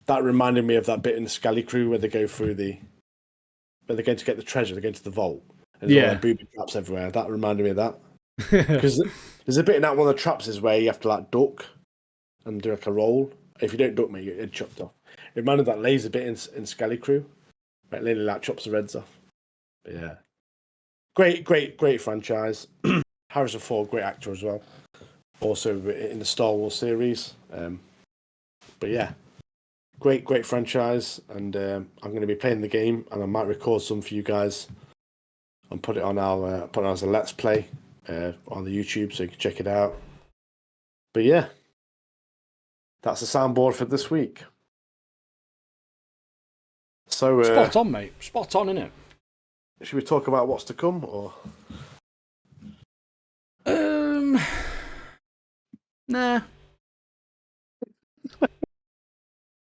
That reminded me of that bit in the Skelly Crew where they go through where they're going to get the treasure. They're going to the vault. And there's all like booby traps everywhere. That reminded me of that. Because there's a bit in that one of the traps is where you have to like duck and do like a roll. If you don't duck, mate, you're chopped off. It reminded that laser bit in Skelly Crew, where it literally like chops the heads off. But yeah, great franchise. Harrison Ford, great actor as well. Also in the Star Wars series. But yeah, great franchise, and I'm going to be playing the game, and I might record some for you guys and put it on as a Let's Play on the YouTube, so you can check it out. But yeah, that's the soundboard for this week. So spot on, mate. Spot on, innit? Should we talk about what's to come, or? Nah.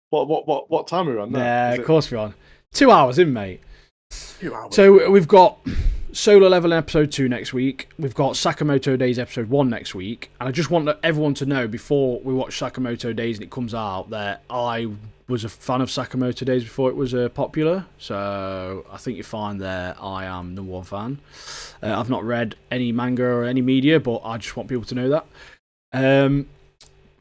What time are we on now? Yeah, of course we're on. 2 hours in, mate. 2 hours. So we've got Solo Leveling Episode 2 next week. We've got Sakamoto Days Episode 1 next week. And I just want everyone to know before we watch Sakamoto Days and it comes out that I was a fan of Sakamoto Days before it was popular. So I think you find that I am number one fan. I've not read any manga or any media, but I just want people to know that.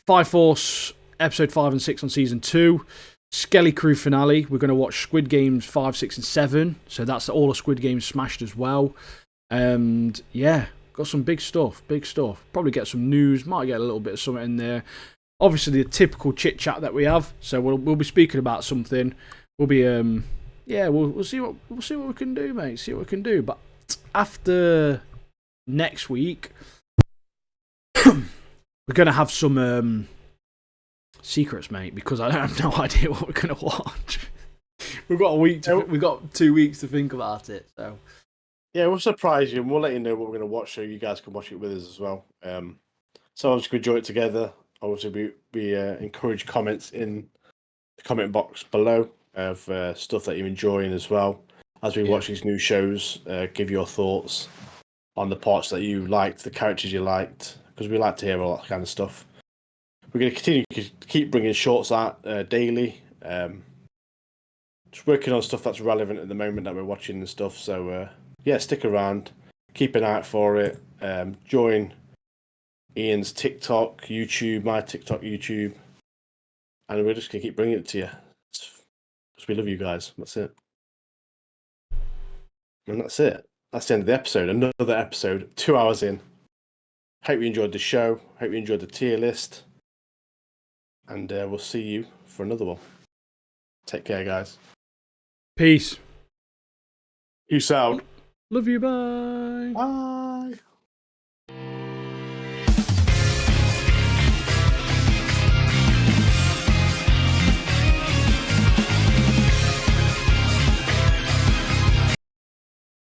Fire Force Episode 5 and 6 on Season 2. Skelly Crew finale. We're going to watch Squid Games 5, 6 and 7. So that's all the Squid Games smashed as well. And yeah, got some big stuff. Probably get some news. Might get a little bit of something in there. Obviously the typical chit chat that we have. So we'll be speaking about something. We'll be we'll see what we can do, mate. See what we can do. But after next week, we're going to have some secrets, mate, because I have no idea what we're going to watch. We've got we've got 2 weeks to think about it. So yeah, we'll surprise you and we'll let you know what we're going to watch, so you guys can watch it with us as well. So obviously we enjoy it together. Obviously we encourage comments in the comment box below of stuff that you're enjoying as well. As we watch these new shows, give your thoughts on the parts that you liked, the characters you liked, because we like to hear all that kind of stuff. We're going to continue to keep bringing shorts out daily. Just working on stuff that's relevant at the moment that we're watching and stuff. So yeah, stick around, keep an eye out for it. Join Ian's TikTok, YouTube, my TikTok, YouTube, and we're just going to keep bringing it to you because we love you guys. That's it. And that's it. That's the end of the episode. Another episode, 2 hours in. Hope you enjoyed the show. Hope you enjoyed the tier list. And we'll see you for another one. Take care, guys. Peace. Peace out. Love you. Bye. Bye.